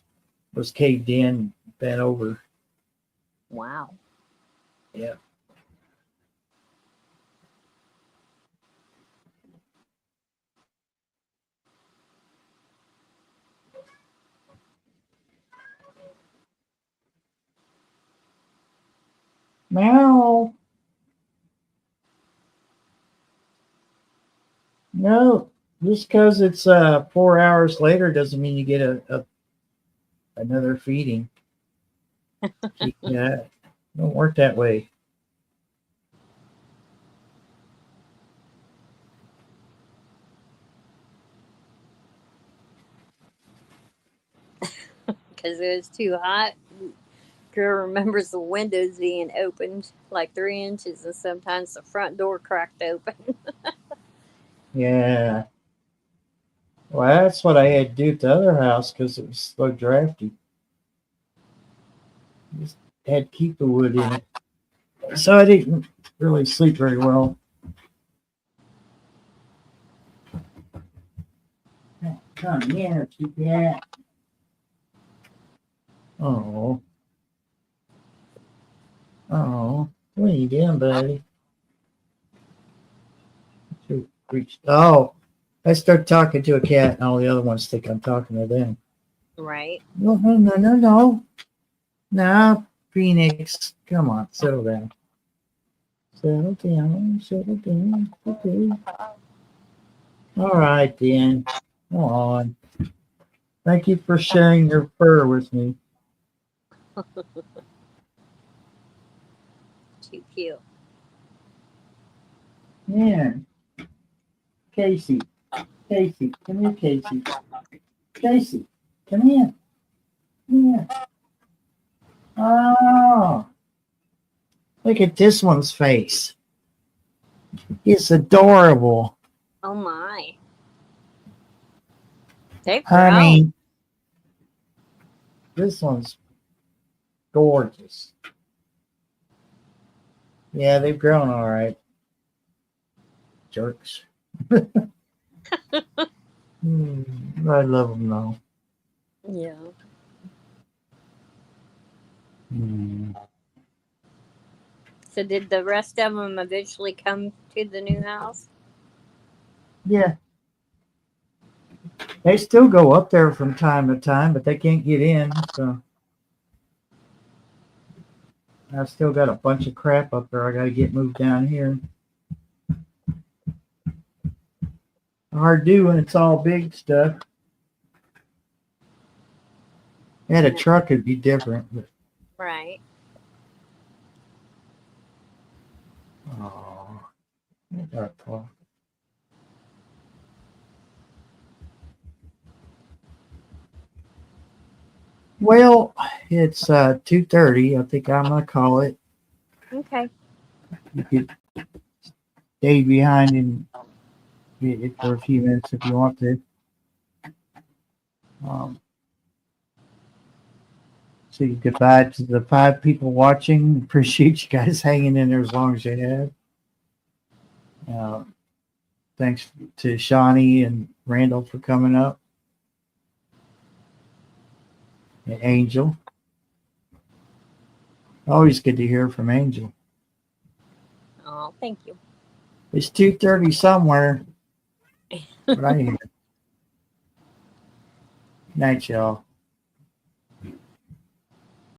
caved in, bent over. Wow. Yeah. Meow. No, just because it's 4 hours later doesn't mean you get another feeding. Yeah, don't work that way. Because it was too hot. Girl remembers the windows being opened like 3 inches, and sometimes the front door cracked open. Yeah. Well, that's what I had to do at the other house because it was so drafty. Just had to keep the wood in it. So I didn't really sleep very well. Come here, keep that. Oh. Oh. What are you doing, buddy? Oh. I start talking to a cat and all the other ones think I'm talking to them. Right. No, no, no, no, no. No, Phoenix. Come on, settle down. Settle down, settle down. Okay. All right, then. Come on. Thank you for sharing your fur with me. Too cute. Yeah. Casey. Casey. Come here, Casey. Casey. Come here. Yeah. Oh. Look at this one's face. It's adorable. Oh my. They've I grown. mean, this one's gorgeous. Yeah, they've grown all right. Jerks. I love them though. Yeah. So did the rest of them eventually come to the new house? Yeah. They still go up there from time to time, but they can't get in. So I've still got a bunch of crap up there I got to get moved down here. Hard to do when it's all big stuff. Had a truck, it'd be different. But, Right. oh, dark claw. Well, it's 2:30. I think I'm gonna call it. Okay. You could stay behind and get it for a few minutes if you want to. So goodbye to the 5 people watching. Appreciate you guys hanging in there as long as you have. Thanks to Shawnee and Randall for coming up. And Angel. Always good to hear from Angel. Oh, thank you. It's 2:30 somewhere. But I hear. Night, y'all.